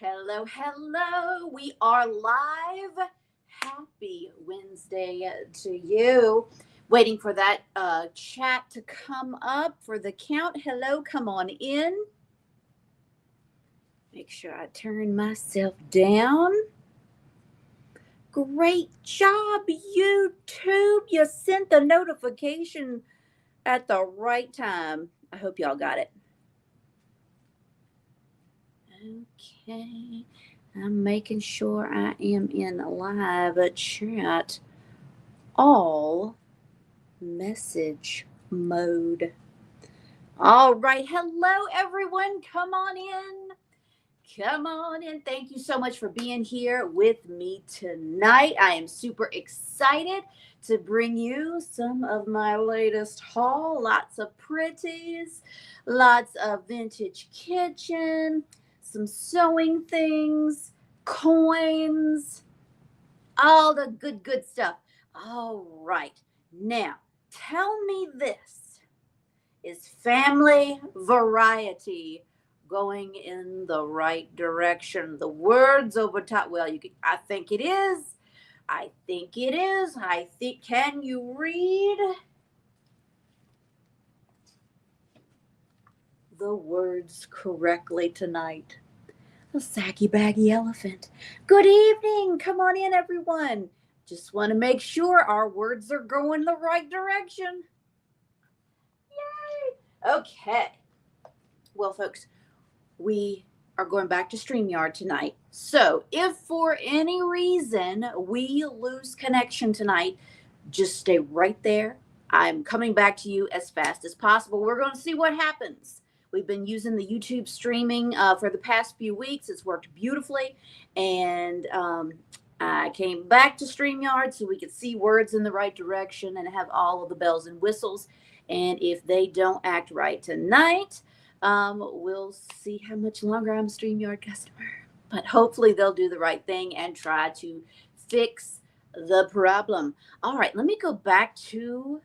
Hello, hello. We are live. Happy Wednesday to you. Waiting for that chat to come up for the count. Hello, come on in. Make sure I turn myself down. Great job, YouTube. You sent the notification at the right time. I hope y'all got it. Okay. I'm making sure I am in live chat all message mode. All right. Hello, everyone. Come on in. Come on in. Thank you so much for being here with me tonight. I am super excited to bring you some of my latest haul. Lots of pretties, lots of vintage kitchen, some sewing things, coins, all the good stuff. All right. Now, tell me this, is family variety going in the right direction? The words over top. Well, I think it is. I think it is. I think. Can you read the words correctly tonight? A saggy baggy elephant. Good evening. Come on in, everyone. Just want to make sure our words are going the right direction. Yay. Okay. Well, folks, we are going back to StreamYard tonight. So if for any reason we lose connection tonight, just stay right there. I'm coming back to you as fast as possible. We're going to see what happens. We've been using the YouTube streaming for the past few weeks. It's worked beautifully. And I came back to StreamYard so we could see words in the right direction and have all of the bells and whistles. And if they don't act right tonight, we'll see how much longer I'm a StreamYard customer. But hopefully they'll do the right thing and try to fix the problem. All right, let me go back to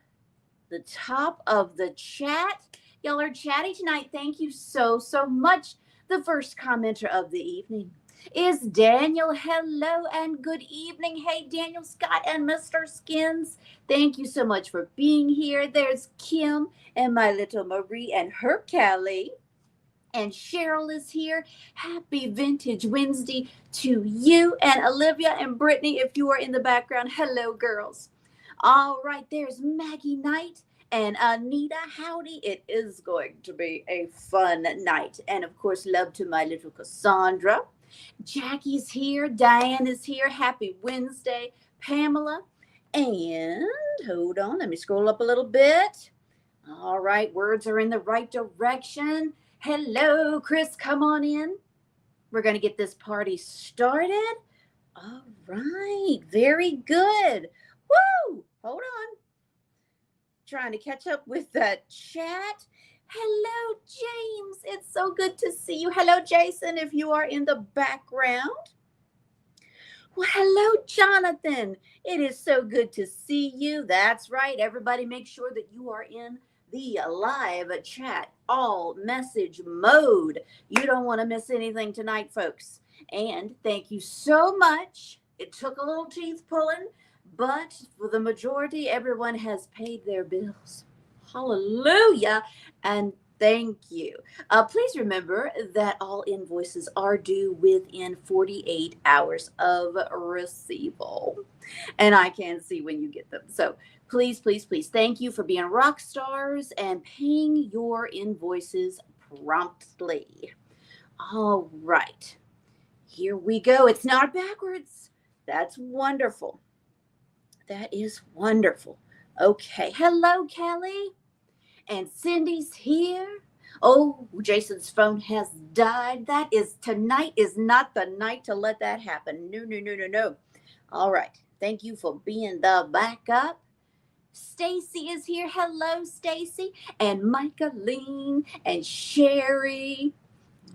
the top of the chat. Y'all are chatty tonight. Thank you so much. The first commenter of the evening is Daniel. Hello and good evening. Hey, Daniel, Scott, and Mr. Skins. Thank you so much for being here. There's Kim and my little Marie and her Callie. And Cheryl is here. Happy Vintage Wednesday to you and Olivia and Brittany if you are in the background. Hello, girls. All right, there's Maggie Knight and Anita. Howdy. It is going to be a fun night. And of course, love to my little Cassandra. Jackie's here. Diane is here. Happy Wednesday. Pamela. And hold on, let me scroll up a little bit. All right, words are in the right direction. Hello, Chris, come on in. We're going to get this party started. All right, very good. Woo! Hold on. Trying to catch up with the chat. Hello, James. It's so good to see you. Hello, Jason, if you are in the background. Well, hello, Jonathan. It is so good to see you. That's right. Everybody make sure that you are in the live chat, all message mode. You don't want to miss anything tonight, folks. And thank you so much. It took a little teeth pulling, but for the majority, everyone has paid their bills. Hallelujah. And thank you. Please remember that all invoices are due within 48 hours of receival. And I can see when you get them. So please, thank you for being rock stars and paying your invoices promptly. All right. Here we go. It's not backwards. That's wonderful. That is wonderful. Okay. Hello, Kelly. And Cindy's here. Oh, Jason's phone has died. Tonight is not the night to let that happen. No. All right. Thank you for being the backup. Stacy is here. Hello, Stacy. And Michaeline and Sherry.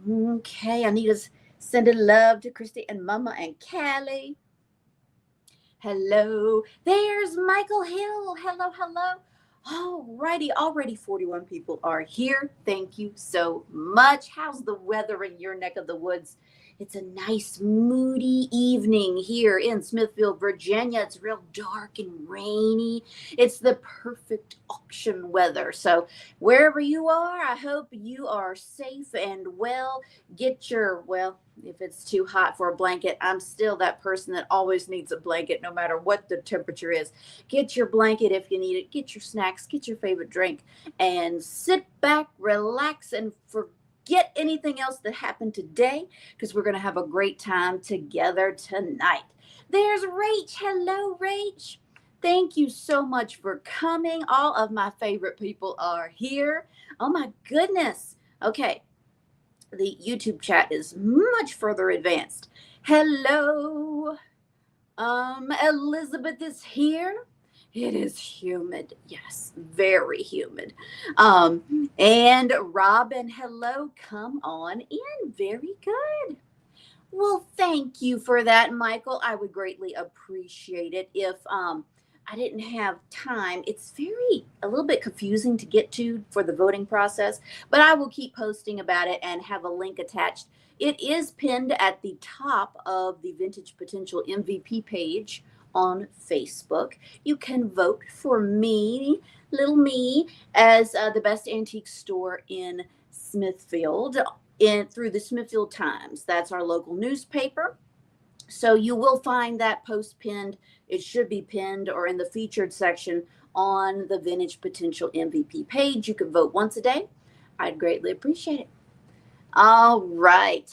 Okay, I need to send a love to Christy and Mama and Callie. Hello. There's Michael Hill. Hello. Alrighty, already 41 people are here. Thank you so much. How's the weather in your neck of the woods? It's a nice, moody evening here in Smithfield, Virginia. It's real dark and rainy. It's the perfect auction weather. So, wherever you are, I hope you are safe and well. Get your, well, if it's too hot for a blanket, I'm still that person that always needs a blanket no matter what the temperature is. Get your blanket if you need it. Get your snacks, get your favorite drink, and sit back, relax, and forget anything else that happened today because we're going to have a great time together tonight. There's Rach. Hello, Rach. Thank you so much for coming. All of my favorite people are here. Oh my goodness. Okay, the YouTube chat is much further advanced. Hello. Elizabeth is here. It is humid. Yes, very humid. And Robin, hello. Come on in. Very good. Well, thank you for that, Michael. I would greatly appreciate it if I didn't have time. It's a little bit confusing to get to for the voting process, but I will keep posting about it and have a link attached. It is pinned at the top of the Vintage Potential MVP page on Facebook. You can vote for me, little me, as the best antique store in Smithfield through the Smithfield Times. That's our local newspaper. So you will find that post pinned. It should be pinned or in the featured section on the Vintage Potential MVP page. You can vote once a day. I'd greatly appreciate it. All right.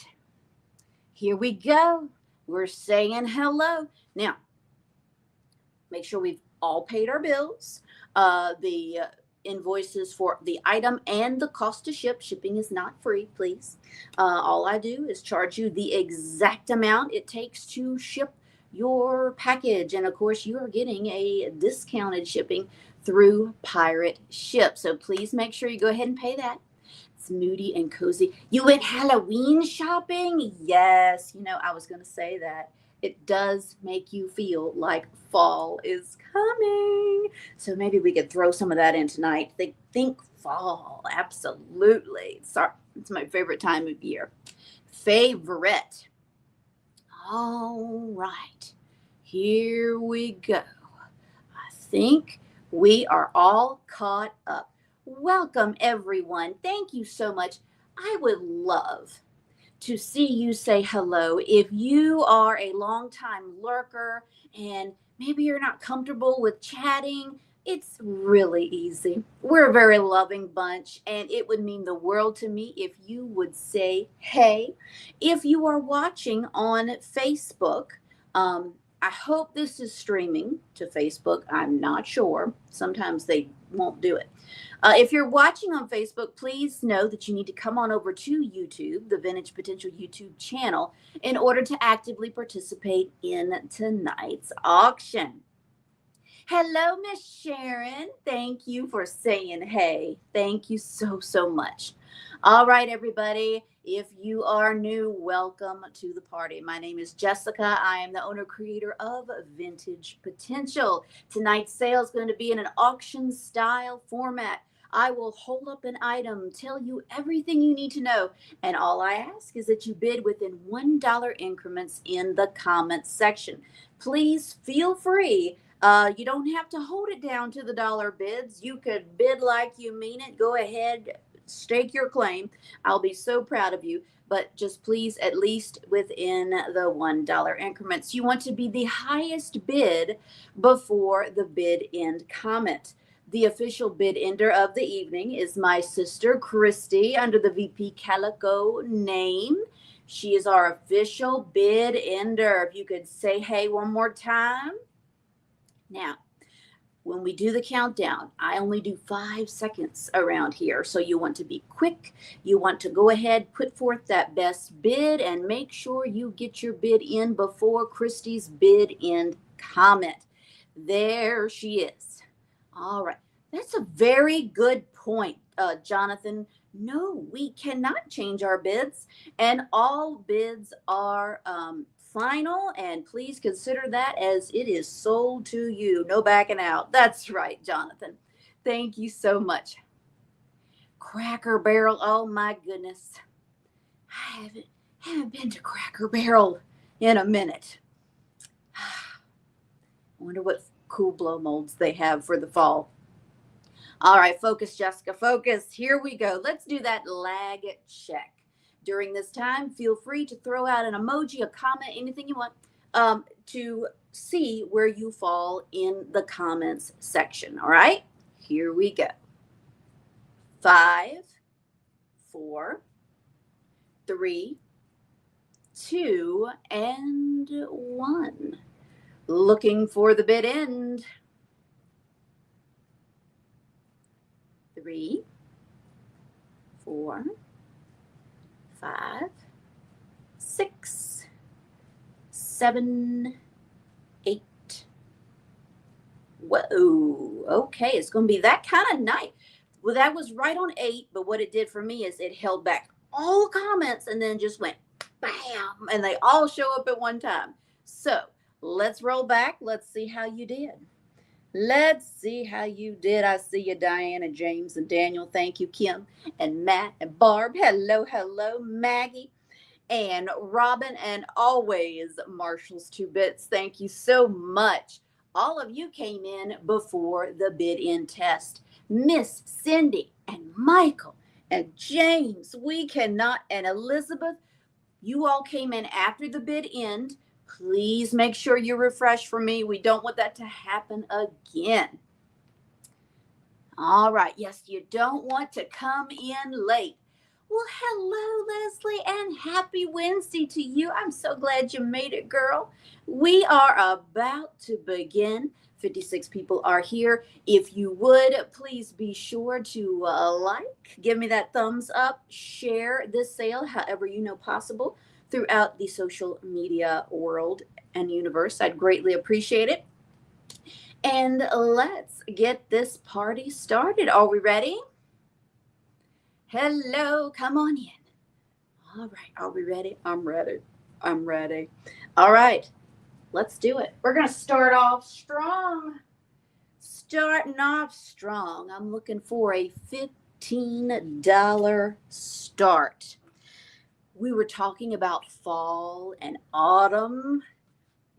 Here we go. We're saying hello. Now, make sure we've all paid our bills. The invoices for the item and the cost to ship. Shipping is not free, please. All I do is charge you the exact amount it takes to ship your package. And of course, you are getting a discounted shipping through Pirate Ship. So please make sure you go ahead and pay that. It's moody and cozy. You went Halloween shopping? Yes. I was going to say that. It does make you feel like fall is coming. So maybe we could throw some of that in tonight. Think fall. Absolutely. Sorry. It's my favorite time of year. Favorite. All right. Here we go. I think we are all caught up. Welcome, everyone. Thank you so much. I would love to see you say hello. If you are a longtime lurker and maybe you're not comfortable with chatting, it's really easy. We're a very loving bunch, and it would mean the world to me if you would say hey. If you are watching on Facebook, I hope this is streaming to Facebook. I'm not sure. Sometimes they won't do it. If you're watching on Facebook, please know that you need to come on over to YouTube, the Vintage Potential YouTube channel, in order to actively participate in tonight's auction. Hello, Miss Sharon. Thank you for saying hey. Thank you so, so much. All right, everybody. If you are new, welcome to the party. My name is Jessica. I am the owner creator of Vintage Potential. Tonight's sale is going to be in an auction style format. I will hold up an item, tell you everything you need to know, and all I ask is that you bid within $1 increments in the comments section. Please feel free. You don't have to hold it down to the dollar bids. You could bid like you mean it. Go ahead, stake your claim. I'll be so proud of you. But just please, at least within the $1 increments. You want to be the highest bid before the bid end comment. The official bid ender of the evening is my sister, Christy, under the VP Calico name. She is our official bid ender. If you could say hey one more time. Now, when we do the countdown, I only do 5 seconds around here. So you want to be quick. You want to go ahead, put forth that best bid, and make sure you get your bid in before Christy's bid end comment. There she is. All right. That's a very good point, Jonathan. No, we cannot change our bids, and all bids are final, and please consider that as it is sold to you. No backing out. That's right, Jonathan. Thank you so much. Cracker Barrel. Oh my goodness. I haven't been to Cracker Barrel in a minute. I wonder what cool blow molds they have for the fall. All right, focus, Jessica, focus. Here we go. Let's do that lag check. During this time, feel free to throw out an emoji, a comment, anything you want to see where you fall in the comments section. All right, here we go. 5, 4, 3, 2, and 1. Looking for the bid end. 3, 4, 5, 6, 7, 8. Whoa. Okay, it's going to be that kind of night. Well, that was right on 8, but what it did for me is it held back all the comments and then just went bam, and they all show up at one time. So let's roll back. Let's see how you did. Let's see how you did. I see you, Diana, James, and Daniel. Thank you, Kim, and Matt, and Barb. Hello, hello, Maggie, and Robin, and always Marshall's 2 Bits. Thank you so much. All of you came in before the bid-in test. Miss Cindy and Michael and James, we cannot, and Elizabeth, you all came in after the bid end. Please make sure you refresh for me. We don't want that to happen again. All right. Yes, you don't want to come in late. Well, hello, Leslie, and happy Wednesday to you. I'm so glad you made it, girl. We are about to begin. 56 people are here. If you would, please be sure to give me that thumbs up, share this sale however you know possible throughout the social media world and universe. I'd greatly appreciate it. And let's get this party started. Are we ready? Hello, come on in. All right, are we ready? I'm ready. I'm ready. All right, let's do it. We're going to start off strong. Starting off strong. I'm looking for a $15 start. We were talking about fall and autumn.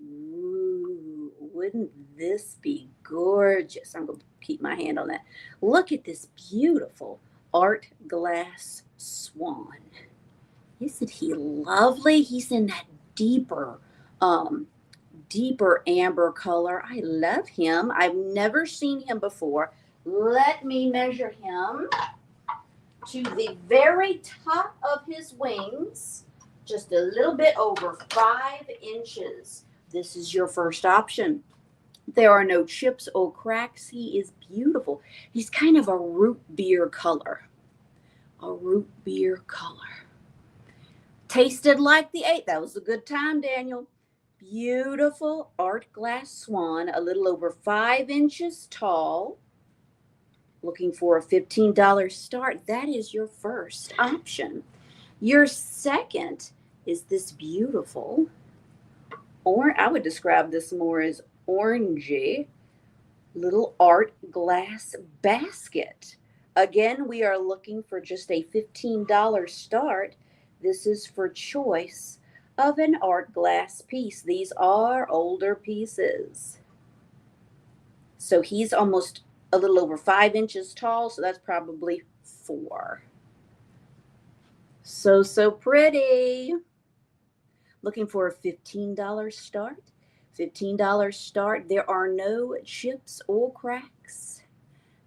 Ooh, wouldn't this be gorgeous? I'm going to keep my hand on that. Look at this beautiful art glass swan. Isn't he lovely? He's in that deeper amber color. I love him. I've never seen him before. Let me measure him to the very top of his wings, just a little bit over 5 inches. This is your first option. There are no chips or cracks. He is beautiful. He's kind of a root beer color. A root beer color. Tasted like the 8. That was a good time, Daniel. Beautiful art glass swan, a little over 5 inches tall. Looking for a $15 start. That is your first option. Your second is this beautiful, or I would describe this more as orangey, little art glass basket. Again, we are looking for just a $15 start. This is for choice of an art glass piece. These are older pieces. So he's almost a little over 5 inches tall, so that's probably 4. So pretty. Looking for a $15 start. $15 start. There are no chips or cracks.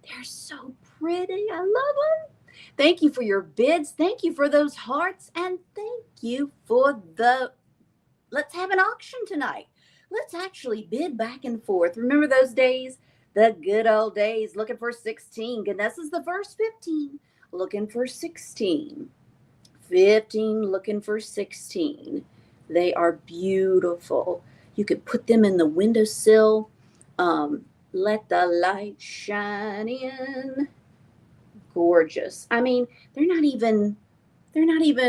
They're so pretty. I love them. Thank you for your bids. Thank you for those hearts. And thank you for let's have an auction tonight. Let's actually bid back and forth. Remember those days? The good old days. Looking for 16. Ganesa's the first 15. Looking for 16. 15 looking for 16. They are beautiful. You could put them in the windowsill. Let the light shine in. Gorgeous. I mean, they're not even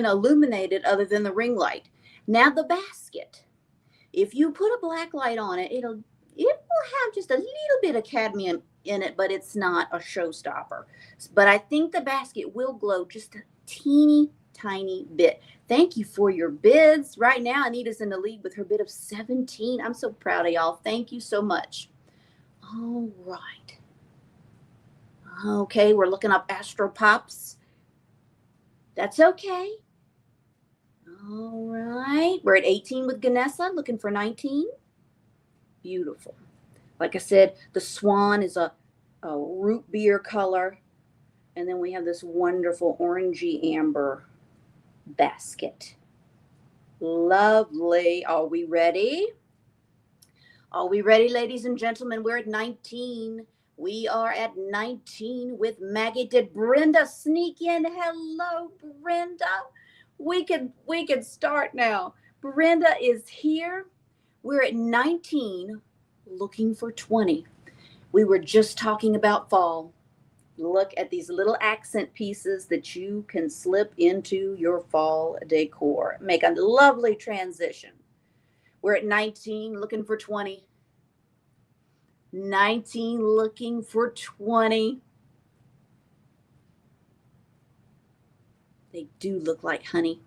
illuminated other than the ring light. Now the basket. If you put a black light on it, it will have just a little bit of cadmium in it, but it's not a showstopper. But I think the basket will glow just a teeny tiny bit. Thank you for your bids. Right now, Anita's in the lead with her bid of 17. I'm so proud of y'all. Thank you so much. All right. Okay, we're looking up Astro Pops. That's okay. All right. We're at 18 with Ganessa, looking for 19. Beautiful. Like I said, the swan is a root beer color. And then we have this wonderful orangey amber basket. Lovely. Are we ready? Are we ready, ladies and gentlemen? We're at 19. We are at 19 with Maggie. Did Brenda sneak in? Hello, Brenda. We could start now. Brenda is here. We're at 19, looking for 20. We were just talking about fall. Look at these little accent pieces that you can slip into your fall decor. Make a lovely transition. We're at 19, looking for 20. 19, looking for 20. They do look like honey.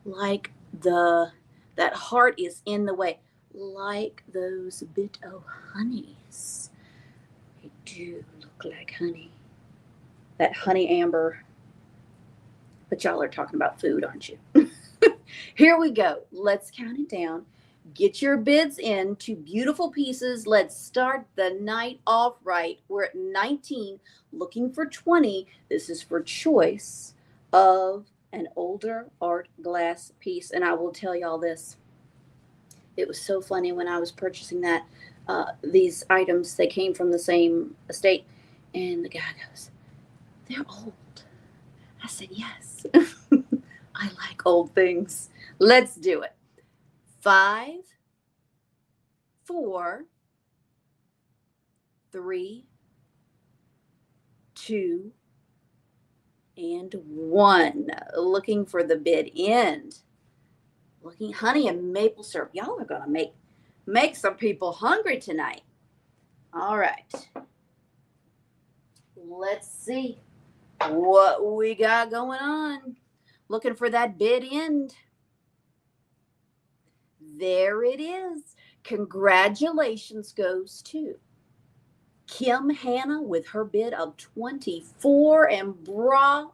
Like that heart is in the way. Like those bit of honeys. They do look like honey. That honey amber. But y'all are talking about food, aren't you? Here we go. Let's count it down. Get your bids in to beautiful pieces. Let's start the night off right. We're at 19, looking for 20. This is for choice of an older art glass piece. And I will tell y'all this. It was so funny when I was purchasing that. These items, they came from the same estate. And the guy goes, "They're old." I said, "Yes." I like old things. Let's do it. 5, 4, 3, 2, and 1. Looking for the bid end. Looking honey and maple syrup. Y'all are gonna make some people hungry tonight. All right. Let's see what we got going on. Looking for that bid end. There it is. Congratulations goes to Kim Hannah with her bid of 24, and bravo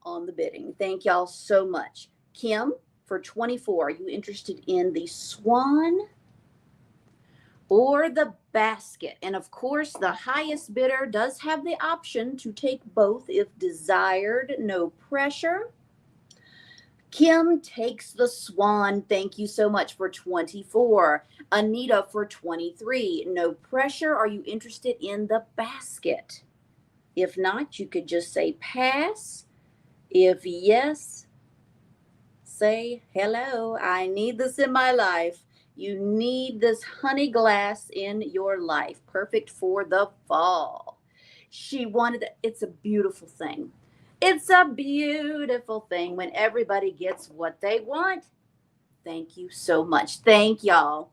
on the bidding. Thank y'all so much. Kim, for 24, are you interested in the swan or the basket? And of course, the highest bidder does have the option to take both if desired. No pressure. Kim takes the swan. Thank you so much for 24. Anita for 23. No pressure. Are you interested in the basket? If not, you could just say pass. If yes, say hello. I need this in my life. You need this honey glass in your life. Perfect for the fall. She wanted it. It's a beautiful thing. It's a beautiful thing when everybody gets what they want. Thank you so much. Thank y'all.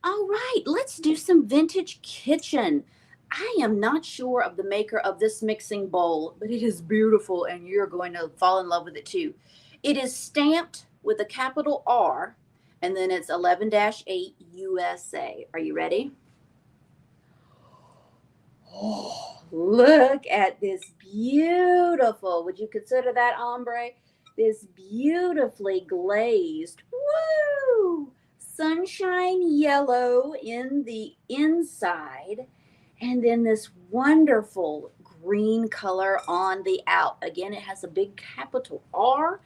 All right, let's do some vintage kitchen. I am not sure of the maker of this mixing bowl, but it is beautiful and you're going to fall in love with it too. It is stamped with a capital R and then it's 11-8 USA. Are you ready? Oh, look at this beautiful, would you consider that ombre? This beautifully glazed, woo, sunshine yellow in the inside, and then this wonderful green color on the out. Again, it has a big capital R,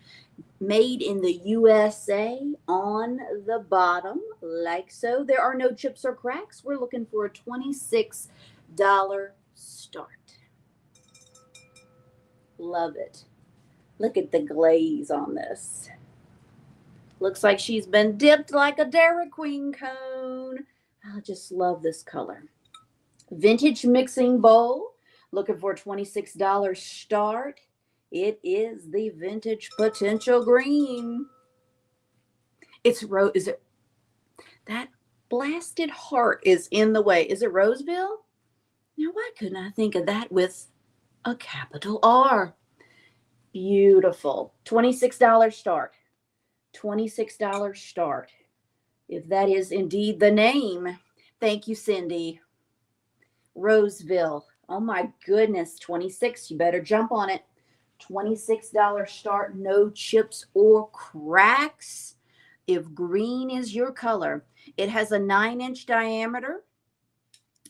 made in the USA on the bottom, like so. There are no chips or cracks. We're looking for a $26 start. Love it. Look at the glaze on this. Looks like she's been dipped like a Dairy Queen cone. I just love this color. Vintage mixing bowl. Looking for a $26 start. It is the vintage potential green. It's rose. Is it that blasted heart is in the way. Is it Roseville? Now, why couldn't I think of that with a capital R? Beautiful. $26 start. $26 start. If that is indeed the name. Thank you, Cindy. Roseville. Oh my goodness. 26. You better jump on it. $26 start. No chips or cracks. If green is your color, it has a 9-inch diameter.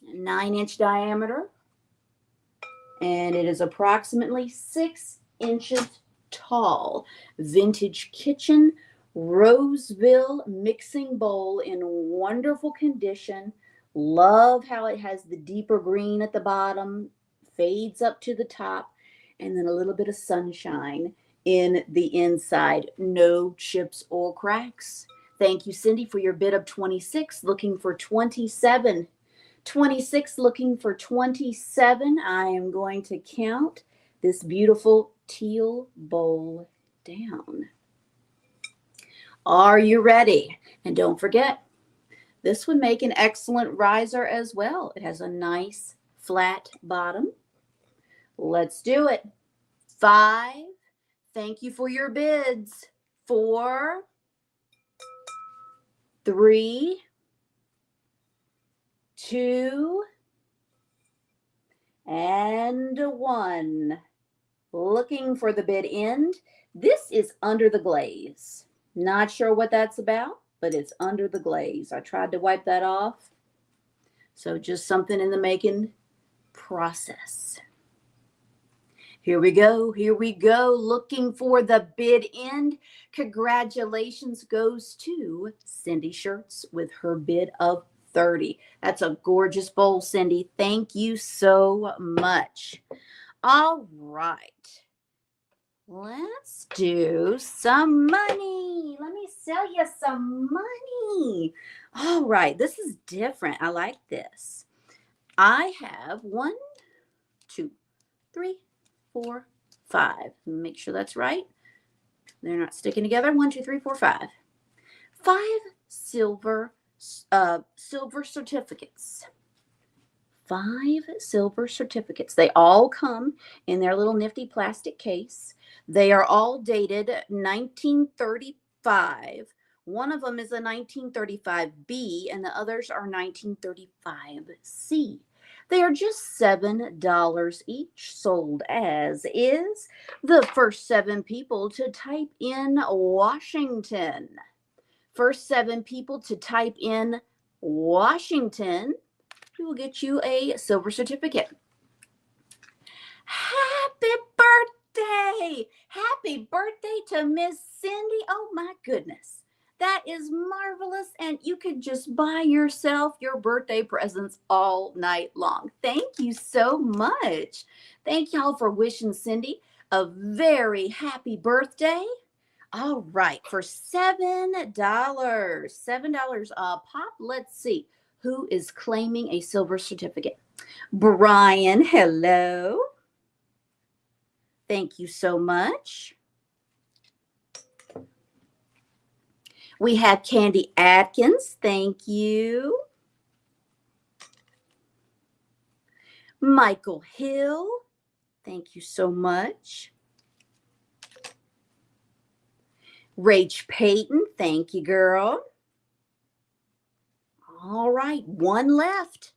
9-inch diameter. And it is approximately 6 inches tall. Vintage kitchen Roseville mixing bowl in wonderful condition. Love how it has the deeper green at the bottom, fades up to the top, and then a little bit of sunshine in the inside. No chips or cracks. Thank you, Cindy, for your bid of 26. Looking for 27. 26, looking for 27. I am going to count this beautiful teal bowl down. Are you ready? And don't forget, this would make an excellent riser as well. It has a nice flat bottom. Let's do it. 5. Thank you for your bids. 4, 3, 2, and 1. Looking for the bid end. This is Under the Glaze. Not sure what that's about, but it's Under the Glaze. I tried to wipe that off. So just something in the making process. Here we go. Here we go. Looking for the bid end. Congratulations goes to Cindy Shirts with her bid of 30. That's a gorgeous bowl, Cindy. Thank you so much. All right. Let's do some money. Let me sell you some money. All right. This is different. I like this. I have 1, 2, 3, 4, 5. Make sure that's right. They're not sticking together. 1, 2, 3, 4, 5. 5 silver certificates. 5 silver certificates. They all come in their little nifty plastic case. They are all dated 1935. One of them is a 1935B and the others are 1935C. They are just $7 each, sold as is. The first 7 people to type in Washington. First 7 people to type in Washington, we will get you a silver certificate. Happy birthday! Happy birthday to Miss Cindy. Oh my goodness. That is marvelous. And you could just buy yourself your birthday presents all night long. Thank you so much. Thank y'all for wishing Cindy a very happy birthday. All right, for $7, $7 a pop. Let's see who is claiming a silver certificate. Brian, hello. Thank you so much. We have Candy Atkins. Thank you. Michael Hill. Thank you so much. Rach Payton. Thank you, girl. All right. 1 left.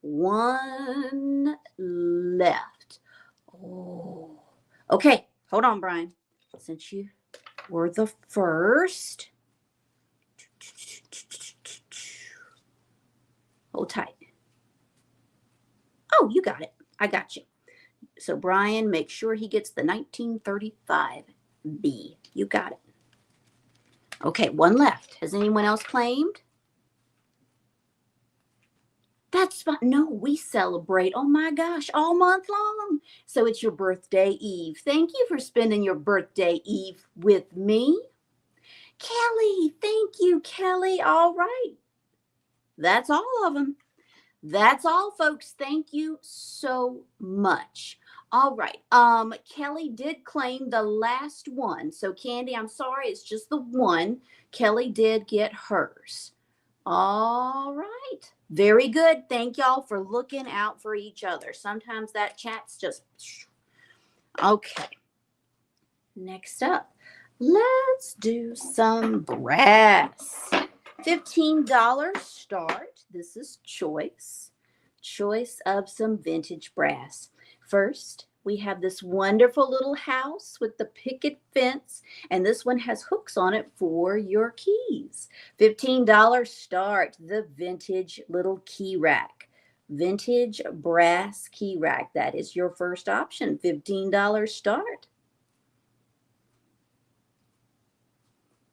1 left. Oh. Okay. Hold on, Brian. Since you were the first. Hold tight. Oh, you got it. I got you. So Brian, make sure he gets the 1935B. You got it. Okay, 1 left. Has anyone else claimed? That's fine. No, we celebrate, oh my gosh, all month long. So it's your birthday eve. Thank you for spending your birthday eve with me. Kelly, thank you, Kelly. All right. That's all of them. That's all, folks. Thank you so much. All right. Kelly did claim the last one. So Candy, I'm sorry, it's just the one. Kelly did get hers. All right. Very good. Thank y'all for looking out for each other. Sometimes that chat's just okay. Next up, let's do some brass. $15 start. This is choice. Choice of some vintage brass. First, we have this wonderful little house with the picket fence, and this one has hooks on it for your keys. $15 start, the vintage little key rack. Vintage brass key rack. That is your first option. $15 start.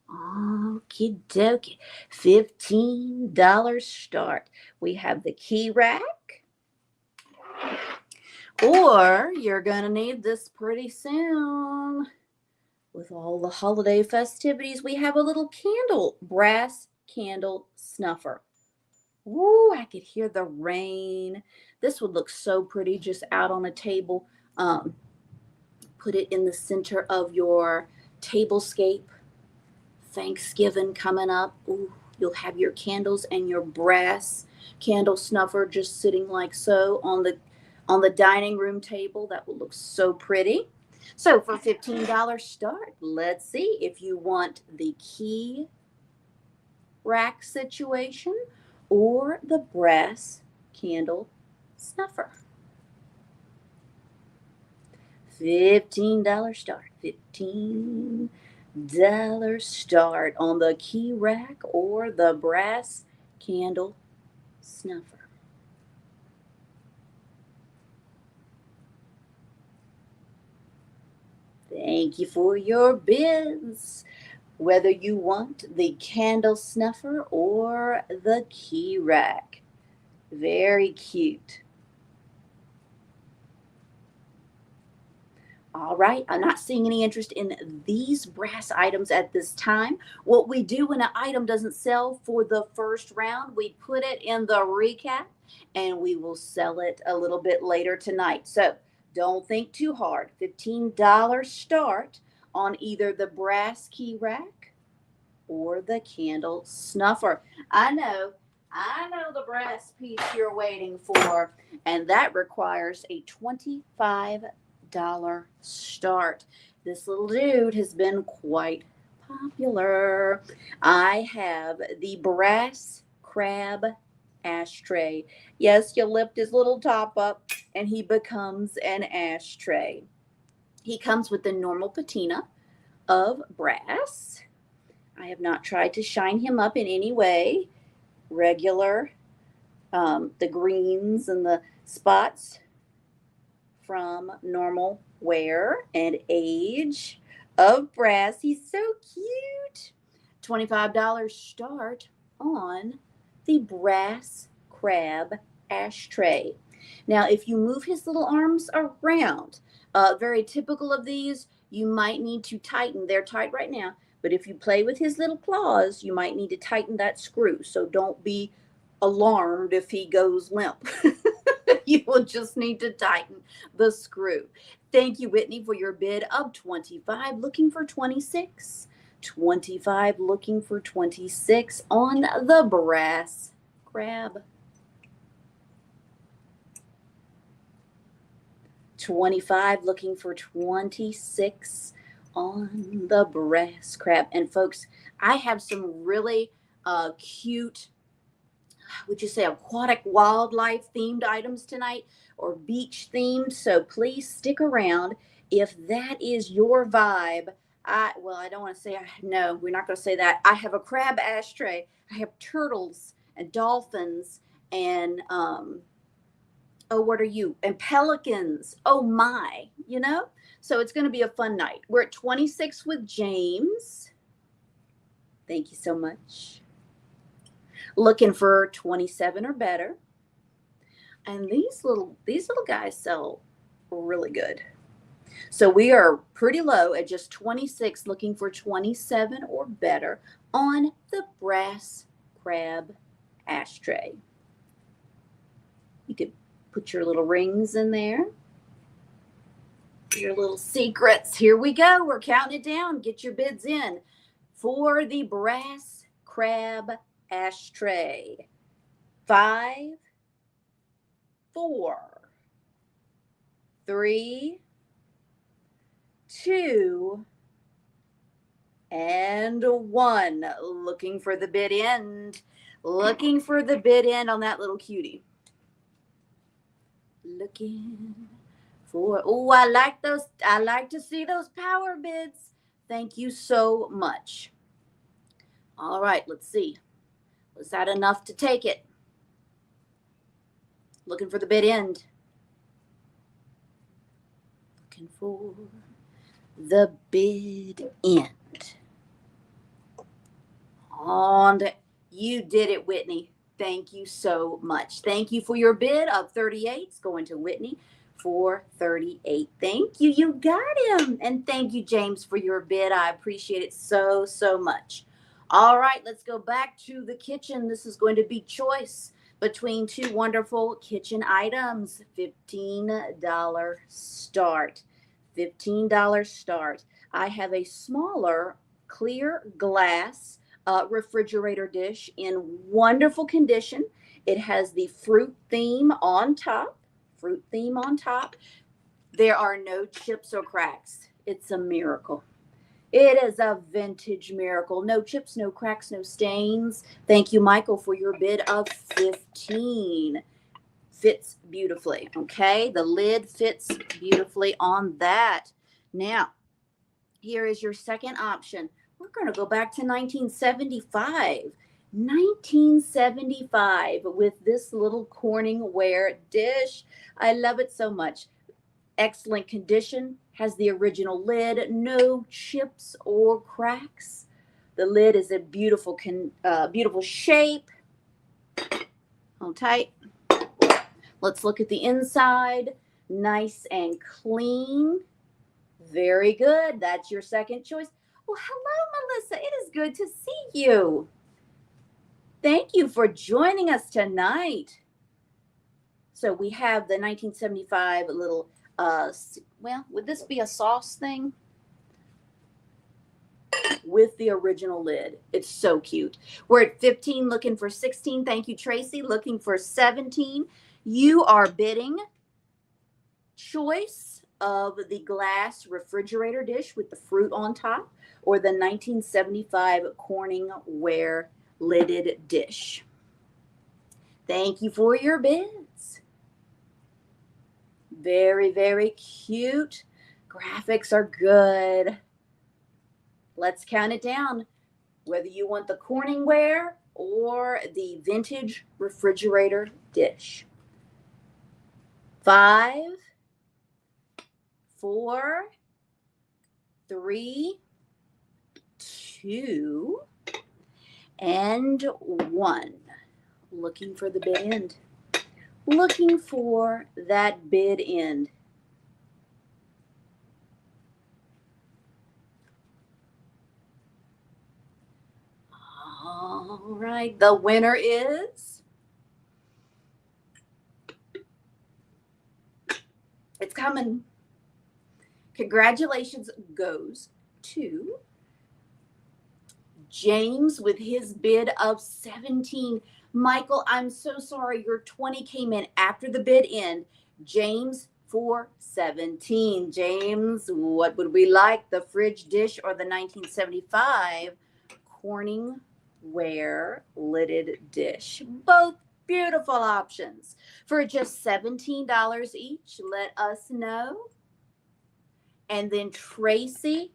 Okie dokie. $15 start. We have the key rack, or you're going to need this pretty soon. With all the holiday festivities, we have a little candle, brass candle snuffer. Ooh, I could hear the rain. This would look so pretty just out on a table. Put it in the center of your tablescape. Thanksgiving coming up. Ooh, you'll have your candles and your brass candle snuffer just sitting like so on the dining room table. That will look so pretty. So for $15 start, let's see if you want the key rack situation or the brass candle snuffer. $15 start. $15 start on the key rack or the brass candle snuffer. Thank you for your bids. Whether you want the candle snuffer or the key rack. Very cute. All right, I'm not seeing any interest in these brass items at this time. What we do when an item doesn't sell for the first round, we put it in the recap and we will sell it a little bit later tonight. So don't think too hard. $15 start on either the brass key rack or the candle snuffer. I know the brass piece you're waiting for, and that requires a $25 start. This little dude has been quite popular. I have the brass crab ashtray. Yes, you lift his little top up and he becomes an ashtray. He comes with the normal patina of brass. I have not tried to shine him up in any way. Regular, the greens and the spots from normal wear and age of brass. He's so cute. $25 start on the brass crab ashtray. Now, if you move his little arms around, very typical of these, you might need to tighten. They're tight right now, but if you play with his little claws, you might need to tighten that screw. So don't be alarmed if he goes limp. You will just need to tighten the screw. Thank you, Whitney, for your bid of 25, looking for 26. 25, looking for 26 on the brass crab. 25, looking for 26 on the brass crab. And folks, I have some really cute, would you say, aquatic wildlife themed items tonight, or beach themed. So please stick around if that is your vibe. I don't want to say, no, we're not going to say that. I have a crab ashtray. I have turtles and dolphins and what are you? And pelicans. Oh my, So it's going to be a fun night. We're at 26 with James. Thank you so much. Looking for 27 or better. And these little guys sell really good. So we are pretty low at just 26, looking for 27 or better on the brass crab ashtray. You could put your little rings in there. Your little secrets. Here we go. We're counting it down. Get your bids in for the brass crab ashtray. 5, 4, 3, 2, and 1. Looking for the bid end. Looking for the bid end on that little cutie. Looking for, oh, I like those. I like to see those power bids. Thank you so much. All right, let's see. Was that enough to take it? Looking for the bid end. Looking for the bid end. And you did it, Whitney. Thank you so much. Thank you for your bid of 38. It's going to Whitney for 38. Thank you. You got him. And thank you, James, for your bid. I appreciate it so, so much. All right, let's go back to the kitchen. This is going to be choice between two wonderful kitchen items. $15 start. $15 start. I have a smaller clear glass refrigerator dish in wonderful condition. It has the fruit theme on top. Fruit theme on top. There are no chips or cracks. It's a miracle. It is a vintage miracle. No chips, no cracks, no stains. Thank you, Michael, for your bid of 15. Fits beautifully, okay? The lid fits beautifully on that. Now, here is your second option. We're going to go back to 1975. 1975 with this little Corningware dish. I love it so much. Excellent condition. Has the original lid. No chips or cracks. The lid is a beautiful, beautiful shape. Hold tight. Let's look at the inside. Nice and clean. Very good. That's your second choice. Well, hello, Melissa. It is good to see you. Thank you for joining us tonight. So we have the 1975 little, well, would this be a sauce thing? With the original lid. It's so cute. We're at 15, looking for 16. Thank you, Tracy. Looking for 17. You are bidding choice of the glass refrigerator dish with the fruit on top or the 1975 Corningware lidded dish. Thank you for your bids. Very, very cute. Graphics are good. Let's count it down. Whether you want the Corningware or the vintage refrigerator dish. 5, 4, 3, 2, and 1. Looking for the bid end. Looking for that bid end. All right, the winner is, it's coming. Congratulations goes to James with his bid of 17. Michael, I'm so sorry. Your 20 came in after the bid end. James for 17. James, what would we like? The fridge dish or the 1975 Corningware lidded dish? Both beautiful options. For just $17 each, let us know. And then Tracy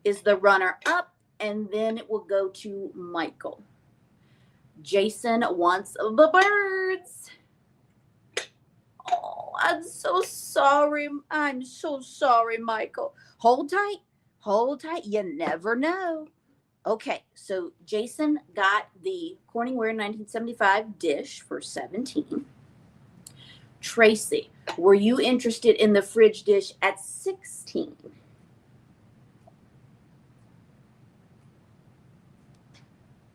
is the runner up, and then it will go to Michael. Jason wants the birds. Oh, I'm so sorry. I'm so sorry, Michael. Hold tight. Hold tight. You never know. Okay, so Jason got the Corningware 1975 dish for 17. Tracy, were you interested in the fridge dish at 16?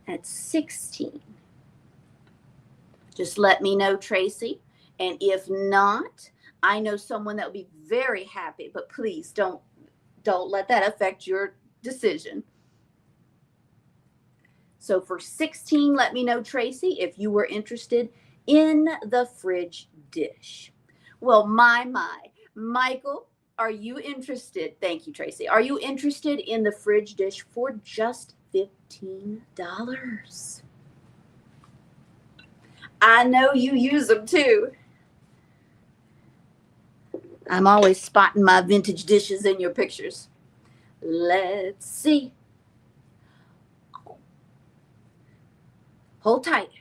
At 16. Just let me know, Tracy. And if not, I know someone that would be very happy, but please don't let that affect your decision. So for 16, let me know, Tracy, if you were interested in the fridge dish. Well, my, Michael, are you interested? Thank you, Tracy. Are you interested in the fridge dish for just $15? I know you use them too. I'm always spotting my vintage dishes in your pictures. Let's see. Hold tight.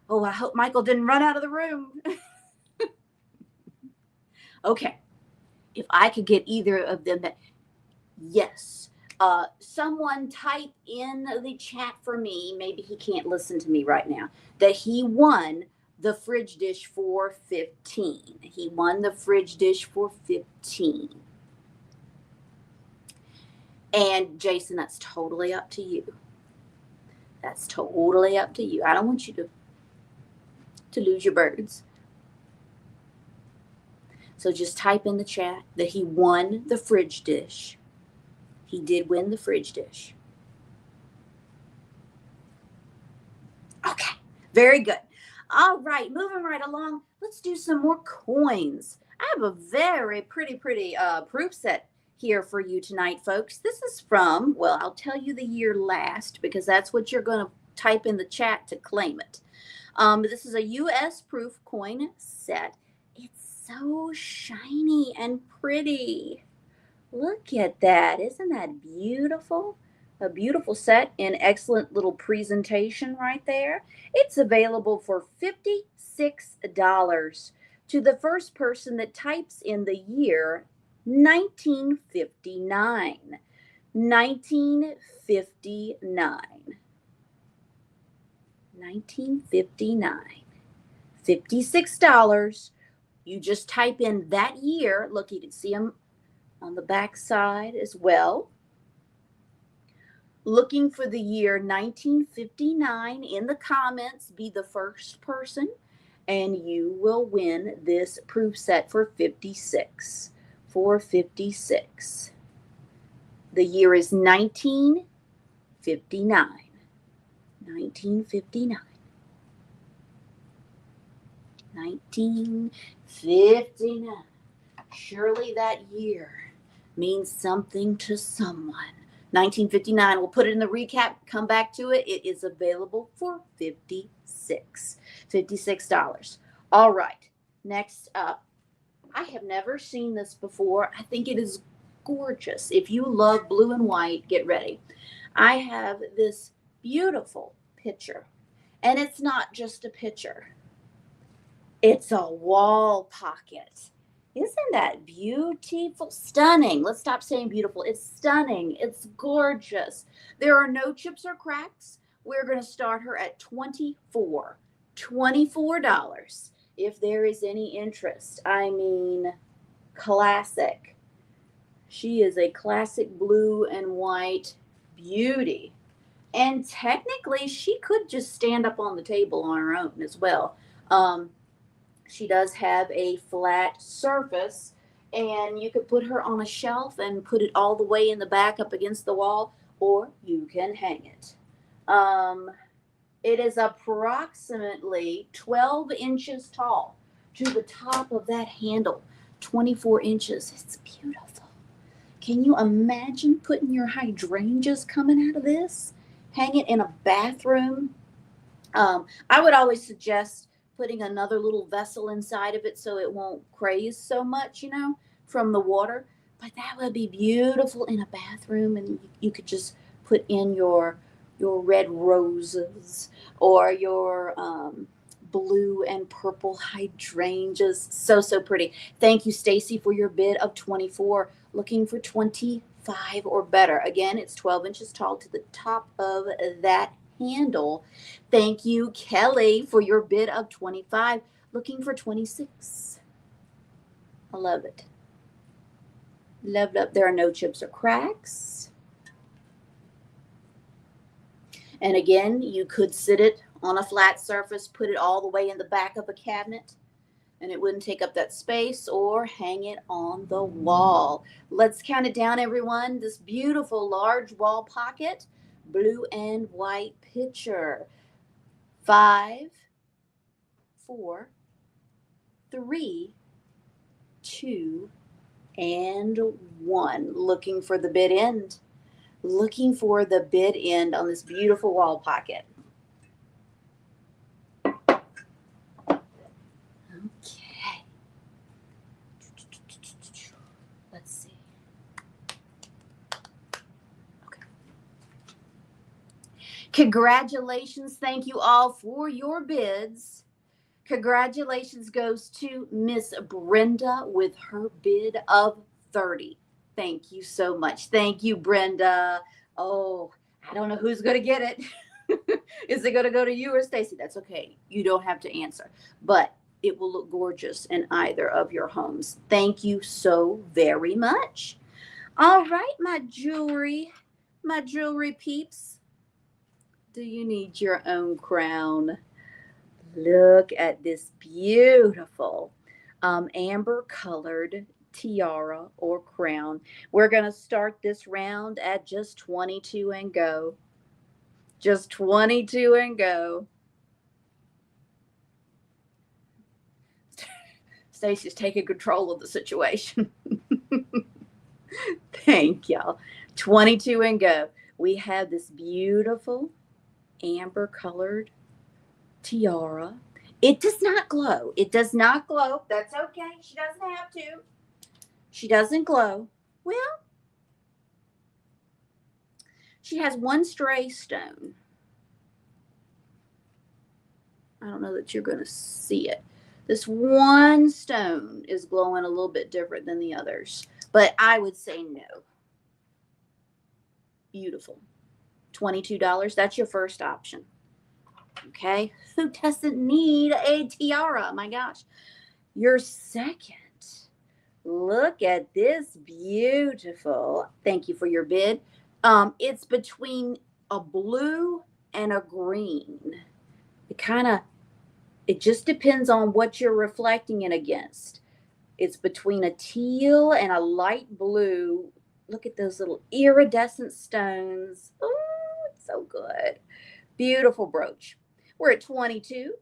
Oh, I hope Michael didn't run out of the room. Okay. If I could get either of them, that yes. Someone type in the chat for me. Maybe he can't listen to me right now. That he won the fridge dish for 15. He won the fridge dish for 15. And Jason, that's totally up to you. That's totally up to you. I don't want you to lose your birds. So just type in the chat that he won the fridge dish. He did win the fridge dish. Okay, very good. All right, moving right along. Let's do some more coins. I have a very pretty proof set here for you tonight, folks. This is from, well, I'll tell you the year last because that's what you're going to type in the chat to claim it. This is a U.S. proof coin set. It's so shiny and pretty. Look at that. Isn't that beautiful? A beautiful set in excellent little presentation right there. It's available for $56 to the first person that types in the year 1959. 1959. 1959. $56. You just type in that year. Look, you can see them on the back side as well. Looking for the year 1959 in the comments, be the first person, and you will win this proof set for 56. For 56. The year is 1959. 1959. 1959. Surely that year means something to someone. 1959. We'll put it in the recap, come back to it. It is available for $56. All right. Next up, I have never seen this before. I think it is gorgeous. If you love blue and white, get ready. I have this beautiful picture, and it's not just a picture. It's a wall pocket. Isn't that beautiful? Stunning. Let's stop saying beautiful. It's stunning. It's gorgeous. There are no chips or cracks. We're going to start her at $24. $24 if there is any interest. I mean, classic. She is a classic blue and white beauty. And technically, she could just stand up on the table on her own as well. She does have a flat surface, and you could put her on a shelf and put it all the way in the back up against the wall, or you can hang it. It is approximately 12 inches tall to the top of that handle, 24 inches. It's beautiful. Can you imagine putting your hydrangeas coming out of this? Hang it in a bathroom. I would always suggest putting another little vessel inside of it so it won't craze so much, from the water. But that would be beautiful in a bathroom, and you could just put in your red roses or your blue and purple hydrangeas. So pretty. Thank you, Stacy, for your bid of 24. Looking for 25 or better. Again, it's 12 inches tall to the top of that handle. Thank you, Kelly, for your bid of 25. Looking for 26. I love it. Love. There are no chips or cracks. And again, you could sit it on a flat surface, put it all the way in the back of a cabinet. and it wouldn't take up that space, or hang it on the wall. Let's count it down, everyone. This beautiful large wall pocket, blue and white picture. 5, 4, 3, 2, and 1. Looking for the bid end. Looking for the bid end on this beautiful wall pocket. Okay. Let's see. Okay. Congratulations. Thank you all for your bids. Congratulations goes to Miss Brenda with her bid of 30. Thank you so much. Thank you, Brenda. Oh, I don't know who's going to get it. Is it going to go to you or Stacy? That's okay. You don't have to answer. But it will look gorgeous in either of your homes. Thank you so very much. All right, my jewelry peeps. Do you need your own crown? Look at this beautiful amber colored tiara or crown. We're going to start this round at just 22 and go. Just 22 and go. Stacy's taking control of the situation. Thank y'all. 22 and go. We have this beautiful amber colored tiara. It does not glow. It does not glow. That's okay. She doesn't have to. She doesn't glow. Well, she has one stray stone. I don't know that you're going to see it. This one stone is glowing a little bit different than the others, but I would say no. Beautiful. $22. That's your first option. Okay. Who doesn't need a tiara? My gosh. Your second. Look at this beautiful. Thank you for your bid. It's between a blue and a green. It just depends on what you're reflecting it against. It's between a teal and a light blue. Look at those little iridescent stones. Oh, it's so good. Beautiful brooch. We're at 22.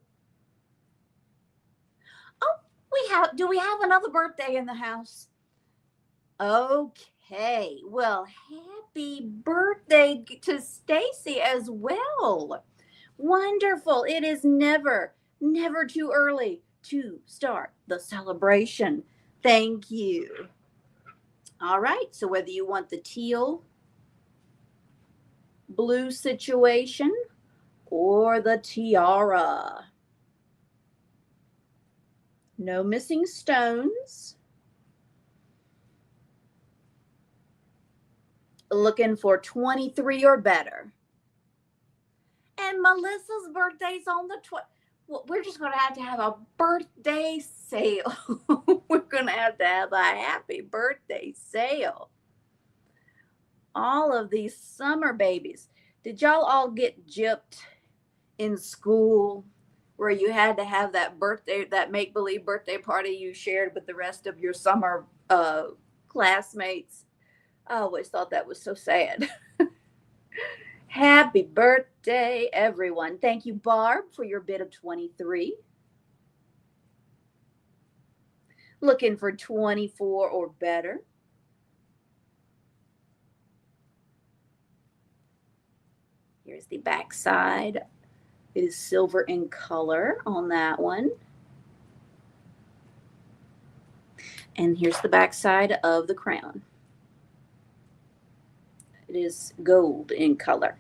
Oh, do we have another birthday in the house? Okay. Well, happy birthday to Stacy as well. Wonderful. It is never too early to start the celebration. Thank you. All right. So whether you want the teal blue situation or the tiara, no missing stones. Looking for 23 or better. And Melissa's birthday's on the 20th. Well, we're just going to have a birthday sale. We're going to have a happy birthday sale. All of these summer babies. Did y'all all get gypped in school where you had to have that make-believe birthday party you shared with the rest of your summer classmates? I always thought that was so sad. Happy birthday, everyone. Thank you, Barb, for your bid of 23. Looking for 24 or better. Here's the back side. It is silver in color on that one. And here's the back side of the crown. It is gold in color.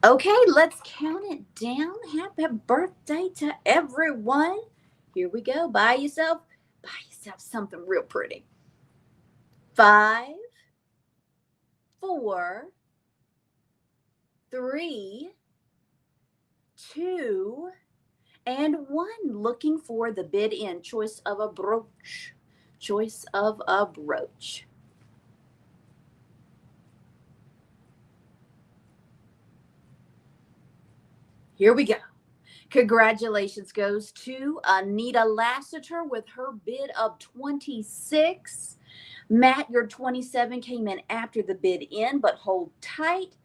Okay, let's count it down. Happy birthday to everyone. Here we go. Buy yourself something real pretty. 5, 4, 3, 2, and 1. Looking for the bid in. Choice of a brooch. Choice of a brooch. Here we go. Congratulations goes to Anita Lassiter with her bid of 26. Matt, your 27 came in after the bid in, but hold tight.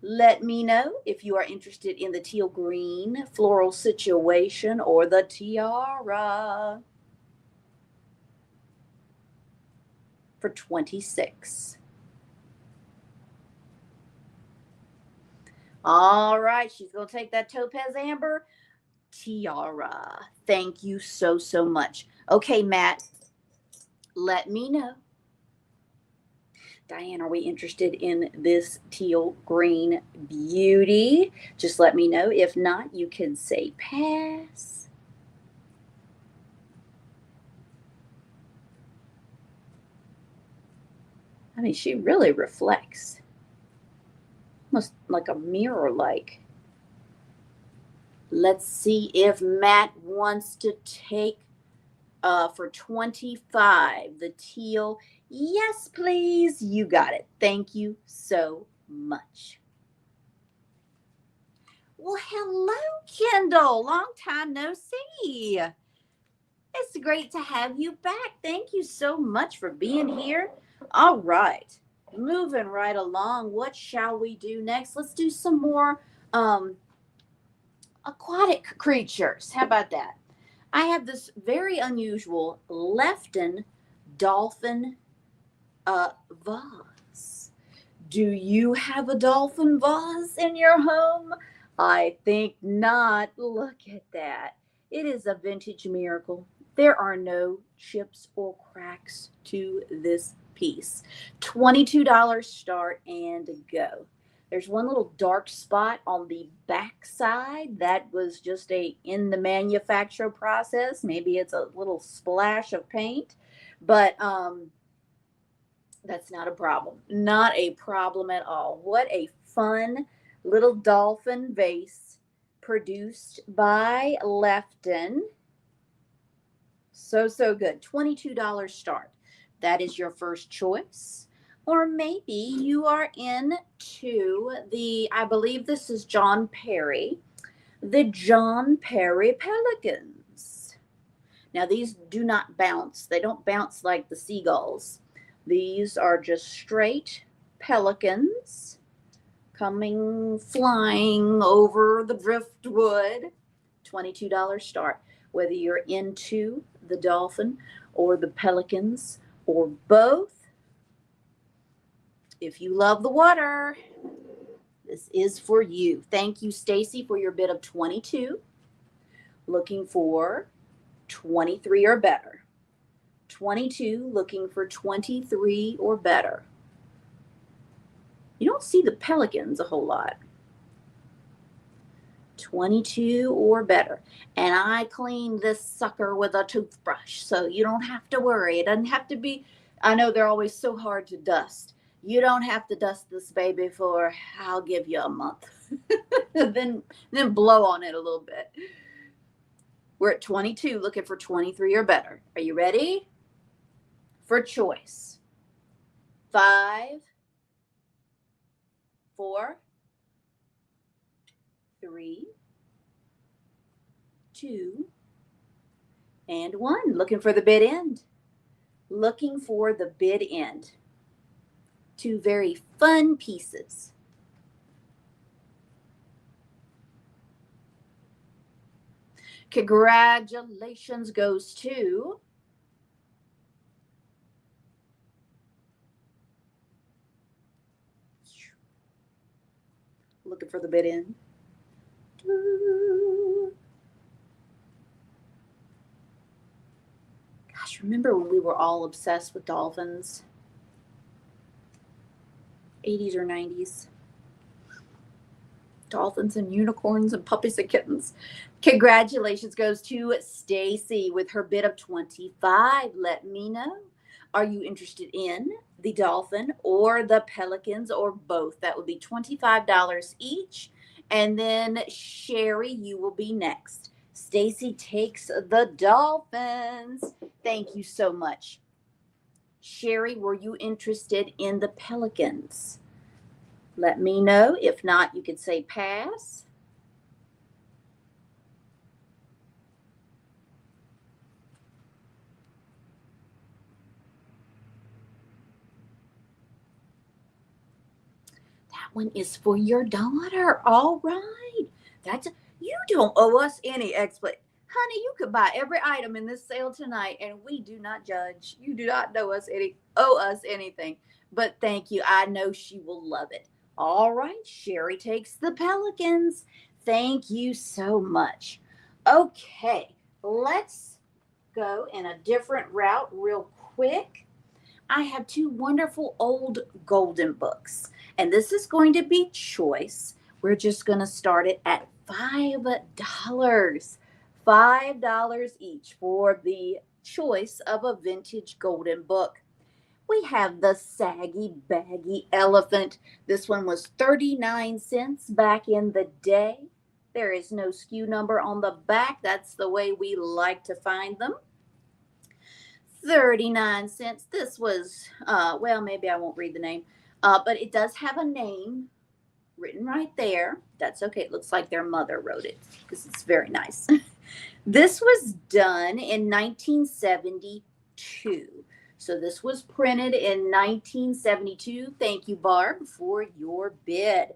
Let me know if you are interested in the teal green floral situation or the tiara for 26. All right, she's going to take that topaz amber tiara. Thank you so, so much. Okay, Matt, let me know. Diane, are we interested in this teal green beauty? Just let me know. If not, you can say pass. I mean, she really reflects. Almost like a mirror like. Let's see if Matt wants to take for 25 the teal. Yes, please. You got it. Thank you so much. Well, hello, Kendall. Long time no see. It's great to have you back. Thank you so much for being here. All right. Moving right along. What shall we do next? Let's do some more aquatic creatures. How about that? I have this very unusual Lefton dolphin vase. Do you have a dolphin vase in your home? I think not. Look at that. It is a vintage miracle. There are no chips or cracks to this piece. $22 start and go. There's one little dark spot on the back side. That was just in the manufacture process. Maybe it's a little splash of paint, but that's not a problem. Not a problem at all. What a fun little dolphin vase produced by Lefton. So, so good. $22 start. That is your first choice. Or maybe you are into I believe this is John Perry, the John Perry Pelicans. Now, these do not bounce. They don't bounce like the seagulls. These are just straight pelicans coming flying over the driftwood. $22 start. Whether you're into the dolphin or the pelicans or both, if you love the water, this is for you. Thank you, Stacy, for your bid of 22. Looking for 23 or better. 22, looking for 23 or better. You don't see the pelicans a whole lot. 22 or better. And I clean this sucker with a toothbrush, so you don't have to worry. It doesn't have to be, I know they're always so hard to dust. You don't have to dust this baby for, I'll give you a month. then blow on it a little bit. We're at 22, looking for 23 or better. Are you ready? For choice. 5, 4, 3, 2, and 1. Looking for the bid end. Looking for the bid end. Two very fun pieces. Congratulations goes to looking for the bid end. Gosh, remember when we were all obsessed with dolphins? 80s or 90s. Dolphins and unicorns and puppies and kittens. Congratulations goes to Stacy with her bid of 25. Let me know. Are you interested in the dolphin or the pelicans or both? That would be $25 each. And then Sherry, you will be next. Stacy takes the dolphins. Thank you so much. Sherry, were you interested in the pelicans? Let me know. If not, you could say pass. one is for your daughter. All right. That's you don't owe us any explanation. Honey, you could buy every item in this sale tonight and we do not judge. You do not owe us anything. But thank you. I know she will love it. All right, Sherry takes the Pelicans. Thank you so much. Okay, let's go in a different route real quick. I have two wonderful old golden books, and this is going to be choice. We're just going to start it at $5. $5 each for the choice of a vintage golden book. We have the Saggy Baggy Elephant. This one was 39 cents back in the day. There is no SKU number on the back. That's the way we like to find them. 39 cents. This was, well, maybe I won't read the name, but it does have a name written right there. That's okay. It looks like their mother wrote it because it's very nice. This was done in 1972. So this was printed in 1972. Thank you, Barb, for your bid.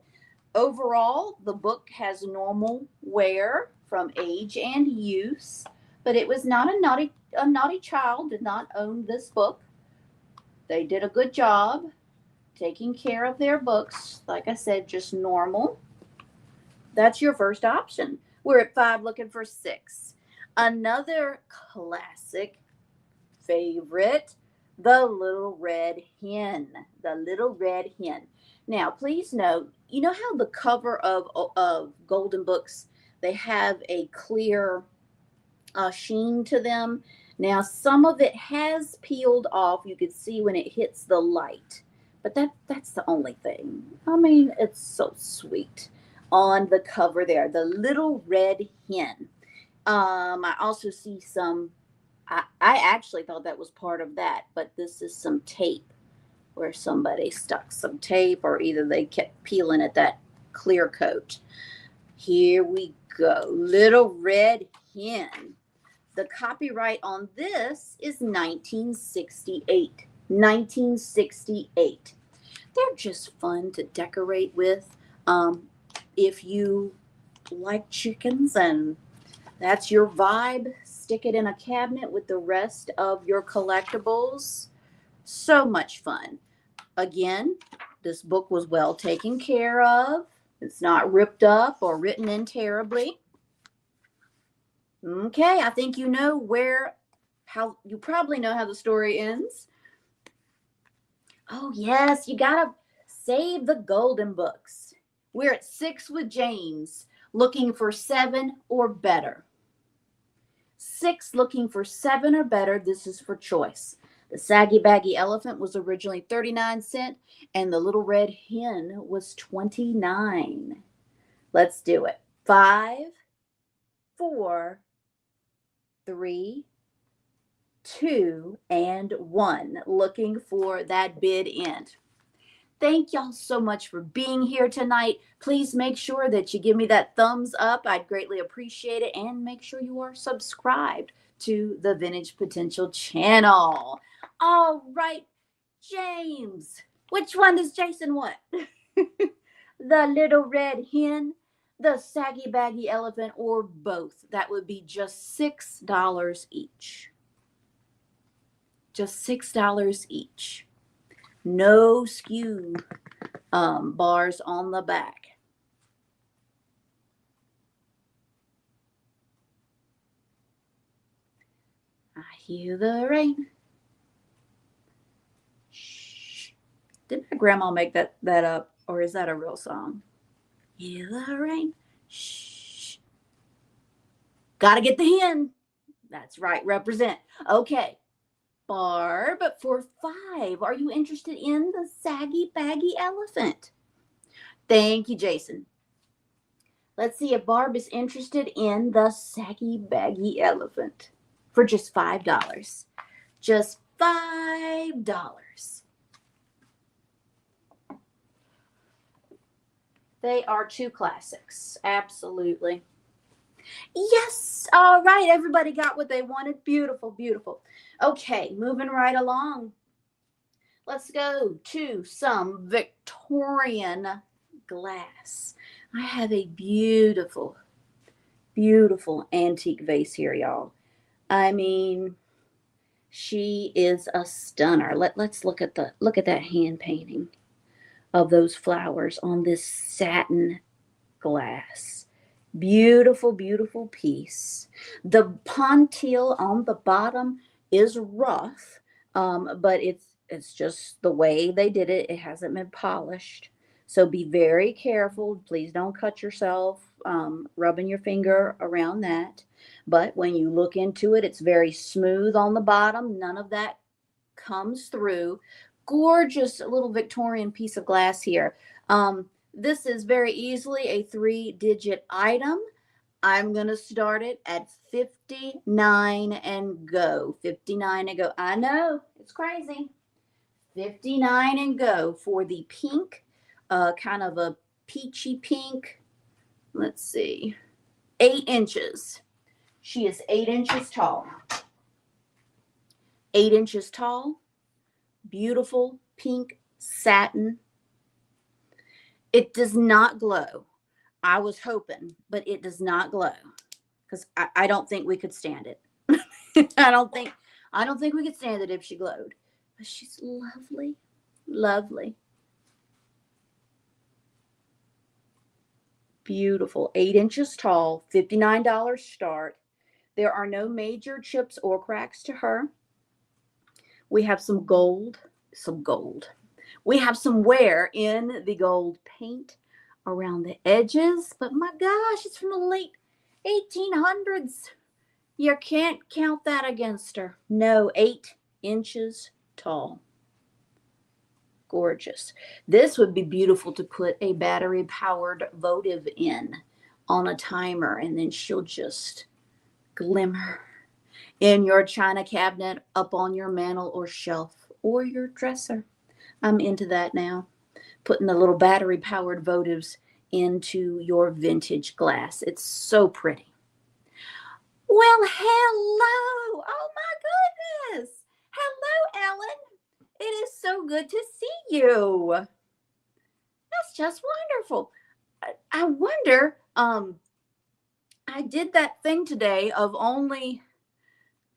Overall, the book has normal wear from age and use, but it was not a naughty child did not own this book. They did a good job taking care of their books. Like I said, just normal. That's your first option. We're at 5 looking for 6. Another classic favorite, The Little Red Hen. The Little Red Hen. Now, please note, you know how the cover of golden books, they have a clear sheen to them. Now, some of it has peeled off. You can see when it hits the light. But that's the only thing. I mean, it's so sweet on the cover there. The Little Red Hen. I also see some, I actually thought that was part of that, but this is some tape where somebody stuck some tape or either they kept peeling at that clear coat. Here we go. Little Red Hen. The copyright on this is 1968. 1968. They're just fun to decorate with. If you like chickens and that's your vibe, stick it in a cabinet with the rest of your collectibles. So much fun. Again, this book was well taken care of. It's not ripped up or written in terribly. Okay, I think you know you probably know how the story ends. Oh, yes, you got to save the golden books. We're at 6 with James, looking for 7 or better. 6 looking for 7 or better. This is for choice. The Saggy Baggy Elephant was originally 39 cents, and the Little Red Hen was 29. Let's do it. 5, 4, 3, 2, and 1. Looking for that bid end. Thank y'all so much for being here tonight. Please make sure that you give me that thumbs up. I'd greatly appreciate it. And make sure you are subscribed to the Vintage Potential channel. All right, James. Which one does Jason want? The Little Red Hen, the Saggy Baggy Elephant, or both? That would be just $6 each. Just $6 each. No SKU bars on the back. I hear the rain. Shh. Did my grandma make that up, or is that a real song? Hear the rain. Shh. Gotta get the hen. That's right. Represent. Okay. Barb, for 5, are you interested in the Saggy Baggy Elephant? Thank you, Jason. Let's see if Barb is interested in the Saggy Baggy Elephant for just $5. Just $5. They are 2 classics. Absolutely. Yes. All right. Everybody got what they wanted. Beautiful, beautiful. Okay, moving right along. Let's go to some Victorian glass. I have a beautiful, beautiful antique vase here, y'all. I mean, she is a stunner. Let's look at that hand painting of those flowers on this satin glass. Beautiful, beautiful piece. The pontile on the bottom is rough, but it's just the way they did it. It hasn't been polished. So be very careful. Please don't cut yourself rubbing your finger around that. But when you look into it, it's very smooth on the bottom. None of that comes through. Gorgeous little Victorian piece of glass here. This is very easily a 3-digit item. I'm going to start it at 59 and go. 59 and go. I know, it's crazy. 59 and go for the pink, kind of a peachy pink. Let's see. 8 inches. She is 8 inches tall. 8 inches tall. Beautiful pink satin. It does not glow. I was hoping, but it does not glow because I don't think we could stand it. I don't think we could stand it if she glowed. But she's lovely, lovely, beautiful. 8 inches tall, $59 start. There are no major chips or cracks to her. We have some gold. We have some wear in the gold paint around the edges, but my gosh, it's from the late 1800s. You can't count that against her. No, 8 inches tall. Gorgeous. This would be beautiful to put a battery-powered votive in on a timer, and then she'll just glimmer in your china cabinet, up on your mantle or shelf, or your dresser. I'm into that now. Putting the little battery powered votives into your vintage glass. It's so pretty. Well, hello. Oh my goodness. Hello, Ellen. It is so good to see you. That's just wonderful. I wonder, I did that thing today of only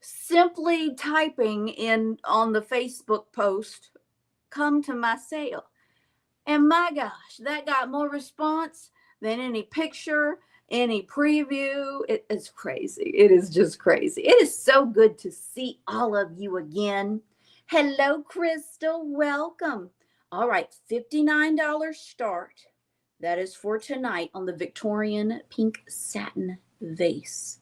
simply typing in on the Facebook post, come to my sale. And my gosh, that got more response than any picture, any preview. It is crazy. It is just crazy. It is so good to see all of you again. Hello, Crystal. Welcome. All right, $59 start. That is for tonight on the Victorian pink satin vase.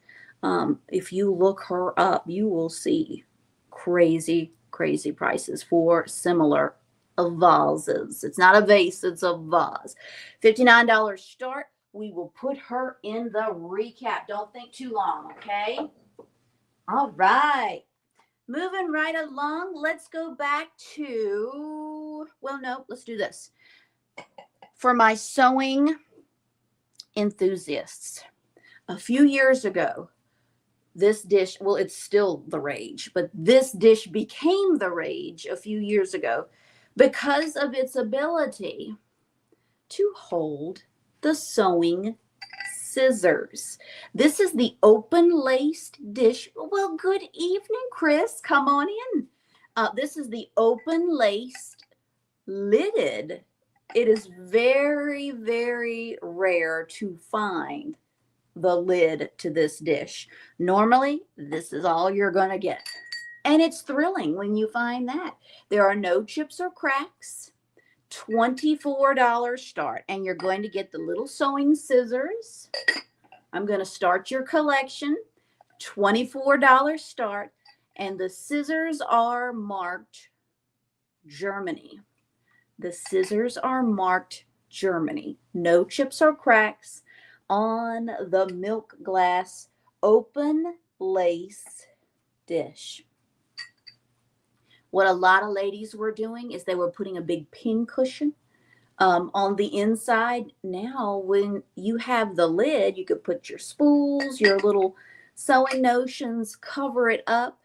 If you look her up, you will see crazy, crazy prices for similar vases. It's not a vase, it's a vase. $59 start. We will put her in the recap. Don't think too long, okay? All right. Moving right along, let's go back to, well, no, let's do this. For my sewing enthusiasts, a few years ago, this dish, well, it's still the rage, but this dish became the rage a few years ago because of its ability to hold the sewing scissors. This is the open-laced dish. Well, good evening, Chris. Come on in. This is the open-laced lidded. It is very, very rare to find the lid to this dish. Normally, this is all you're going to get. And it's thrilling when you find that. There are no chips or cracks. $24 start. And you're going to get the little sewing scissors. I'm going to start your collection. $24 start. And the scissors are marked Germany. The scissors are marked Germany. No chips or cracks on the milk glass open lace dish. What a lot of ladies were doing is they were putting a big pin cushion on the inside. Now, when you have the lid, you could put your spools, your little sewing notions, cover it up.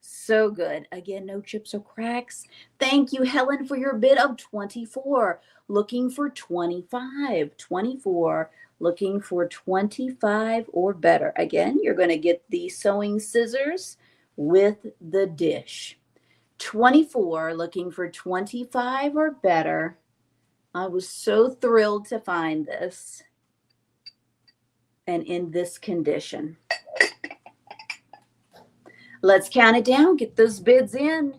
So good. Again, no chips or cracks. Thank you, Helen, for your bid of 24. Looking for 25. 24. Looking for 25 or better. Again, you're going to get the sewing scissors with the dish. 24. Looking for 25 or better. I was so thrilled to find this and in this condition. Let's count it down. Get those bids in.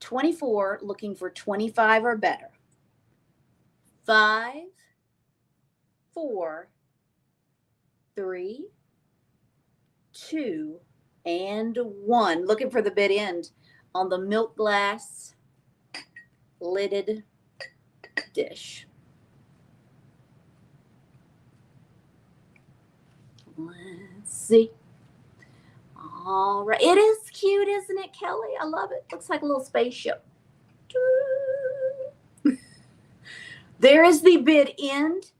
24, looking for 25 or better. 5, 4, 3, 2, and 1. Looking for the bid end on the milk glass lidded dish. Let's see. All right. It is cute, isn't it, Kelly? I love it. Looks like a little spaceship. There is the bid end.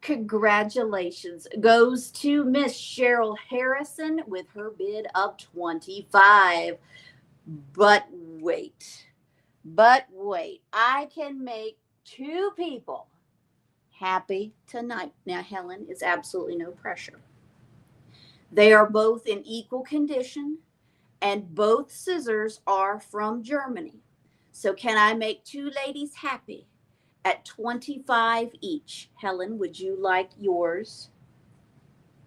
Congratulations goes to Miss Cheryl Harrison with her bid of 25. But wait. I can make 2 people happy tonight. Now, Helen is absolutely no pressure. They are both in equal condition, and both scissors are from Germany. So can I make 2 ladies happy at 25 each? Helen, would you like yours?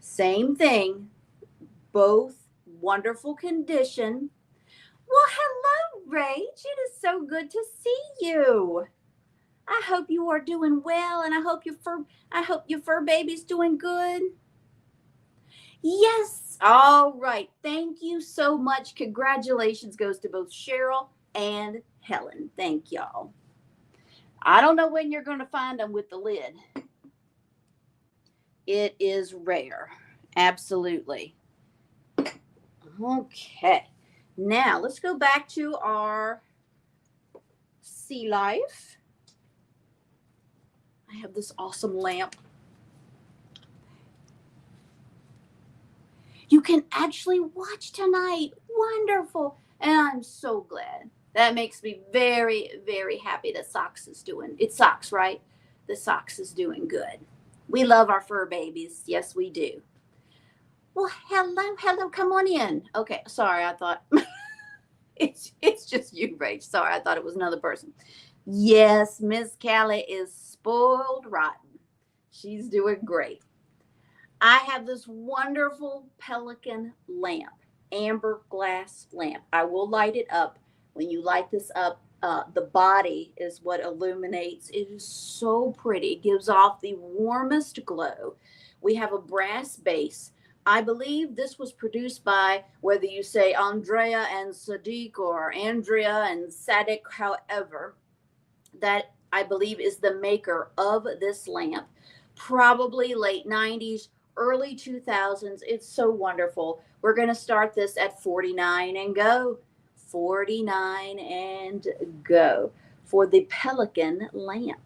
Same thing. Both wonderful condition. Well, hello, Rach. It is so good to see you. I hope you are doing well, and I hope your fur baby's doing good. Yes. All right. Thank you so much. Congratulations goes to both Cheryl and Helen. Thank y'all. I don't know when you're going to find them with the lid. It is rare. Absolutely. Okay. Now let's go back to our Sea Life. I have this awesome lamp. You can actually watch tonight. Wonderful. And I'm so glad. That makes me very, very happy that Socks is doing. It's Socks, right? The Socks is doing good. We love our fur babies. Yes, we do. Well, hello. Come on in. Okay, sorry. I thought it's just you, Rach. Sorry, I thought it was another person. Yes, Miss Callie is spoiled rotten. She's doing great. I have this wonderful Pelican lamp, amber glass lamp. I will light it up. When you light this up, the body is what illuminates. It is so pretty. It gives off the warmest glow. We have a brass base. I believe this was produced by, whether you say Andrea and Sadiq or Andrea and Sadiq, however, that I believe is the maker of this lamp. Probably late 90s, early 2000s. It's so wonderful. We're going to start this at 49 and go. 49 and go for the Pelican lamp.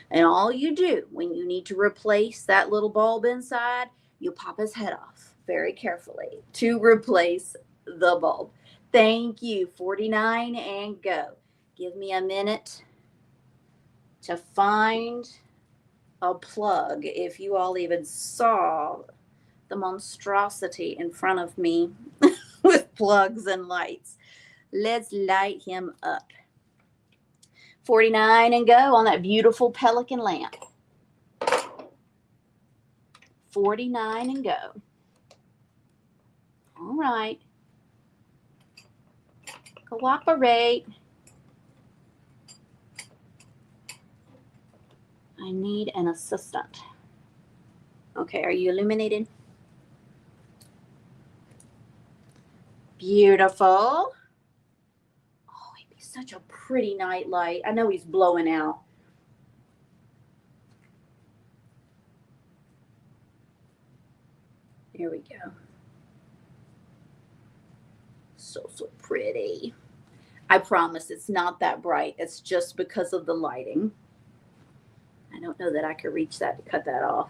And all you do when you need to replace that little bulb inside, you pop his head off very carefully to replace the bulb. Thank you. 49 and go. Give me a minute to find a plug. If you all even saw the monstrosity in front of me with plugs and lights. Let's light him up. 49 and go on that beautiful Pelican lamp. 49 and go. All right. Cooperate. I need an assistant. Okay, are you illuminated? Beautiful. Oh, he'd be such a pretty night light. I know he's blowing out. Here we go. So pretty. I promise it's not that bright. It's just because of the lighting. I don't know that I could reach that to cut that off.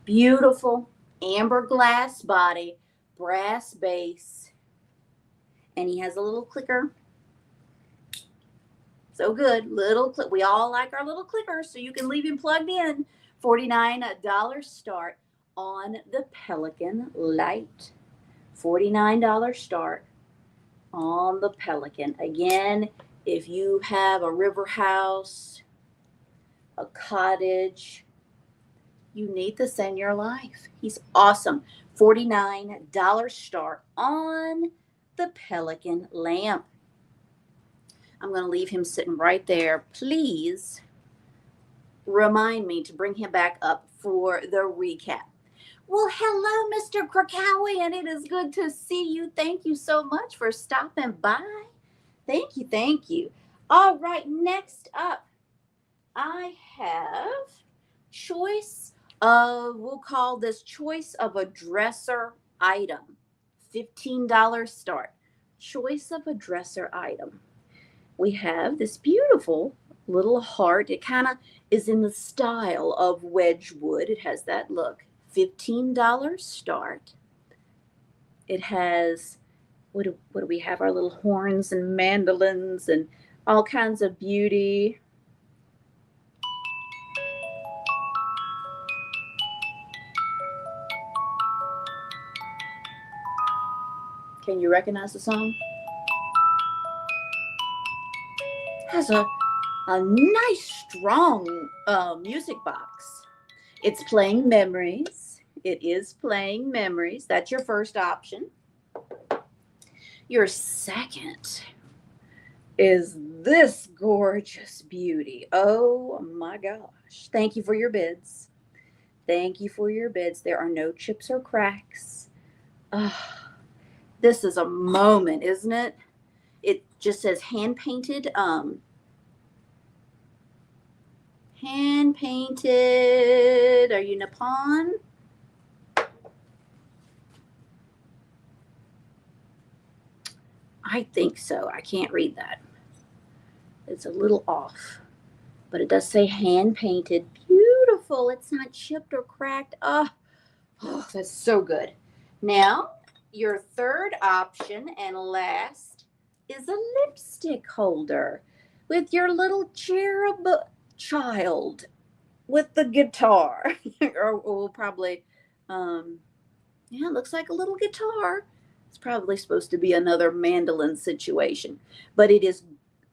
Beautiful amber glass body, brass base, And he has a little clicker. So good. Little click. We all like our little clickers, so you can leave him plugged in. $49 start on the Pelican Lite. $49 start on the Pelican. Again, if you have a river house, a cottage, you need this in your life. He's awesome. $49 start on the Pelican lamp. I'm going to leave him sitting right there. Please remind me to bring him back up for the recap. Well, hello, Mr. Krakowian. It is good to see you. Thank you so much for stopping by. Thank you, thank you. All right, next up, I have choice of, we'll call this choice of a dresser item. $15 start. Choice of a dresser item. We have this beautiful little heart. It kind of is in the style of Wedgwood. It has that look. $15 start. It has, what do we have? Our little horns and mandolins and all kinds of beauty. Can you recognize the song? It has a nice, strong music box. It's playing memories. It is playing memories. That's your first option. Your second is this gorgeous beauty. Oh my gosh. Thank you for your bids. Thank you for your bids. There are no chips or cracks. This is a moment, isn't it? It just says hand painted. Hand painted. Are you Nippon? I think so. I can't read that. It's a little off. But it does say hand painted. Beautiful. It's not chipped or cracked. Oh, that's so good. Now, your third option and last is a lipstick holder with your little cherub child with the guitar. or we'll probably, yeah, it looks like a little guitar. It's probably supposed to be another mandolin situation, but it is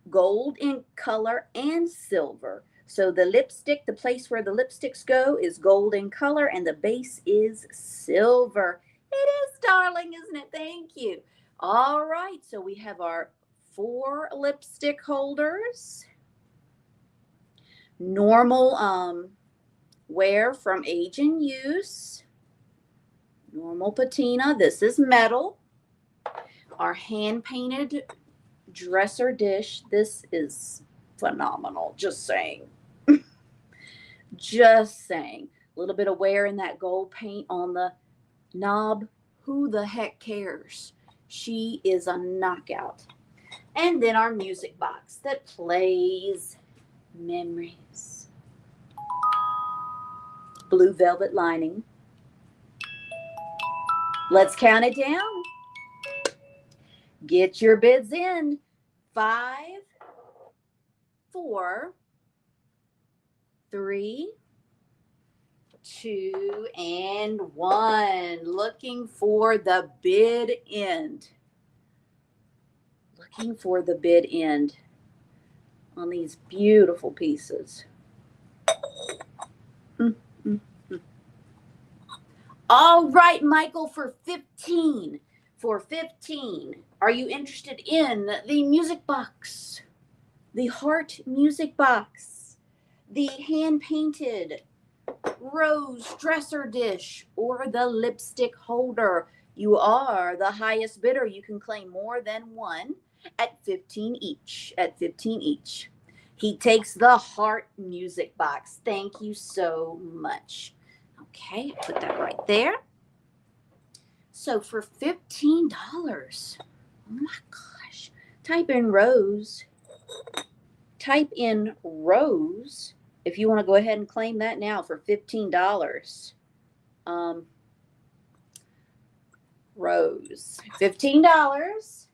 gold in color and silver. So the lipstick, the place where the lipsticks go is gold in color and the base is silver. It is, darling, isn't it? Thank you. All right, so we have our 4 lipstick holders. Normal wear from age and use. Normal patina. This is metal. Our hand-painted dresser dish. This is phenomenal. Just saying. Just saying. A little bit of wear in that gold paint on the knob. Who the heck cares? She is a knockout. And then our music box that plays memories. Blue velvet lining. Let's count it down. Get your bids in. 5, 4, 3, 2, and 1. Looking for the bid end. Looking for the bid end on these beautiful pieces. All right, Michael, for 15. For 15, are you interested in the music box? The heart music box, the hand-painted rose dresser dish, or the lipstick holder? You are the highest bidder. You can claim more than one at 15 each. At 15 each. He takes the heart music box. Thank you so much. Okay, put that right there. So for $15, oh my gosh, type in rose. Type in rose if you want to go ahead and claim that now for $15. Rose, $15.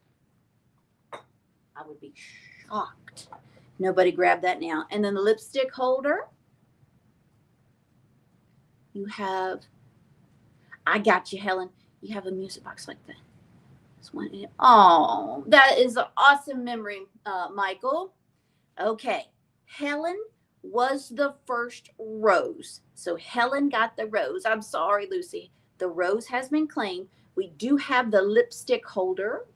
I would be shocked. Nobody grabbed that now. And then the lipstick holder. You have, I got you, Helen. You have a music box like that. This one. Oh, that is an awesome memory, Michael. Okay. Helen was the first rose. So Helen got the rose. I'm sorry, Lucy. The rose has been claimed. We do have the lipstick holder.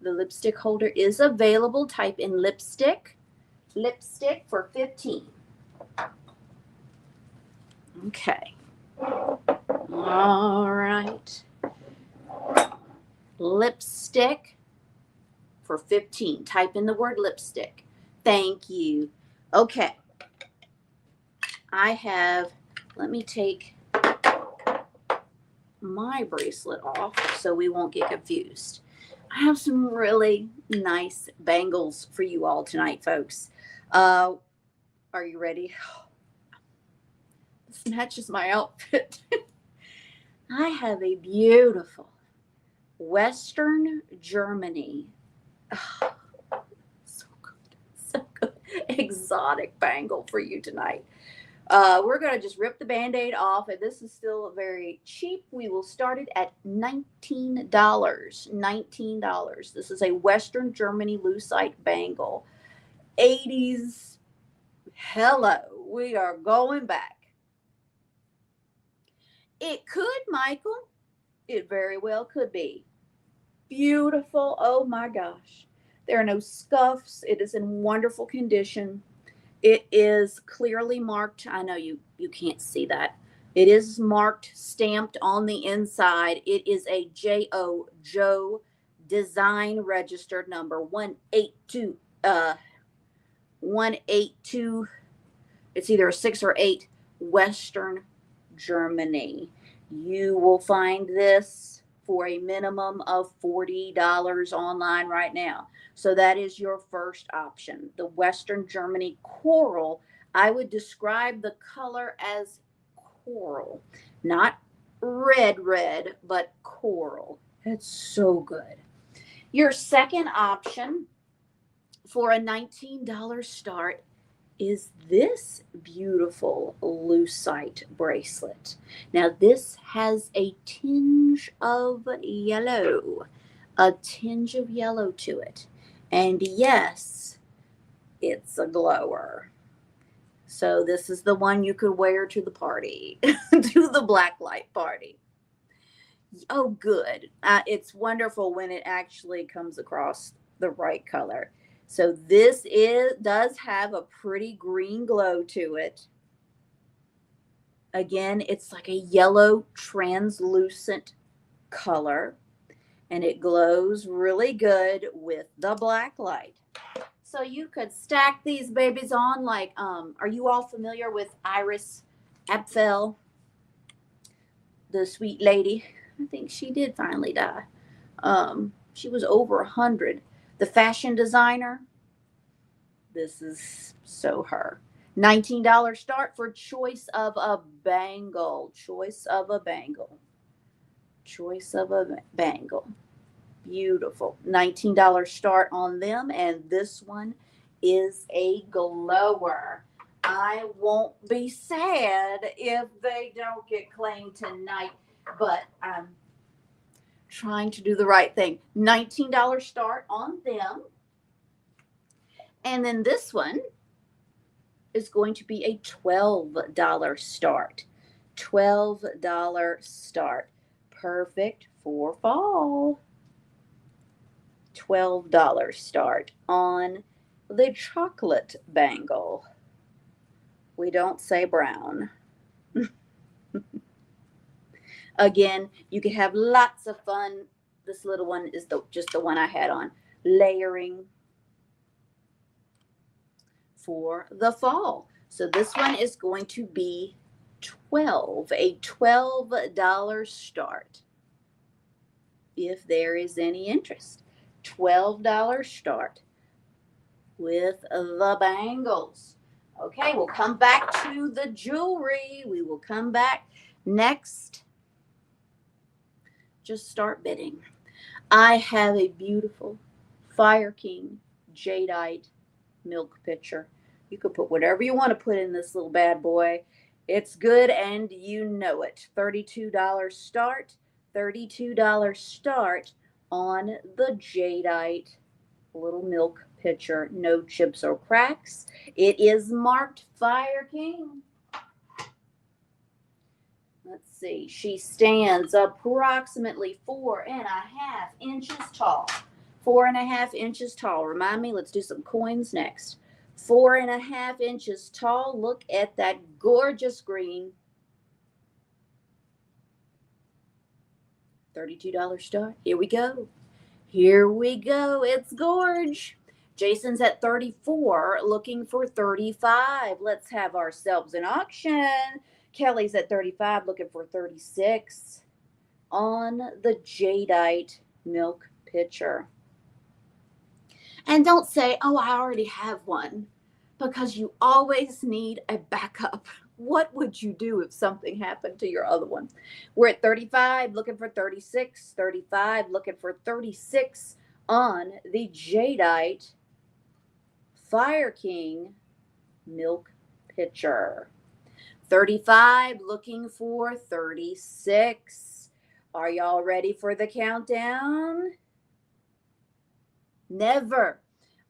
The lipstick holder is available. Type in lipstick for 15. Okay. All right. Lipstick for 15. Type in the word lipstick. Thank you. Okay. I have, let me take my bracelet off so we won't get confused. I have some really nice bangles for you all tonight, folks. Are you ready? This matches my outfit. I have a beautiful Western Germany. Oh, so good, exotic bangle for you tonight. We're going to just rip the Band-Aid off, and this is still very cheap. We will start it at $19. $19. This is a Western Germany lucite bangle. 80s. Hello. We are going back. It could, Michael. It very well could be. Beautiful. Oh my gosh. There are no scuffs. It is in wonderful condition. It is clearly marked. I know you can't see that. It is marked, stamped on the inside. It is a J.O. Joe design registered number 182. 182. It's either a 6 or 8. Western Germany. You will find this for a minimum of $40 online right now. So that is your first option. The Western Germany coral. I would describe the color as coral, not red, but coral. It's so good. Your second option for a $19 start is this beautiful lucite bracelet. Now this has a tinge of yellow to it. And yes, it's a glower. So this is the one you could wear to the party, to the blacklight party. Oh, good. It's wonderful when it actually comes across the right color. So this does have a pretty green glow to it. Again, it's like a yellow translucent color, and it glows really good with the black light. So you could stack these babies on like, are you all familiar with Iris Apfel, the sweet lady? I think she did finally die. She was over 100. The fashion designer. This is so her. $19 start for choice of a bangle. Choice of a bangle. Beautiful. $19 start on them. And this one is a glower. I won't be sad if they don't get claimed tonight, but I'm trying to do the right thing. $19 start on them. And then this one is going to be a $12 start. $12 start. Perfect for fall. $12 start on the chocolate bangle. We don't say brown. Again, you could have lots of fun. This little one is just the one I had on. Layering for the fall. So this one is going to be a $12 start. If there is any interest. $12 start with the bangles. Okay, we'll come back to the jewelry. We will come back next. Just start bidding. I have a beautiful Fire King jadeite milk pitcher. You could put whatever you want to put in this little bad boy. It's good and you know it. $32 start. $32 start on the jadeite little milk pitcher. No chips or cracks. It is marked Fire King. Let's see. She stands approximately 4.5 inches tall. 4.5 inches tall. Remind me, let's do some coins next. 4.5 inches tall. Look at that gorgeous green. $32 start. Here we go. Here we go. It's gorge. Jason's at 34, looking for 35. Let's have ourselves an auction. Kelly's at 35, looking for 36 on the jadeite milk pitcher. And don't say, oh, I already have one, because you always need a backup. What would you do if something happened to your other one? We're at 35, looking for 36. 35, looking for 36 on the jadeite Fire King milk pitcher. 35, looking for 36. Are y'all ready for the countdown? Never.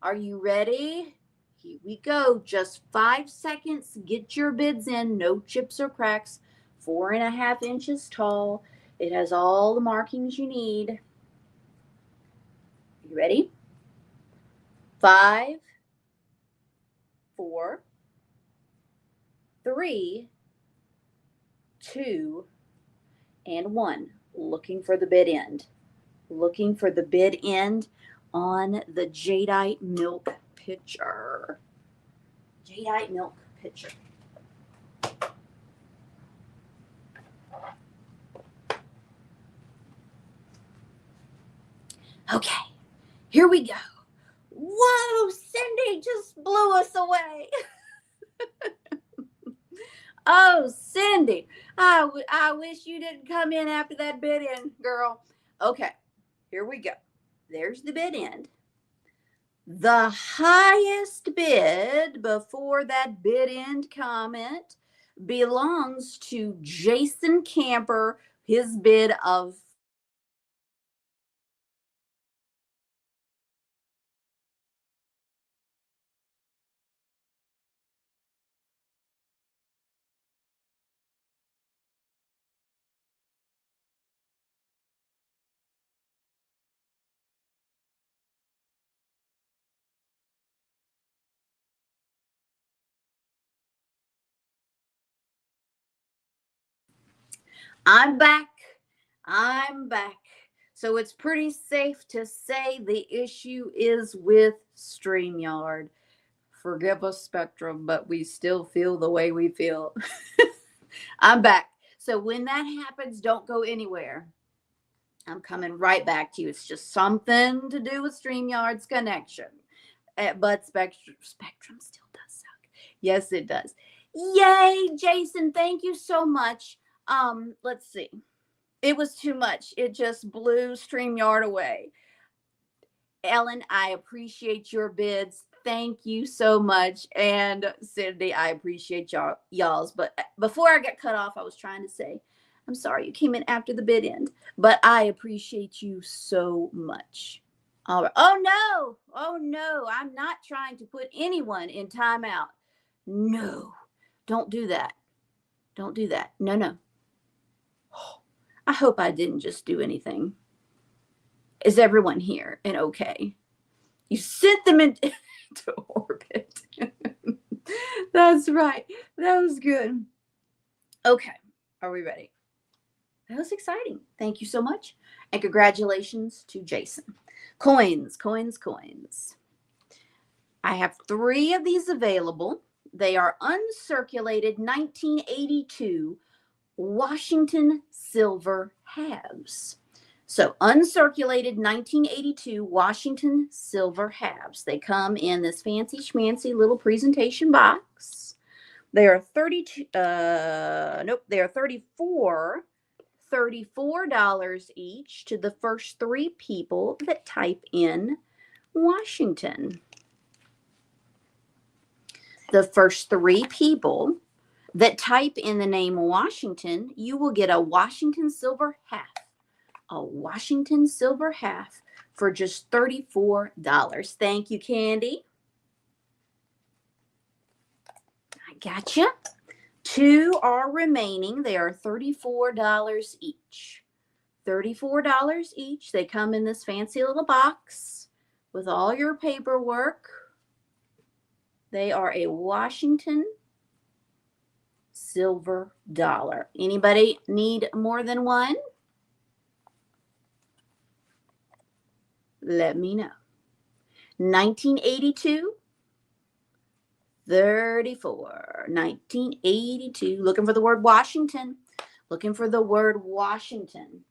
Are you ready? Here we go. Just 5 seconds. Get your bids in. No chips or cracks. 4.5 inches tall. It has all the markings you need. You ready? 5, 4, 3, 2, and 1. Looking for the bid end. Looking for the bid end on the jadeite milk pitcher. Jadeite milk pitcher. Okay, here we go. Whoa, Cindy just blew us away. Oh, Cindy, I wish you didn't come in after that bid end, girl. Okay, here we go. There's the bid end. The highest bid before that bid end comment belongs to Jason Camper. His bid of I'm back. I'm back. So it's pretty safe to say the issue is with StreamYard. Forgive us, Spectrum, but we still feel the way we feel. I'm back. So when that happens, don't go anywhere. I'm coming right back to you. It's just something to do with StreamYard's connection. But Spectrum still does suck. Yes, it does. Yay, Jason. Thank you so much. Let's see. It was too much. It just blew StreamYard away. Ellen, I appreciate your bids. Thank you so much. And Cindy, I appreciate y'all's. But before I got cut off, I was trying to say, I'm sorry you came in after the bid end, but I appreciate you so much. All right. Oh, no. Oh, no. I'm not trying to put anyone in timeout. No, don't do that. Don't do that. No, no. I hope I didn't just do anything. Is everyone here and okay? You sent them into orbit. That's right. That was good. Okay. Are we ready? That was exciting. Thank you so much. And congratulations to Jason. Coins, coins, coins. I have 3 of these available. They are uncirculated 1982 Washington silver halves. So uncirculated 1982 Washington silver halves. They come in this fancy schmancy little presentation box. They are they are $34 each to the first 3 people that type in Washington. The first 3 people that type in the name Washington, you will get a Washington silver half. A Washington silver half for just $34. Thank you, Candy. I gotcha. 2 are remaining. They are $34 each. $34 each. They come in this fancy little box with all your paperwork. They are a Washington silver dollar. Anybody need more than one? Let me know. 1982, 34. 1982. Looking for the word Washington. Looking for the word Washington.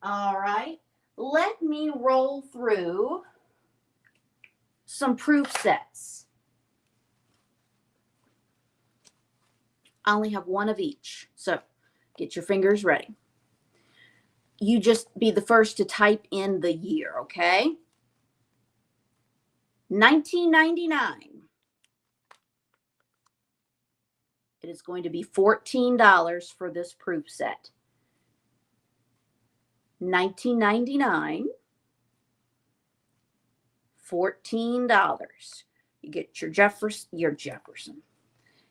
All right. Let me roll through some proof sets. I only have one of each, so get your fingers ready. You just be the first to type in the year, okay? 1999. It is going to be $14 for this proof set. 1999. $14. You get your Jefferson,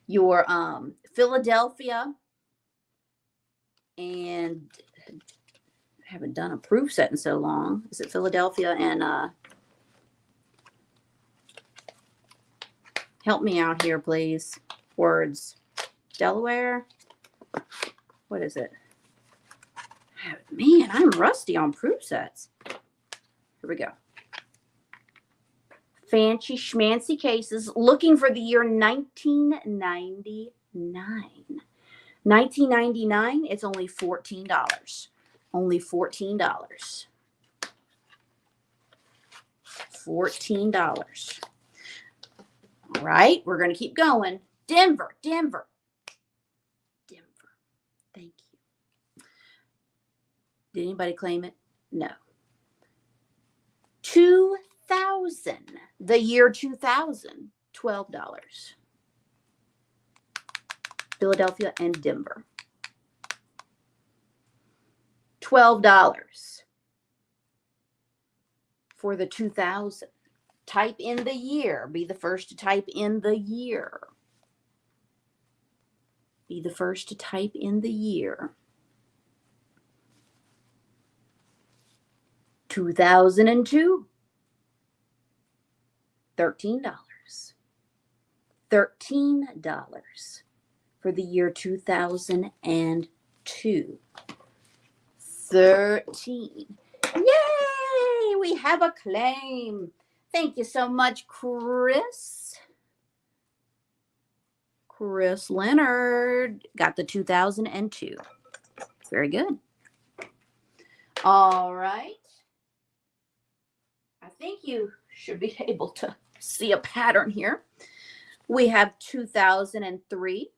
your Philadelphia, and I haven't done a proof set in so long. Is it Philadelphia and help me out here, please. Words. Delaware. What is it? Man, I'm rusty on proof sets. Here we go. Fancy schmancy cases, looking for the year 1999. 1999, it's only $14. Only $14. $14. All right, we're going to keep going. Denver. Thank you. Did anybody claim it? No. 2000. The year 2000, $12. Philadelphia and Denver. $12 for the 2000. Type in the year. Be the first to type in the year. Be the first to type in the year. 2002. $13. $13 for the year 2002. 13. Yay! We have a claim. Thank you so much, Chris. Chris Leonard got the 2002. Very good. All right. I think you should be able to see a pattern here. We have 2003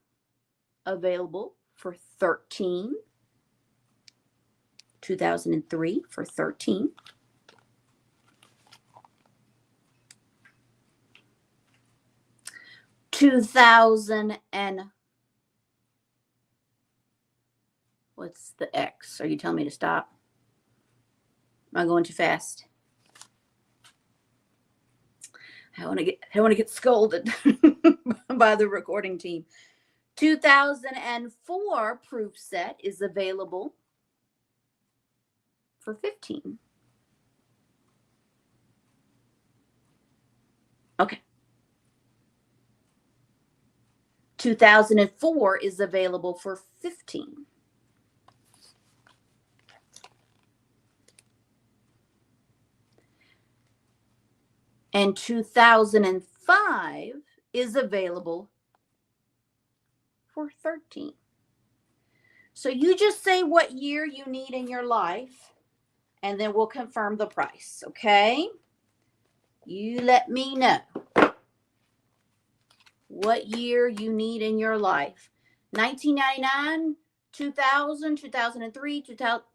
available for 13. 2003 for 13. What's the X? Are you telling me to stop? Am I going too fast? I want to get scolded by the recording team. 2004 proof set is available for 15. Okay. 2004 is available for 15. And 2005 is available for 13. So you just say what year you need in your life, and then we'll confirm the price, okay? You let me know what year you need in your life. 1999, 2000, 2003,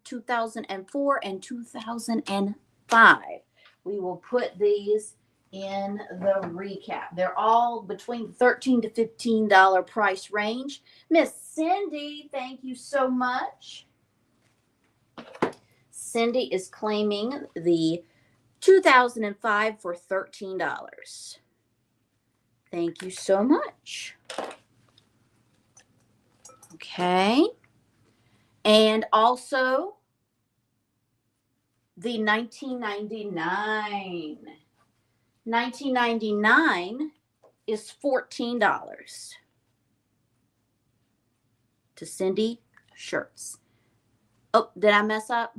2004, and 2005. We will put these in the recap. They're all between $13 to $15 price range. Miss Cindy, thank you so much. Cindy is claiming the 2005 for $13. Thank you so much. Okay. And also the 1999. 1999 is $14 to Cindy Shirts. Oh, did I mess up?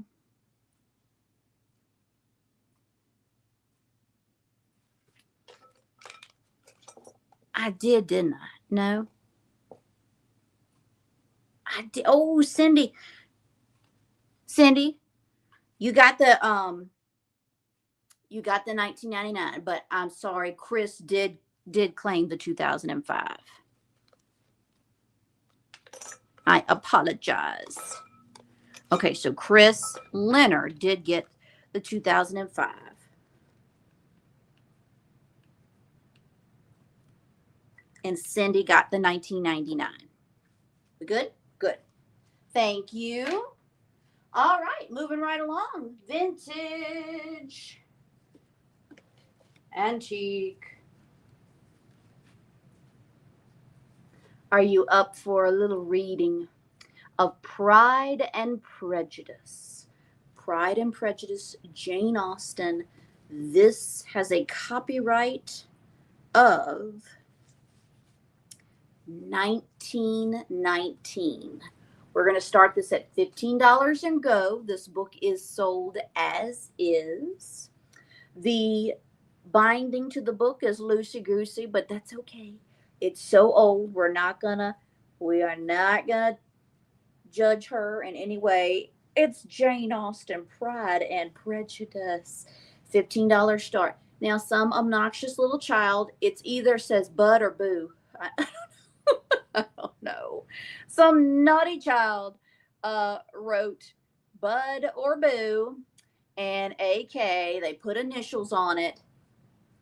I did, didn't I? No. I did. Oh, Cindy. Cindy, you got the 1999, but I'm sorry, Chris did claim the 2005. I apologize. Okay, so Chris Leonard did get the 2005. And Cindy got the 1999. We good? Good. Thank you. All right, moving right along. Vintage. Antique. Are you up for a little reading of Pride and Prejudice? Pride and Prejudice, Jane Austen. This has a copyright of 1919. We're going to start this at $15 and go. This book is sold as is. The binding to the book is loosey-goosey, but that's okay. It's so old. We are not gonna judge her in any way. It's Jane Austen, Pride and Prejudice. $15 start. Now, some obnoxious little child, it's either says bud or boo. I don't know. Some naughty child wrote bud or boo and AK. They put initials on it.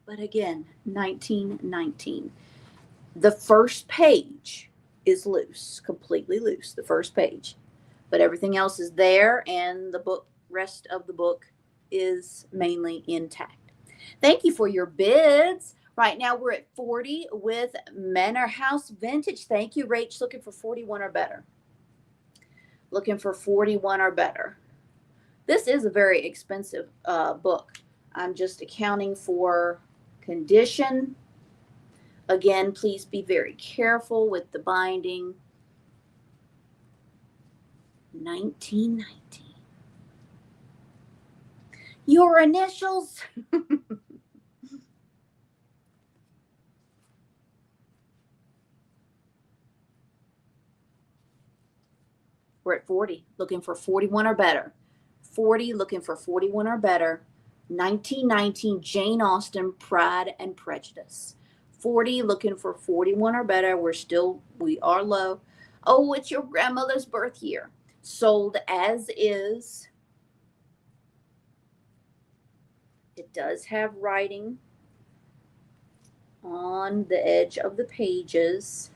But again, 1919. The first page is loose, completely loose, the first page. But everything else is there, and the rest of the book is mainly intact. Thank you for your bids. Right now we're at 40 with Manor House Vintage. Thank you, Rach. Looking for 41 or better. Looking for 41 or better. This is a very expensive book. I'm just accounting for condition. Again, please be very careful with the binding. 1919. Your initials. We're at 40, looking for 41 or better. 40, looking for 41 or better. 1919, Jane Austen, Pride and Prejudice. 40, looking for 41 or better. We are low. Oh, it's your grandmother's birth year. Sold as is. It does have writing on the edge of the pages.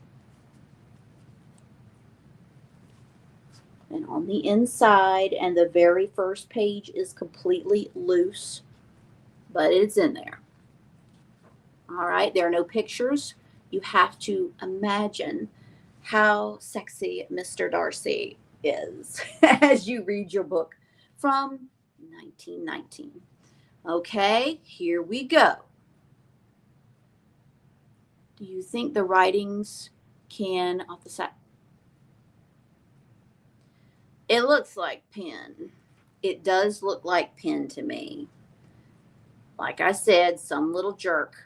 And on the inside, and the very first page is completely loose, but it's in there. All right, there are no pictures. You have to imagine how sexy Mr. Darcy is as you read your book from 1919. Okay, here we go. Do you think the writings can, off the side? It looks like pen. It does look like pen to me. Like I said, some little jerk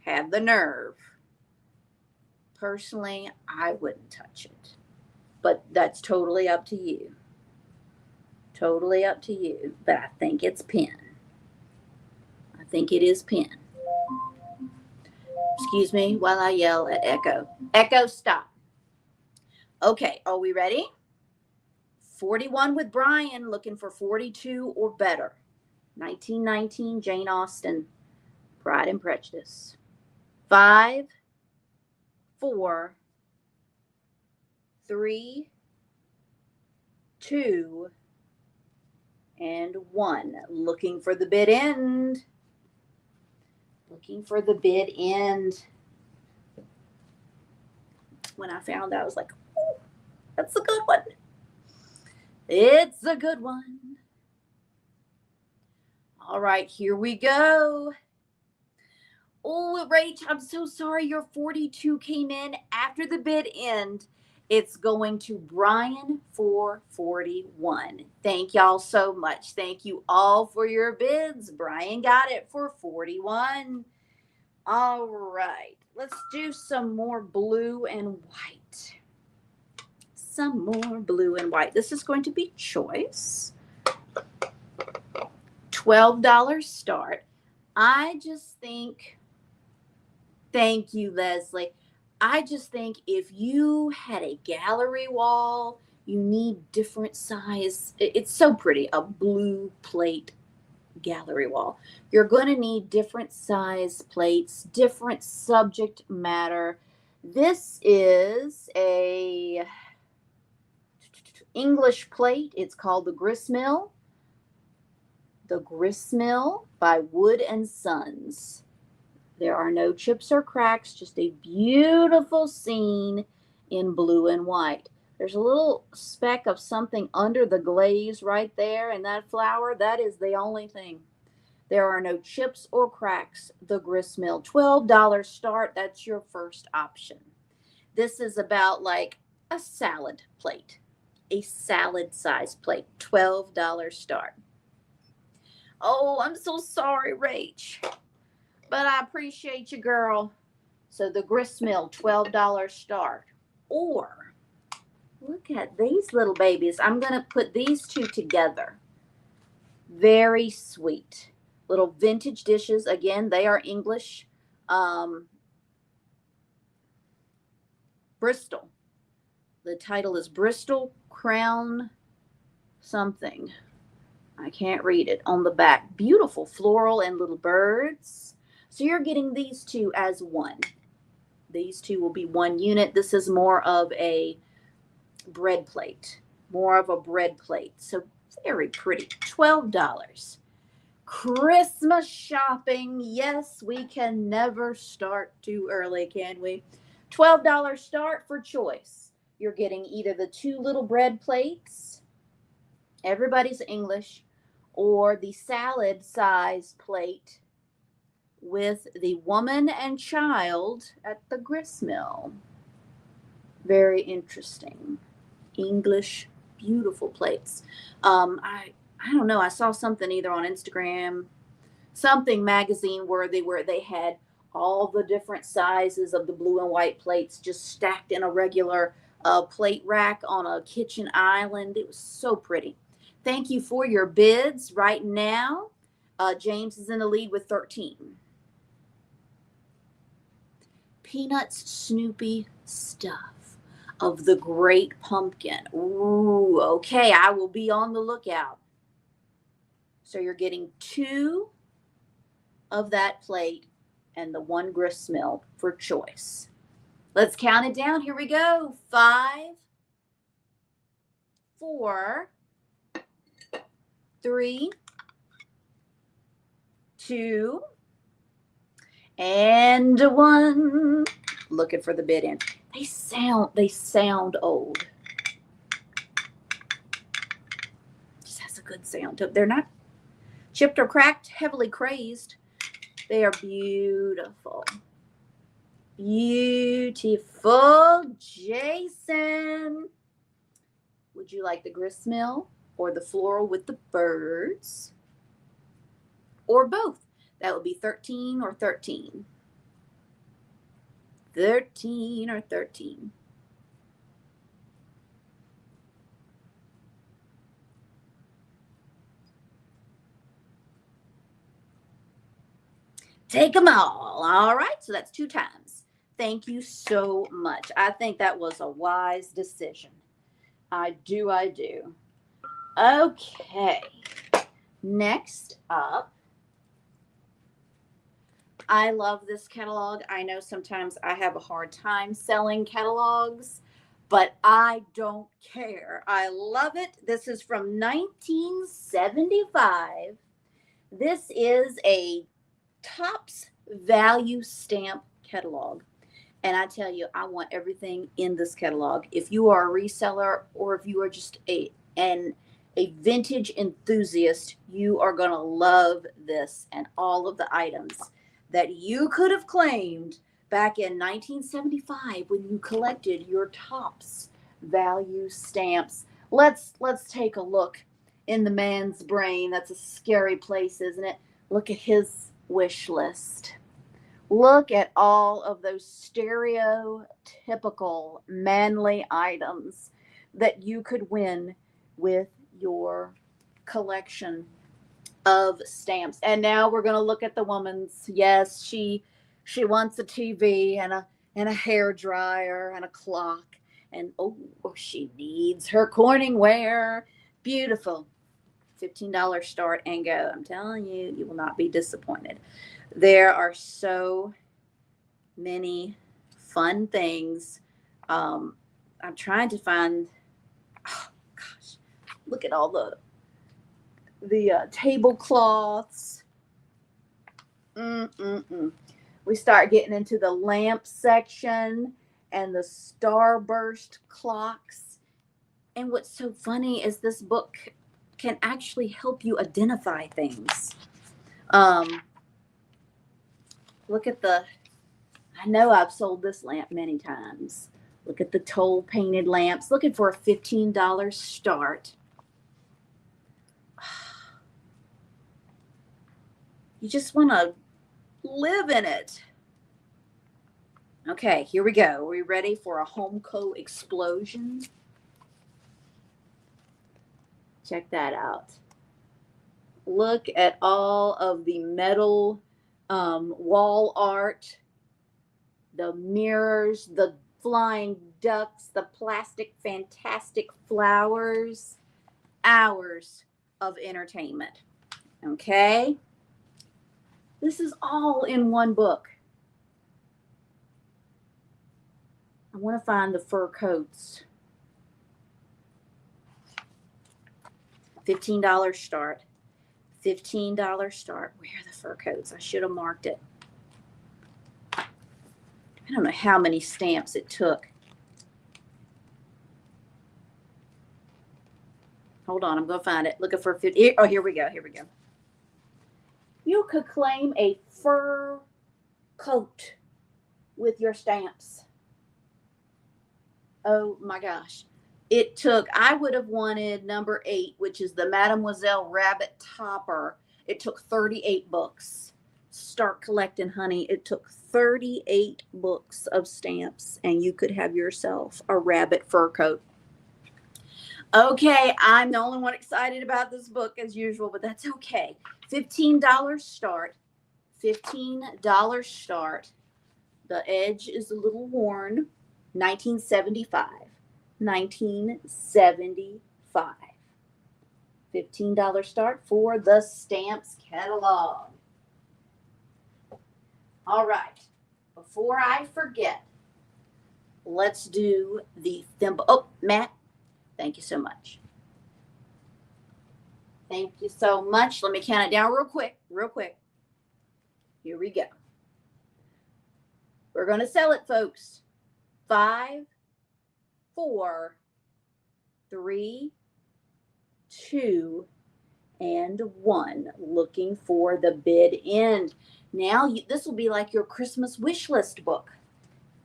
had the nerve. Personally, I wouldn't touch it. But that's totally up to you. Totally up to you. But I think it's pen. I think it is pen. Excuse me while I yell at Echo. Echo, stop. Okay, are we ready? 41 with Brian, looking for 42 or better. 1919, Jane Austen, Pride and Prejudice. 5, 4, 3, 2, and 1. Looking for the bid end. Looking for the bid end. When I found that, I was like, oh, that's a good one. It's a good one. All right, here we go. Oh, Rach, I'm so sorry your 42 came in after the bid end. It's going to Brian for 41. Thank y'all so much. Thank you all for your bids. Brian got it for 41. All right, let's do some more blue and white. Some more blue and white. This is going to be choice. $12 start. I just think, thank you, Leslie. I just think if you had a gallery wall, you need different size. It's so pretty, a blue plate gallery wall. You're going to need different size plates, different subject matter. This is a English plate. It's called the Gristmill. The Gristmill by Wood and Sons. There are no chips or cracks, just a beautiful scene in blue and white. There's a little speck of something under the glaze right there in that flower. That is the only thing. There are no chips or cracks. The Gristmill. $12 start. That's your first option. This is about like a salad plate. A salad size plate. $12 start. Oh, I'm so sorry, Rach. But I appreciate you, girl. So the Gristmill, $12 start. Or, look at these little babies. I'm going to put these two together. Very sweet. Little vintage dishes. Again, they are English. Bristol. The title is Bristol Crown something. I can't read it on the back. Beautiful floral and little birds. So you're getting these two as one. These two will be one unit. This is more of a bread plate. More of a bread plate. So very pretty. $12. Christmas shopping. Yes, we can never start too early, can we? $12 start for choice. You're getting either the two little bread plates, everybody's English, or the salad size plate with the woman and child at the Gristmill. Very interesting. English, beautiful plates. I don't know. I saw something either on Instagram, something magazine worthy, where they had all the different sizes of the blue and white plates just stacked in a regular plate rack on a kitchen island. It was so pretty. Thank you for your bids. Right now, James is in the lead with 13. Peanuts Snoopy stuff of the Great Pumpkin. Ooh, okay. I will be on the lookout. So you're getting two of that plate and the one Gristmill for choice. Let's count it down. Here we go. 5, 4, 3, 2, and 1. Looking for the bid in. They sound old. Just has a good sound to it. They're not chipped or cracked, heavily crazed. They are beautiful. Beautiful. Jason, would you like the Gristmill or the floral with the birds? Or both? That would be 13 or 13. 13 or 13. Take them all. All right, so that's 2 times. Thank you so much. I think that was a wise decision. I do. Okay. Next up, I love this catalog. I know sometimes I have a hard time selling catalogs, but I don't care. I love it. This is from 1975. This is a Topps value stamp catalog. And I tell you, I want everything in this catalog. If you are a reseller or if you are just a vintage enthusiast, you are going to love this and all of the items that you could have claimed back in 1975 when you collected your Topps value stamps. Let's take a look in the man's brain. That's a scary place, isn't it? Look at his wish list. Look at all of those stereotypical manly items that you could win with your collection of stamps. And now we're going to look at the woman's. Yes, she wants a TV and a hair dryer and a clock, and oh, she needs her Corningware. Beautiful. $15 start and go. I'm telling you, you will not be disappointed. There are so many fun things. I'm trying to find. Oh gosh, look at all the tablecloths. We start getting into the lamp section and the starburst clocks. And what's so funny is this book can actually help you identify things. Look at I know I've sold this lamp many times. Look at the toll painted lamps. Looking for a $15 start. You just want to live in it. Okay, here we go. Are we ready for a Homco explosion? Check that out. Look at all of the metal wall art, the mirrors, the flying ducks, the plastic fantastic flowers. Hours of entertainment. Okay? This is all in one book. I want to find the fur coats. $15 start. $15 start. Where are the fur coats? I should have marked it. I don't know how many stamps it took. Hold on, I'm going to find it. Looking for 50. Oh, here we go. Here we go. You could claim a fur coat with your stamps. Oh my gosh. It took, I would have wanted number 8, which is the Mademoiselle Rabbit Topper. It took 38 books. Start collecting, honey. It took 38 books of stamps, and you could have yourself a rabbit fur coat. Okay, I'm the only one excited about this book as usual, but that's okay. $15 start. $15 start. The edge is a little worn. 1975. 1975. $15 start for the Stamps catalog. All right. Before I forget, let's do the thimble. Oh, Matt, thank you so much. Thank you so much. Let me count it down real quick. Real quick. Here we go. We're going to sell it, folks. 5, 4, 3, 2, and 1. Looking for the bid end. Now, this will be like your Christmas wish list book.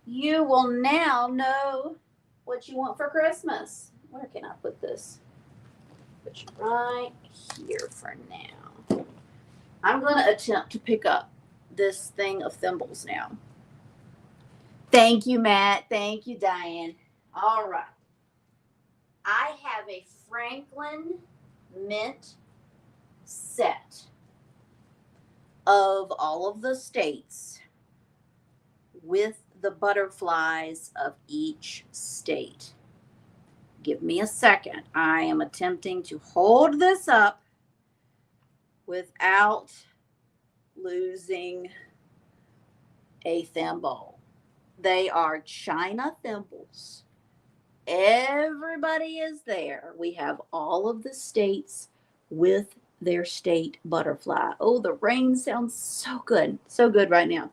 You will now know what you want for Christmas. Where can I put this? Put you right here for now. I'm going to attempt to pick up this thing of thimbles now. Thank you, Matt. Thank you, Diane. All right. I have a Franklin Mint set of all of the states with the butterflies of each state. Give me a second. I am attempting to hold this up without losing a thimble. They are China thimbles. Everybody is there. We have all of the states with their state butterfly. Oh, the rain sounds so good. So good right now.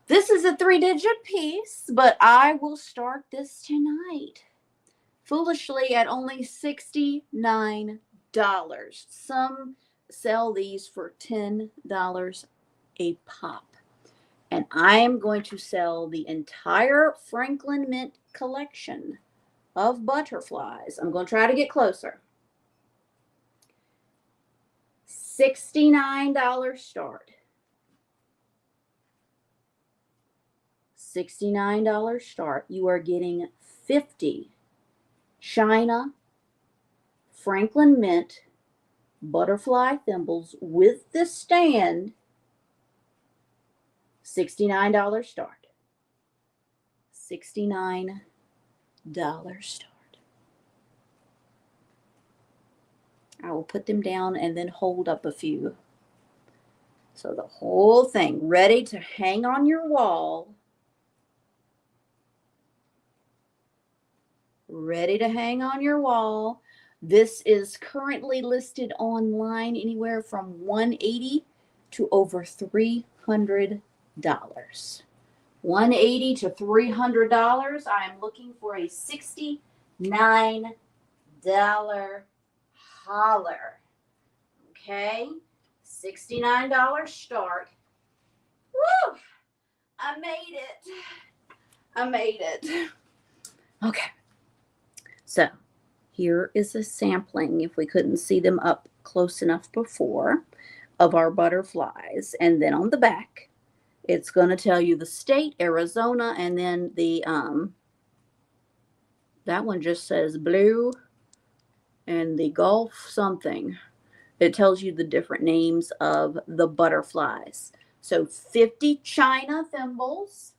This is a 3-digit piece, but I will start this tonight. Foolishly at only $69. Some sell these for $10 a pop. And I am going to sell the entire Franklin Mint collection of butterflies. I'm going to try to get closer. $69 start. $69 start. You are getting 50 China Franklin Mint butterfly thimbles with the stand. $69 start. $69 start. I will put them down and then hold up a few. So the whole thing ready to hang on your wall. Ready to hang on your wall. This is currently listed online anywhere from $180 to over $300. $180 to $300. I am looking for a $69 holler. Okay, $69 start. Woo! I made it. I made it. Okay. So here is a sampling, if we couldn't see them up close enough before, of our butterflies. And then on the back, it's going to tell you the state, Arizona, and then the, that one just says blue and the Gulf something. It tells you the different names of the butterflies. So 50 China thimbles.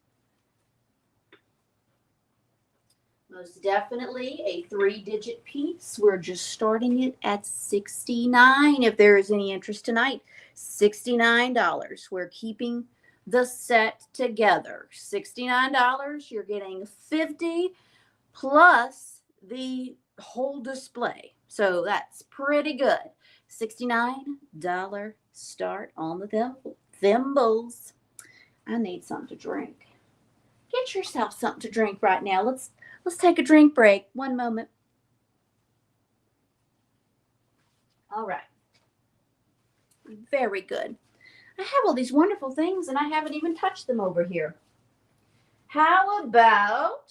Most definitely a 3-digit piece. We're just starting it at $69. If there is any interest tonight, $69. We're keeping the set together. $69. You're getting 50 plus the whole display. So that's pretty good. $69 start on the thimbles. I need something to drink. Get yourself something to drink right now. Let's take a drink break. One moment. All right. Very good. I have all these wonderful things and I haven't even touched them over here. How about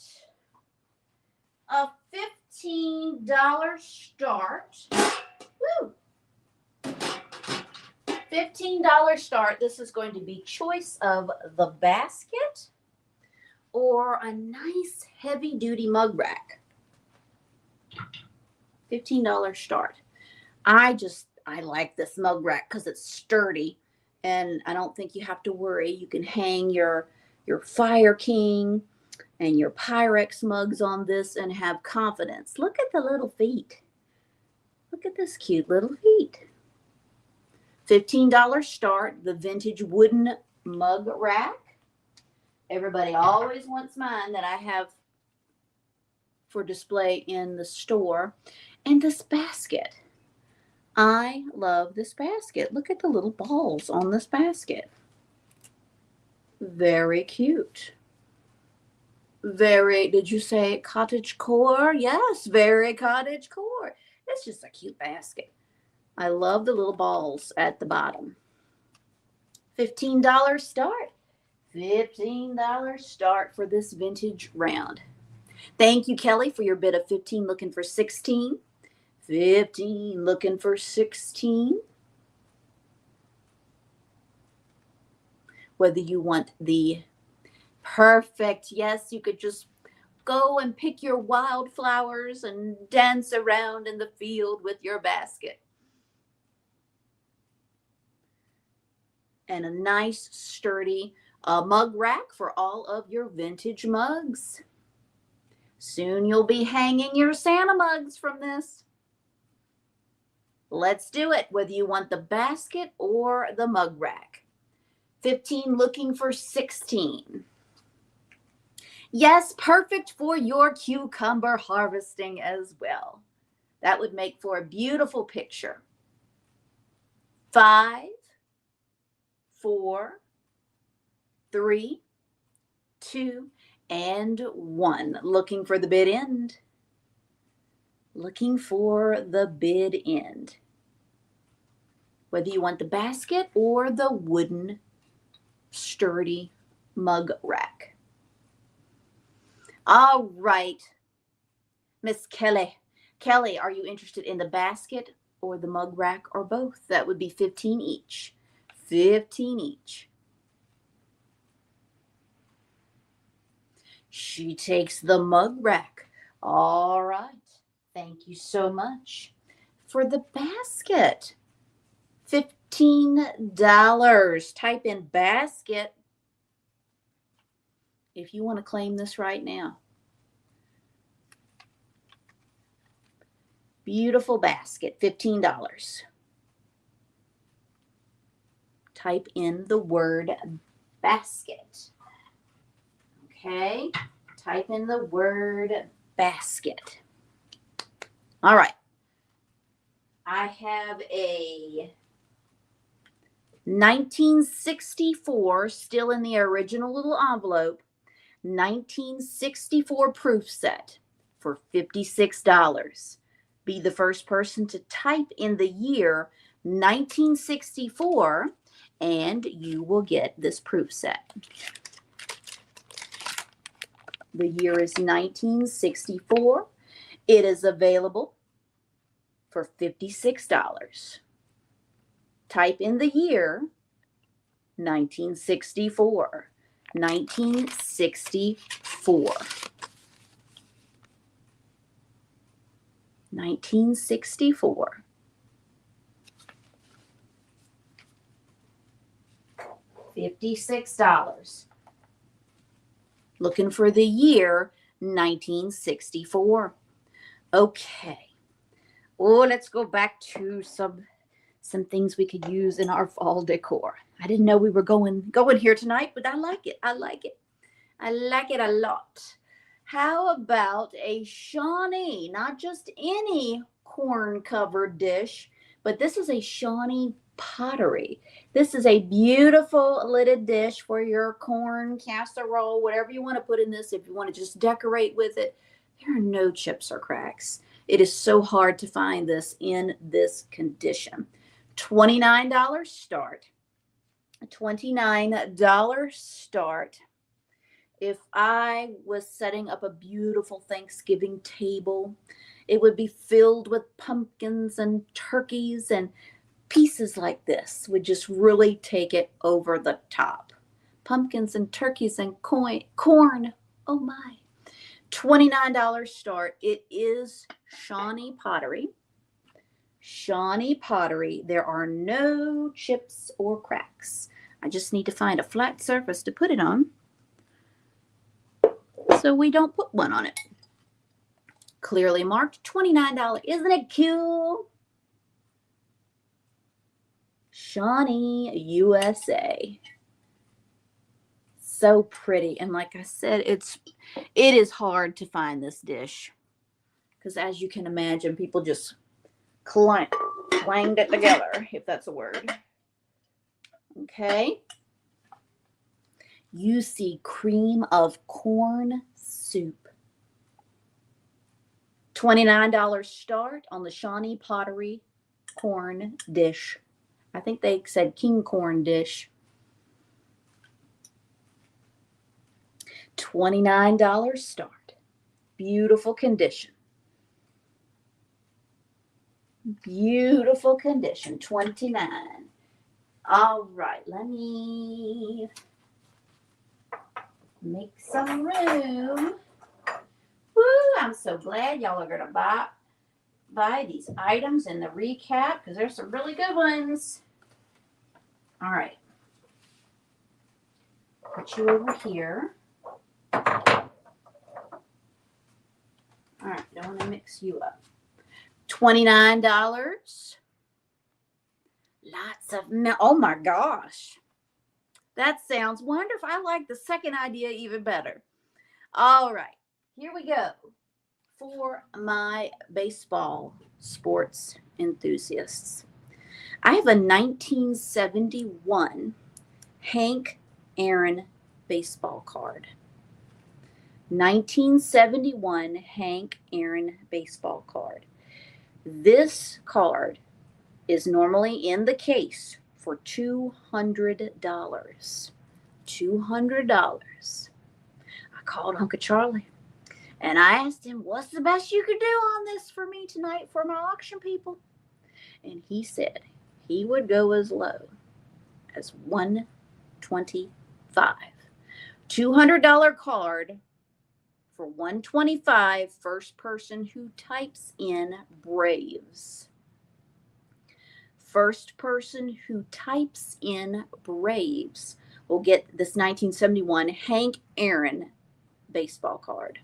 a $15 start? Woo! $15 start. This is going to be choice of the basket or a nice heavy-duty mug rack. $15 start. I like this mug rack because it's sturdy and I don't think you have to worry. You can hang your Fire King and your Pyrex mugs on this and have confidence. Look at the little feet. Look at this cute little feet. $15 start, the vintage wooden mug rack. Everybody always wants mine that I have for display in the store. And this basket. I love this basket. Look at the little balls on this basket. Very cute. Very, did you say cottage core? Yes, very cottage core. It's just a cute basket. I love the little balls at the bottom. $15 start. $15 start for this vintage round. Thank you, Kelly, for your bid of 15, looking for 16. 15, looking for 16. Whether you want the perfect, yes, you could just go and pick your wildflowers and dance around in the field with your basket. And a nice, sturdy mug rack for all of your vintage mugs. Soon you'll be hanging your Santa mugs from this. Let's do it, whether you want the basket or the mug rack. 15 looking for 16. Yes, perfect for your cucumber harvesting as well. That would make for a beautiful picture. 5, 4, 3, 2, and 1. Looking for the bid end. Looking for the bid end. Whether you want the basket or the wooden, sturdy mug rack. All right, Miss Kelly. Kelly, are you interested in the basket or the mug rack or both? That would be 15 each. 15 each. She takes the mug rack. All right. Thank you so much. For the basket, $15. Type in basket if you want to claim this right now. Beautiful basket, $15. Type in the word basket. Okay, type in the word basket. All right. I have a 1964, still in the original little envelope, 1964 proof set for $56. Be the first person to type in the year 1964 and you will get this proof set. The year is 1964. It is available for $56. Type in the year 1964. 1964. 1964. $56. Looking for the year 1964. Okay. Oh, let's go back to some things we could use in our fall decor. I didn't know we were going here tonight, but I like it. I like it. I like it a lot. How about a Shawnee? Not just any corn-covered dish, but this is a Shawnee pottery. This is a beautiful lidded dish for your corn casserole, whatever you want to put in this. If you want to just decorate with it, there are no chips or cracks. It is so hard to find this in this condition. $29 start. $29 start. If I was setting up a beautiful Thanksgiving table, it would be filled with pumpkins and turkeys, and pieces like this would just really take it over the top. Pumpkins and turkeys and corn. Oh my. $29 start. It is Shawnee pottery. Shawnee pottery. There are no chips or cracks. I just need to find a flat surface to put it on so we don't put one on it. Clearly marked $29. Isn't it cute? Shawnee, USA. So pretty. And like I said, it is hard to find this dish because, as you can imagine, people just clanged it together, if that's a word. Okay. You see cream of corn soup. $29 start on the Shawnee pottery corn dish. I think they said king corn dish. $29 start. Beautiful condition. Beautiful condition. 29. All right, let me make some room. Woo, I'm so glad y'all are gonna buy these items in the recap because there's some really good ones. All right. Put you over here. All right, don't want to mix you up. $29. Lots of milk. Oh my gosh. That sounds wonderful. I like the second idea even better. All right. Here we go. For my baseball sports enthusiasts, I have a 1971 Hank Aaron baseball card. 1971 Hank Aaron baseball card. This card is normally in the case for $200. $200. I called Uncle Charlie and I asked him, what's the best you could do on this for me tonight for my auction people? And he said he would go as low as $125. $200 card for $125. First person who types in Braves. First person who types in Braves will get this 1971 Hank Aaron baseball card.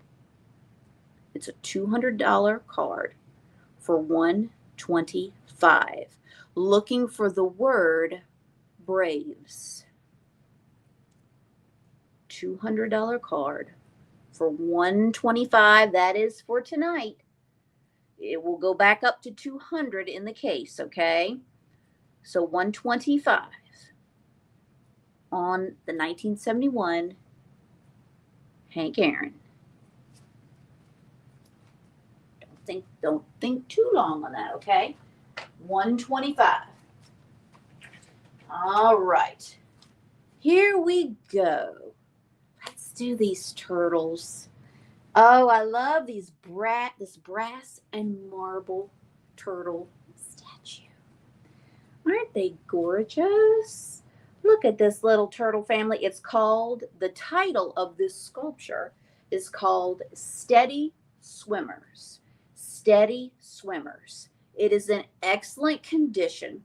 It's a $200 card for $125. Looking for the word Braves. $200 card for $125. That is for tonight. It will go back up to $200 in the case, okay? So $125 on the 1971 Hank Aaron. Don't think too long on that, okay? $125. All right. Here we go. Let's do these turtles. Oh, I love this brass and marble turtle statue. Aren't they gorgeous? Look at this little turtle family. The title of this sculpture is called Steady Swimmers. Steady Swimmers. It is in excellent condition.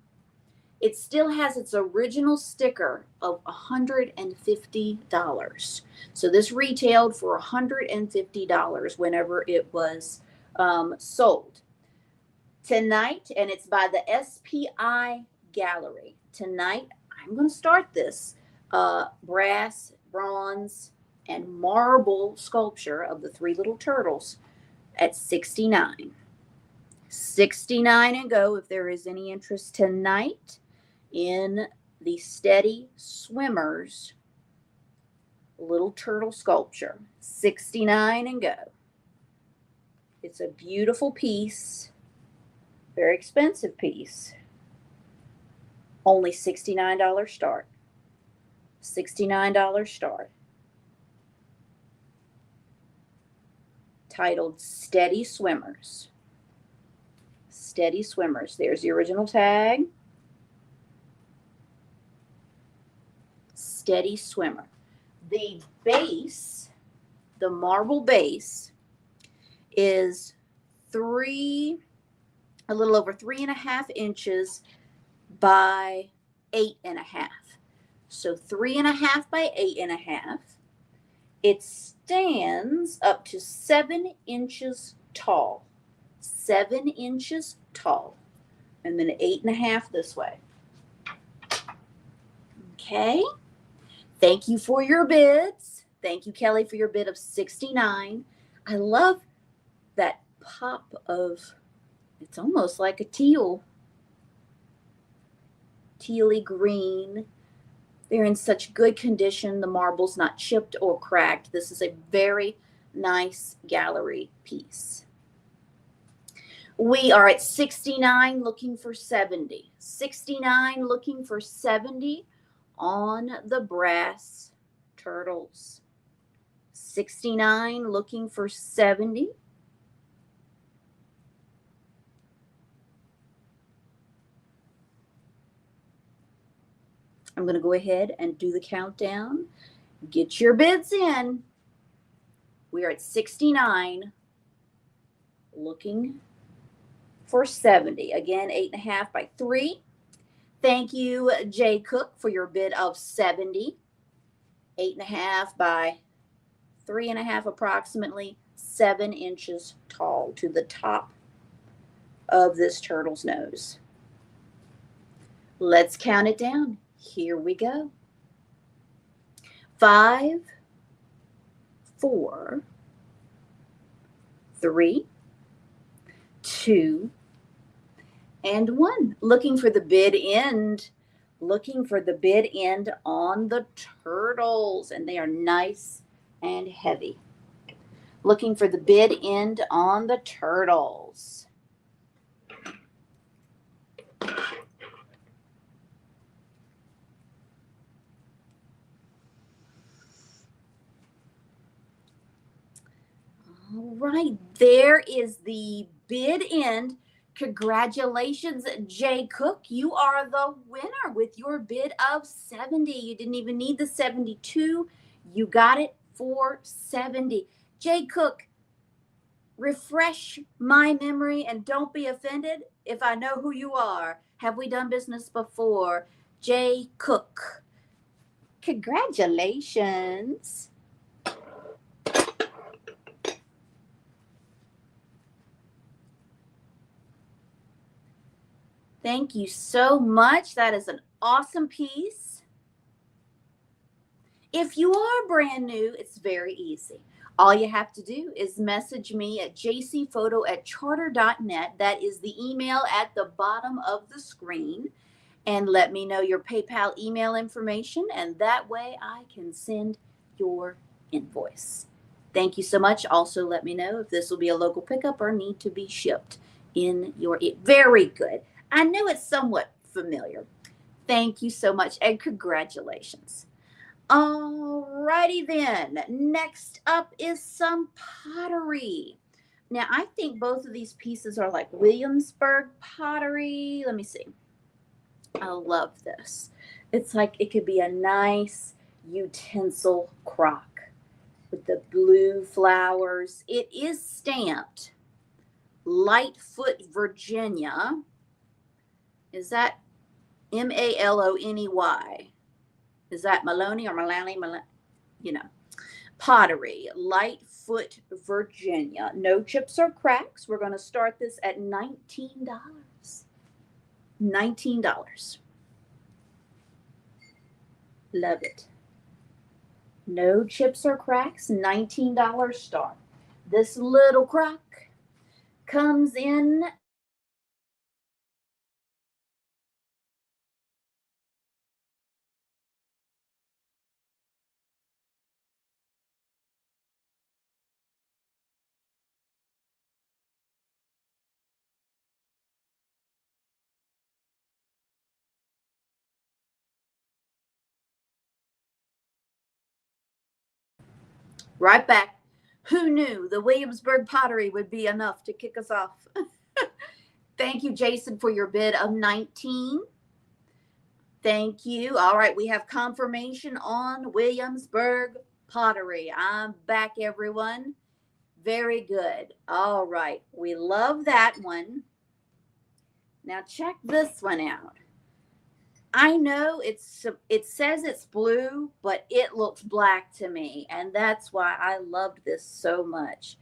It still has its original sticker of $150. So this retailed for $150 whenever it was sold. Tonight, and it's by the SPI Gallery. Tonight, I'm going to start this brass, bronze, and marble sculpture of the three little turtles at $69. $69 and go if there is any interest tonight in the Steady Swimmers little turtle sculpture. $69 and go. It's a beautiful piece, very expensive piece. Only $69 start. $69 start. Titled Steady Swimmers. Steady Swimmers. There's the original tag. Steady Swimmer. The base, the marble base, is a little over 3.5 inches by 8.5. So 3.5 by 8.5. It stands up to 7 inches tall. 7 inches tall. And then 8.5 this way. Okay. Thank you for your bids. Thank you, Kelly, for your bid of $69. I love that pop of, it's almost like a tealy green. They're in such good condition. The marble's not chipped or cracked. This is a very nice gallery piece. We are at 69 looking for 70. 69 looking for 70 on the brass turtles. 69 looking for 70. I'm going to go ahead and do the countdown. Get your bids in. We are at 69 looking for 70. Again, 8.5 by 3. Thank you, Jay Cook, for your bid of 70. 8.5 by 3.5 approximately, 7 inches tall to the top of this turtle's nose. Let's count it down. Here we go. 5, 4, 3, 2, and 1. Looking for the bid end. Looking for the bid end on the turtles, and they are nice and heavy. Looking for the bid end on the turtles. All right, there is the bid end. Congratulations, Jay Cook. You are the winner with your bid of 70. You didn't even need the 72. You got it for 70. Jay Cook, refresh my memory and don't be offended if I know who you are. Have we done business before? Jay Cook. Congratulations. Thank you so much. That is an awesome piece. If you are brand new, it's very easy. All you have to do is message me at jcphoto@charter.net. That is the email at the bottom of the screen. And let me know your PayPal email information, and that way I can send your invoice. Thank you so much. Also, let me know if this will be a local pickup or need to be shipped in your. Very good. I know it's somewhat familiar. Thank you so much, and congratulations. All righty then. Next up is some pottery. Now, I think both of these pieces are like Williamsburg pottery. Let me see. I love this. It's like it could be a nice utensil crock with the blue flowers. It is stamped Lightfoot, Virginia. Is that Maloney? Is that Maloney or Maloney? You know, pottery, Lightfoot, Virginia. No chips or cracks. We're going to start this at $19. $19. Love it. No chips or cracks, $19 start. This little crock comes in right back. Who knew the Williamsburg pottery would be enough to kick us off? Thank you, Jason, for your bid of 19. Thank you. All right, we have confirmation on Williamsburg pottery. I'm back, everyone. Very good. All right, we love that one. Now check this one out. I know it says it's blue, but it looks black to me, and that's why I loved this so much.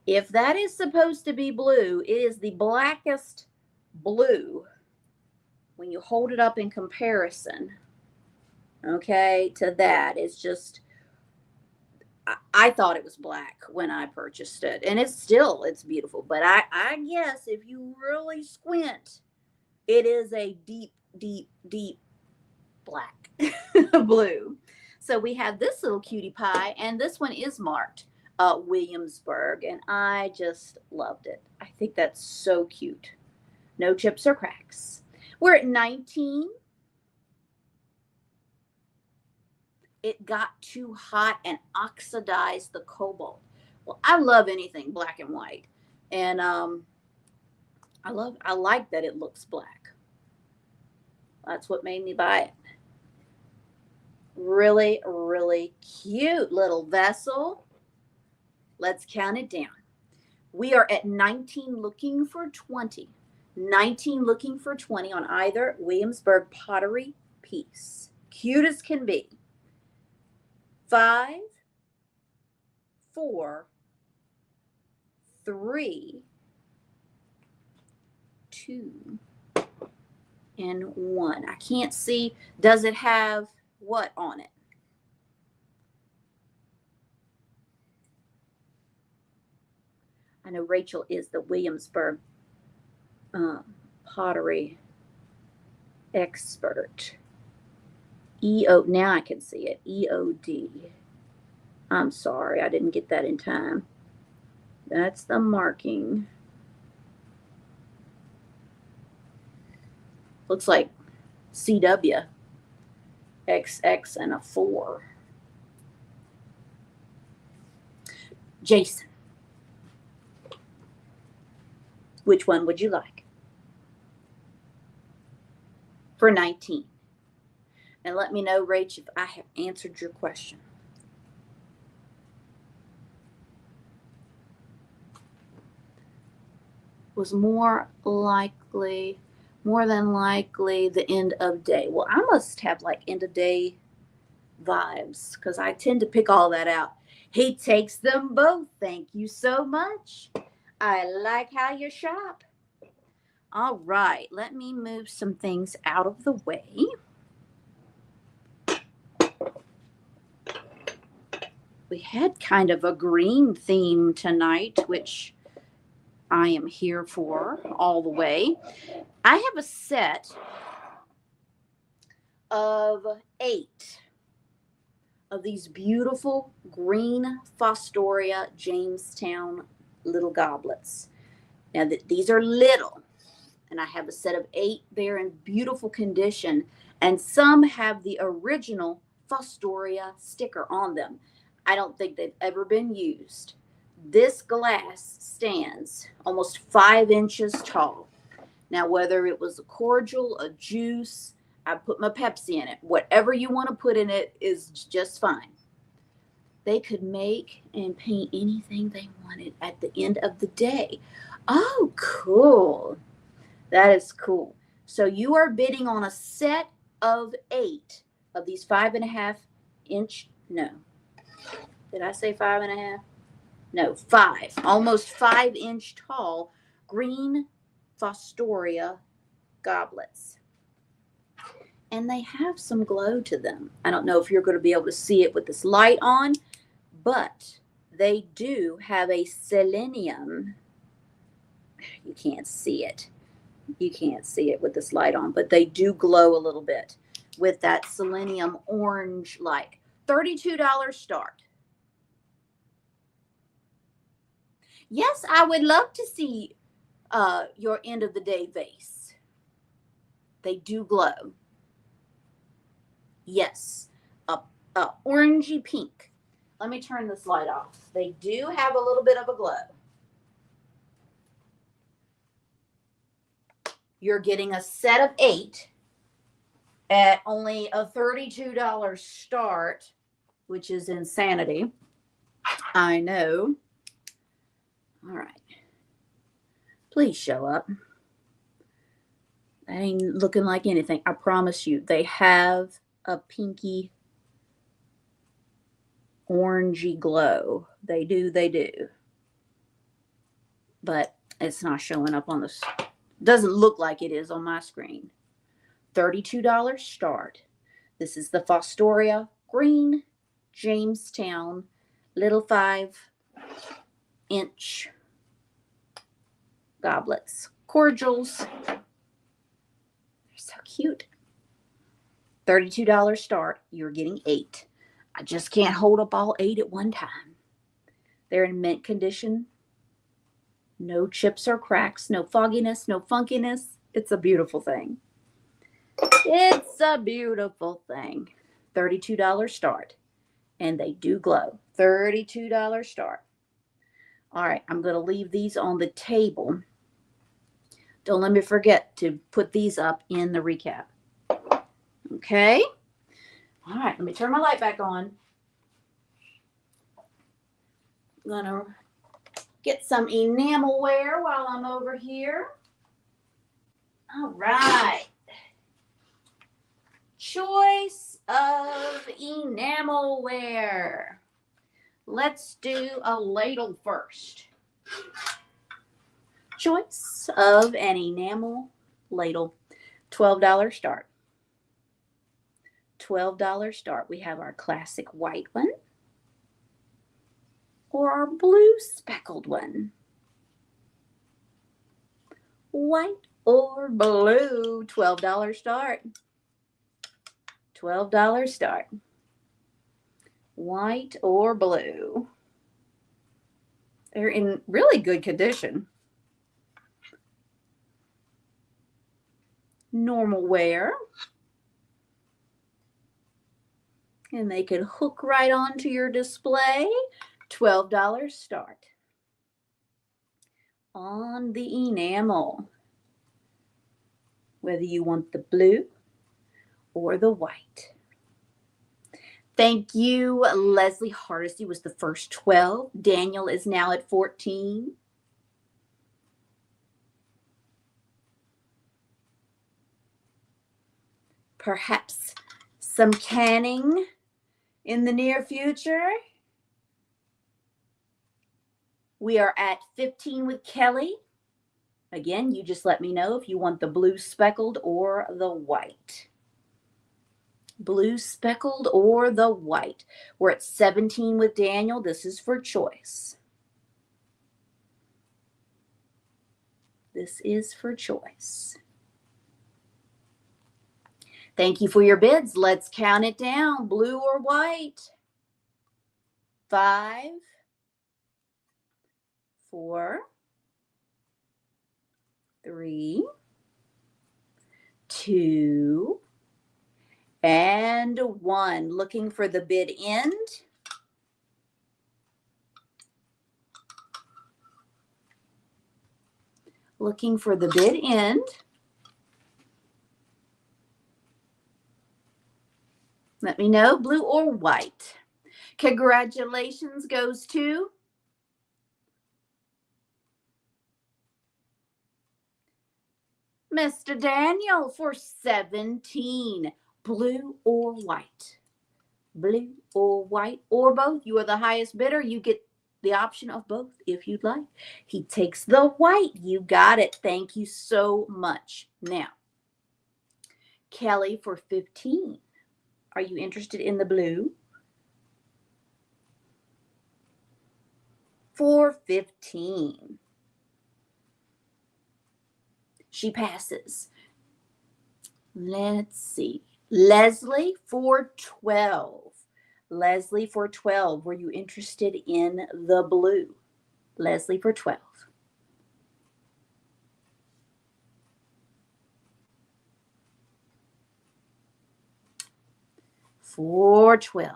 If that is supposed to be blue, it is the blackest blue when you hold it up in comparison, okay, to that. It's just, I thought it was black when I purchased it, and it's beautiful, but I guess if you really squint, it is a deep, deep, deep black blue. So we have this little cutie pie, and this one is marked Williamsburg, and I just loved it. I think that's so cute. No chips or cracks. We're at 19. It got too hot and oxidized the cobalt. Well, I love anything black and white, and I like that it looks black. That's what made me buy it. Really, really cute little vessel. Let's count it down. We are at 19 looking for 20. 19 looking for 20 on either Williamsburg pottery piece. Cute as can be. 5, 4, 3, 2, 1. I can't see. Does it have what on it? I know Rachel is the Williamsburg pottery expert. Now I can see it. EOD. I'm sorry, I didn't get that in time. That's the marking. Looks like CW. XX and a 4. Jason, which one would you like? For 19. And let me know, Rach, if I have answered your question. Was more than likely the end of day. Well, I must have like end of day vibes because I tend to pick all that out. He takes them both. Thank you so much. I like how you shop. All right, let me move some things out of the way. We had kind of a green theme tonight, which I am here for all the way. I have a set of 8 of these beautiful green Fostoria Jamestown little goblets. Now, these are little, and I have a set of 8. They're in beautiful condition, and some have the original Fostoria sticker on them. I don't think they've ever been used. This glass stands almost 5 inches tall. Now, whether it was a cordial, a juice, I put my Pepsi in it. Whatever you want to put in it is just fine. They could make and paint anything they wanted at the end of the day. Oh, cool. That is cool. So you are bidding on a set of 8 of these 5.5 inch. No. Did I say 5.5? No, 5. Almost 5 inch tall green Fostoria goblets. And they have some glow to them. I don't know if you're going to be able to see it with this light on, but they do have a selenium. You can't see it. You can't see it with this light on, but they do glow a little bit with that selenium orange light. $32 start. Yes, I would love to see your end of the day vase. They do glow. Yes, orangey pink. Let me turn this light off. They do have a little bit of a glow. You're getting a set of 8 at only a $32 start, which is insanity. I know. All right. Please show up. That ain't looking like anything. I promise you, they have a pinky orangey glow. They do. But it's not showing up on this. Doesn't look like it is on my screen. $32 start. This is the Fostoria Green Jamestown little 5 inch goblets. Cordials. They're so cute. $32 start. You're getting 8. I just can't hold up all 8 at one time. They're in mint condition. No chips or cracks. No fogginess. No funkiness. It's a beautiful thing. It's a beautiful thing. $32 start. And they do glow. $32 start. All right. I'm going to leave these on the table. Don't let me forget to put these up in the recap. Okay. All right. Let me turn my light back on. I'm going to get some enamelware while I'm over here. All right. Choice of enamelware. Let's do a ladle first. Choice of an enamel ladle. $12 start. $12 start. We have our classic white one or our blue speckled one. White or blue, $12 start. $12 start. White or blue. They're in really good condition. Normal wear. And they could hook right onto your display. $12 start. On the enamel. Whether you want the blue or the white. Thank you. Leslie Hardesty was the first 12. Daniel is now at 14. Perhaps some canning in the near future. We are at 15 with Kelly. Again, you just let me know if you want the blue speckled or the white. Blue speckled or the white. We're at 17 with Daniel. This is for choice. This is for choice. Thank you for your bids. Let's count it down. Blue or white? 5, 4, 3, 2, and 1. Looking for the bid end. Looking for the bid end. Let me know, blue or white. Congratulations goes to Mr. Daniel for 17. Blue or white? Blue or white or both? You are the highest bidder. You get the option of both if you'd like. He takes the white. You got it. Thank you so much. Now, Kelly for 15. Are you interested in the blue? For 15. She passes. Let's see. Leslie for 12. Leslie for 12. Were you interested in the blue? Leslie for 12. For 12.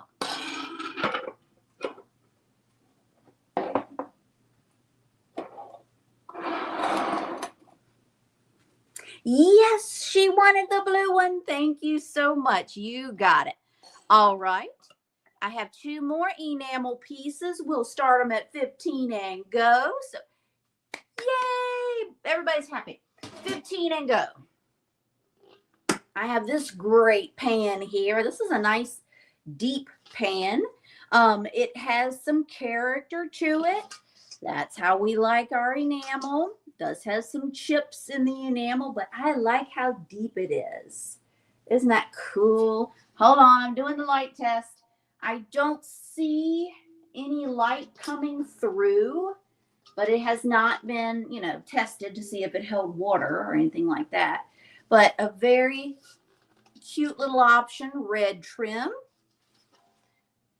Yes, she wanted the blue one. Thank you so much. You got it. All right. I have 2 more enamel pieces. We'll start them at 15 and go. So, yay! Everybody's happy. 15 and go. I have this great pan here. This is a nice deep pan. It has some character to it. That's how we like our enamel. Does have some chips in the enamel, but I like how deep it is. Isn't that cool? Hold on, I'm doing the light test. I don't see any light coming through, but it has not been, tested to see if it held water or anything like that. But a very cute little option, red trim.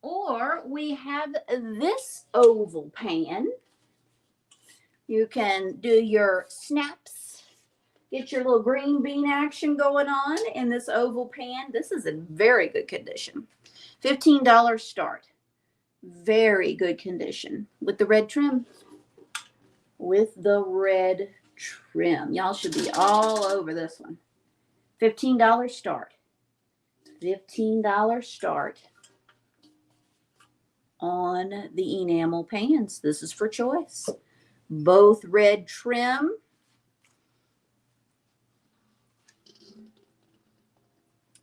Or we have this oval pan. You can do your snaps, get your little green bean action going on in this oval pan. This is in very good condition. $15 start. Very good condition with the red trim. With the red trim. Y'all should be all over this one. $15 start. $15 start on the enamel pans. This is for choice. Both red trim.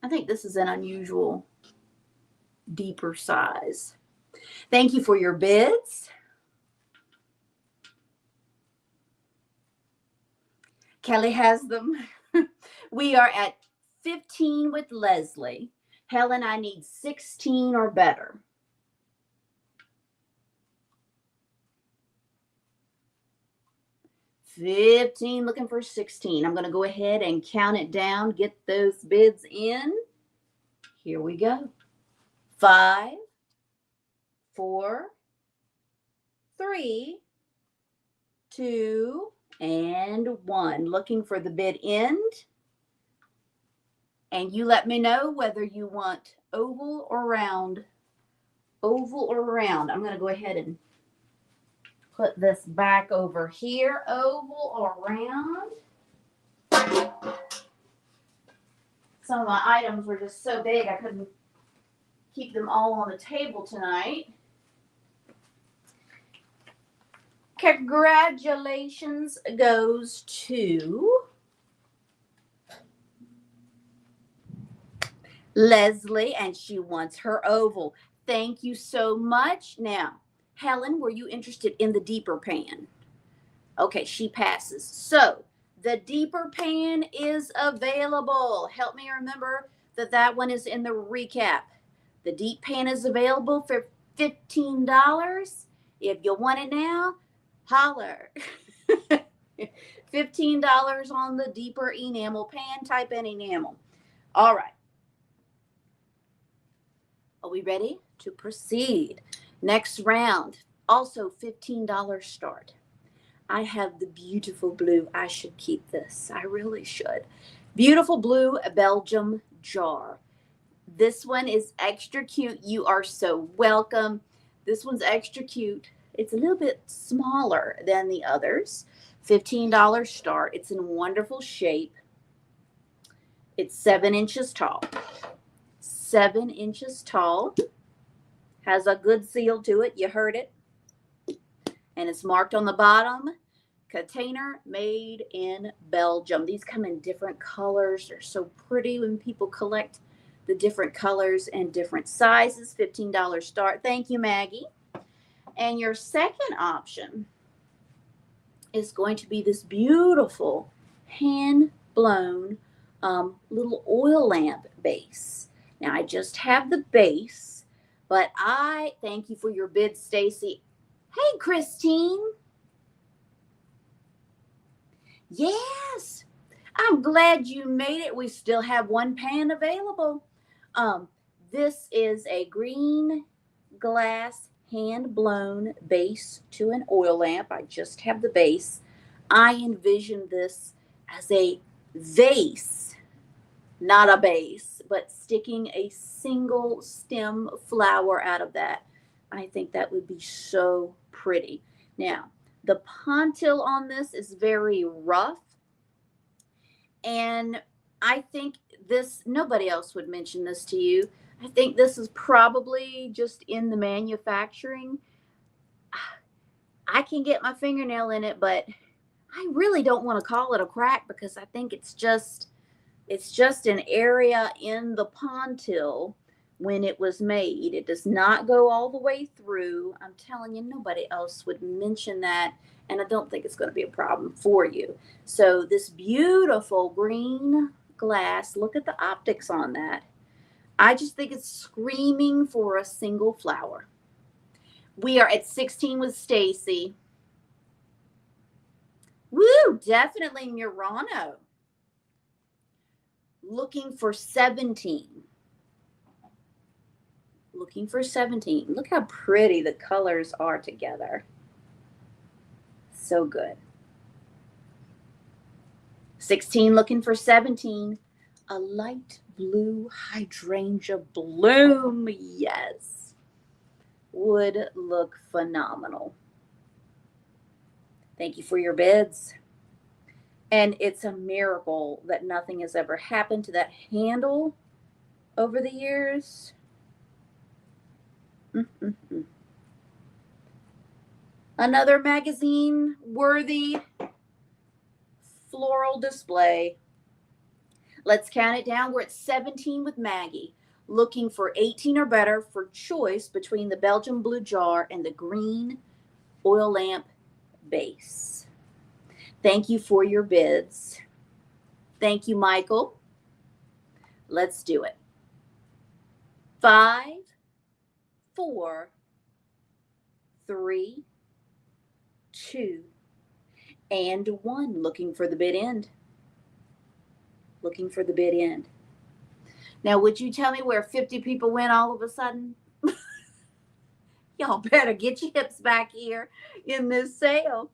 I think this is an unusual, deeper size. Thank you for your bids. Kelly has them. We are at 15 with Leslie. Helen, I need 16 or better. $15, looking for 16. I'm going to go ahead and count it down, get those bids in. Here we go. 5, 4, 3, 2, and 1. Looking for the bid end. And you let me know whether you want oval or round. Oval or round. I'm going to go ahead and put this back over here. Oval or round. Some of my items were just so big I couldn't keep them all on the table tonight. Congratulations goes to Leslie, and she wants her oval. Thank you so much. Now, Helen, were you interested in the deeper pan? Okay, she passes. So, the deeper pan is available. Help me remember that one is in the recap. The deep pan is available for $15. If you want it now, holler. $15 on the deeper enamel pan. Type in enamel. All right. Are we ready to proceed? Next round, also $15 start. I have the beautiful blue. I should keep this. I really should. Beautiful blue Belgium jar. This one is extra cute. You are so welcome. This one's extra cute. It's a little bit smaller than the others. $15 start. It's in wonderful shape. It's 7 inches tall. 7 inches tall. Has a good seal to it. You heard it. And it's marked on the bottom, container made in Belgium. These come in different colors. They're so pretty when people collect the different colors and different sizes. $15 start. Thank you, Maggie. And your second option is going to be this beautiful hand-blown little oil lamp base. Now, I just have the base, but I thank you for your bid, Stacy. Hey, Christine. Yes, I'm glad you made it. We still have one pan available. This is a green glass hand-blown base to an oil lamp. I just have the base. I envision this as a vase, not a base, but sticking a single stem flower out of that. I think that would be so pretty. Now, the pontil on this is very rough, and I think this, nobody else would mention this to you. I think this is probably just in the manufacturing. I can get my fingernail in it, but I really don't want to call it a crack because I think it's just an area in the pontil when it was made. It does not go all the way through. I'm telling you, nobody else would mention that, and I don't think it's going to be a problem for you. So this beautiful green glass, look at the optics on that. I just think it's screaming for a single flower. We are at 16 with Stacy. Woo, definitely Murano. Looking for 17. Looking for 17. Look how pretty the colors are together. So good. 16, looking for 17. A light blue hydrangea bloom. Yes. Would look phenomenal. Thank you for your bids. And it's a miracle that nothing has ever happened to that handle over the years. Another magazine-worthy floral display. Let's count it down. We're at 17 with Maggie. Looking for 18 or better for choice between the Belgian blue jar and the green oil lamp base. Thank you for your bids. Thank you, Michael. Let's do it. 5, 4, 3, 2, and 1. Looking for the bid end. Looking for the bid end. Now, would you tell me where 50 people went all of a sudden? Y'all better get your hips back here in this sale.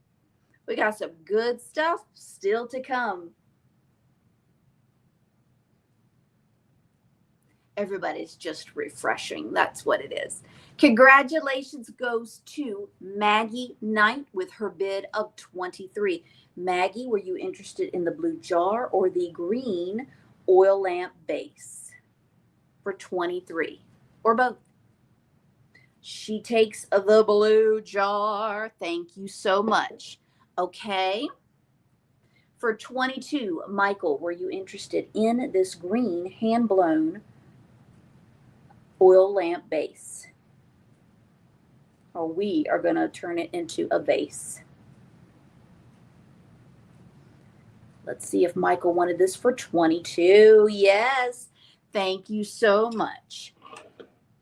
We got some good stuff still to come. Everybody's just refreshing. That's what it is. Congratulations goes to Maggie Knight with her bid of 23. Maggie, were you interested in the blue jar or the green oil lamp base for 23 or both? She takes the blue jar. Thank you so much. Okay. For 22, Michael, were you interested in this green hand-blown oil lamp base? Or we are going to turn it into a vase. Let's see if Michael wanted this for 22. Yes. Thank you so much.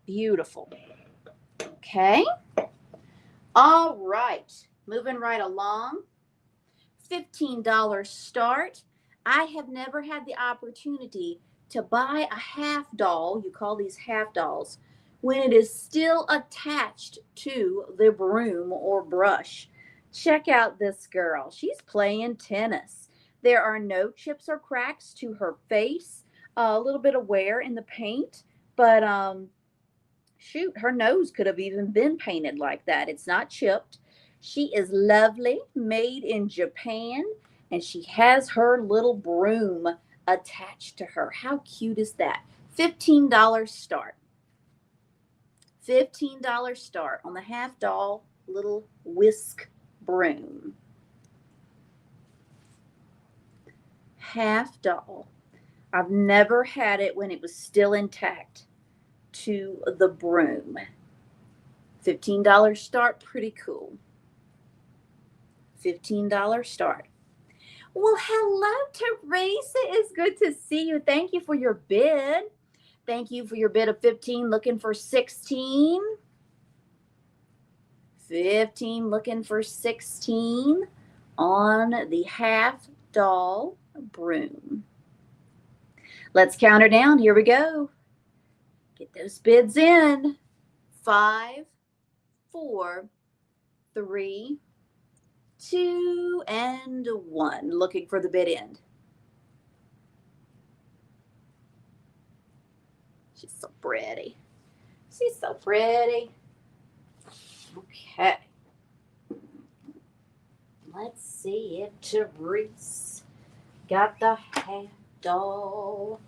Beautiful. Okay. All right. Moving right along. $15 start. I have never had the opportunity to buy a half doll. You call these half dolls when it is still attached to the broom or brush. Check out this girl. She's playing tennis. There are no chips or cracks to her face. A little bit of wear in the paint, but shoot, her nose could have even been painted like that. It's not chipped. She is lovely, made in Japan, and she has her little broom attached to her. How cute is that? $15 start. $15 start on the half doll little whisk broom. Half doll. I've never had it when it was still intact to the broom. $15 start, pretty cool. $15 start. Well, hello, Teresa. It's good to see you. Thank you for your bid. Thank you for your bid of 15, looking for 16. 15, looking for 16 on the half doll broom. Let's count her down. Here we go. Get those bids in. 5, 4, 3, 2, and 1. Looking for the bid end. She's so pretty. She's so pretty. Okay. Let's see if Therese got the half doll.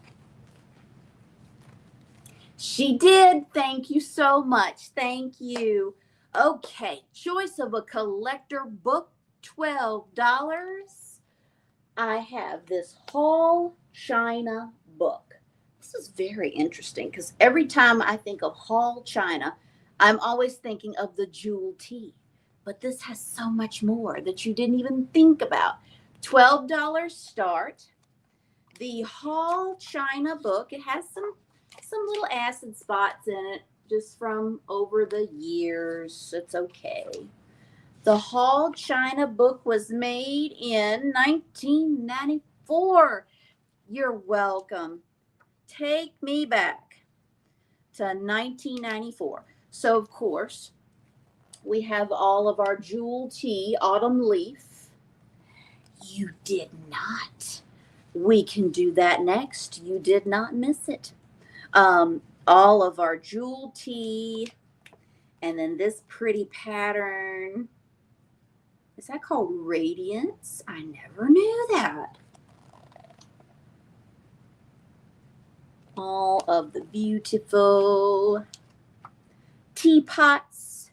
She did. Thank you so much. Thank you. Okay. Choice of a collector book, $12. I have this Hall China book. This is very interesting because every time I think of Hall China, I'm always thinking of the jewel tea. But this has so much more that you didn't even think about. $12 start. The Hall China book, it has some little acid spots in it just from over the years. It's okay. The Hall China book was made in 1994. You're welcome. Take me back to 1994. So, of course, we have all of our jewel tea autumn leaf. You did not. We can do that next. You did not miss it. All of our jewel tea, and then this pretty pattern. Is that called Radiance? I never knew that. All of the beautiful teapots.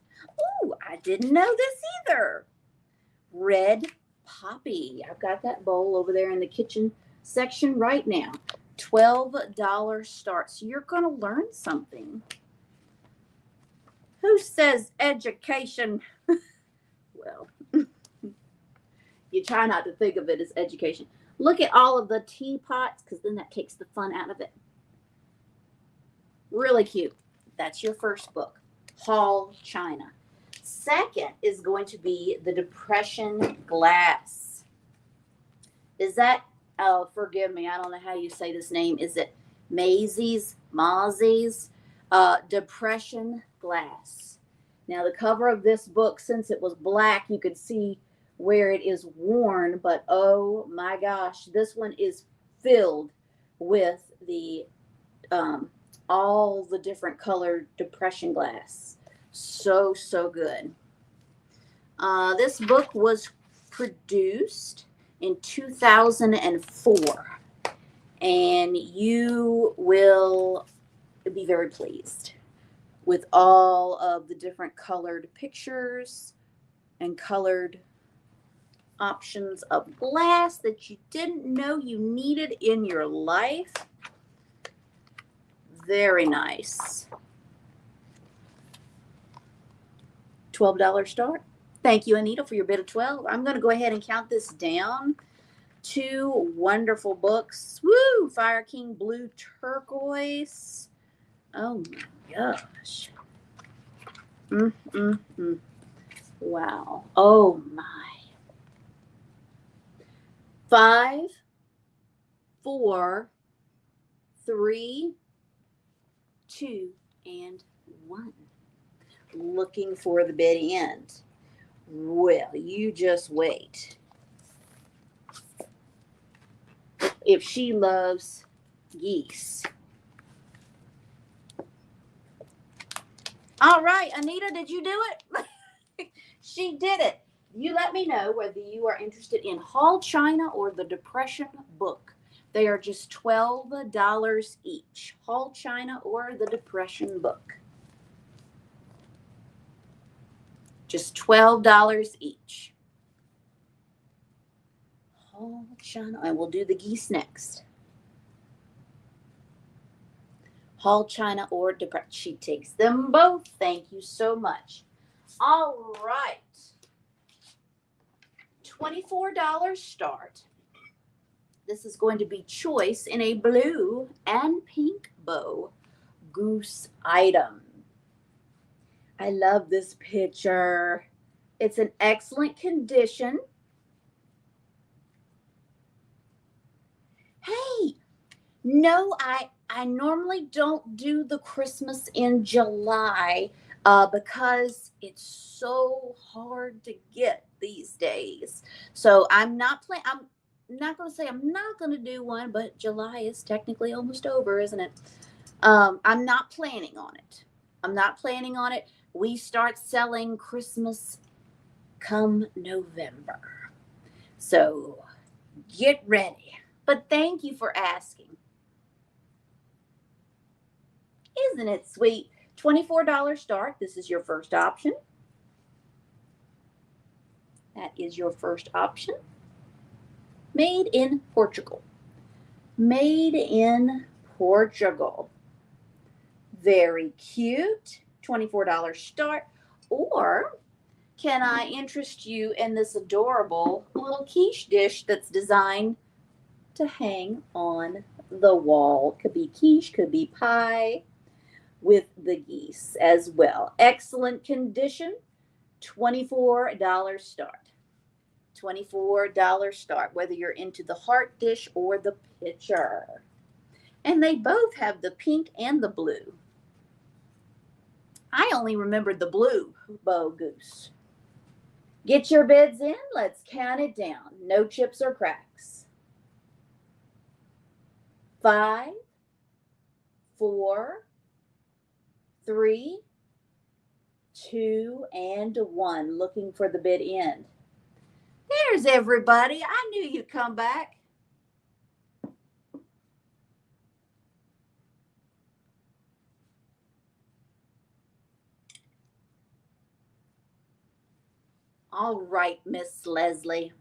Oh, I didn't know this either. Red poppy. I've got that bowl over there in the kitchen section right now. $12 start. So you're going to learn something. Who says education? Well, you try not to think of it as education. Look at all of the teapots, because then that takes the fun out of it. Really cute. That's your first book, Hall China. Second is going to be the Depression Glass. Is that, oh, forgive me, I don't know how you say this name. Is it Maisie's? Depression Glass. Now, the cover of this book, since it was black, you could see where it is worn, but oh my gosh, this one is filled with the all the different colored depression glass. So good. This book was produced in 2004, and you will be very pleased with all of the different colored pictures and colored options of glass that you didn't know you needed in your life. Very nice. $12 start. Thank you, Anita, for your bid of 12. I'm going to go ahead and count this down. 2 wonderful books. Woo! Fire King Blue Turquoise. Oh my gosh. Wow. Oh my. 5, 4, 3, 2, and 1. Looking for the bid end. Well, you just wait. If she loves geese. All right, Anita, did you do it? She did it. You let me know whether you are interested in Hall China or the Depression book. They are just $12 each. Hall China or the Depression book. Just $12 each. Hall China. And we'll do the geese next. Hall China or Depression. She takes them both. Thank you so much. All right. $24 start. This is going to be choice in a blue and pink bow goose item. I love this picture. It's in excellent condition. Hey, no, I normally don't do the Christmas in July because it's so hard to get these days. So I'm not going to say I'm not going to do one, but July is technically almost over, isn't it? I'm not planning on it. We start selling Christmas come November. So get ready. But thank you for asking. Isn't it sweet? $24 start. This is your first option. That is your first option. Made in Portugal. Made in Portugal. Very cute. $24 start. Or can I interest you in this adorable little quiche dish that's designed to hang on the wall? Could be quiche, could be pie, with the geese as well. Excellent condition. $24 start. $24 start, whether you're into the heart dish or the pitcher. And they both have the pink and the blue. I only remembered the blue bow goose. Get your bids in. Let's count it down. No chips or cracks. 5, 4, 3, 2, and 1. Looking for the bid end. There's everybody. I knew you'd come back. All right, Miss Leslie.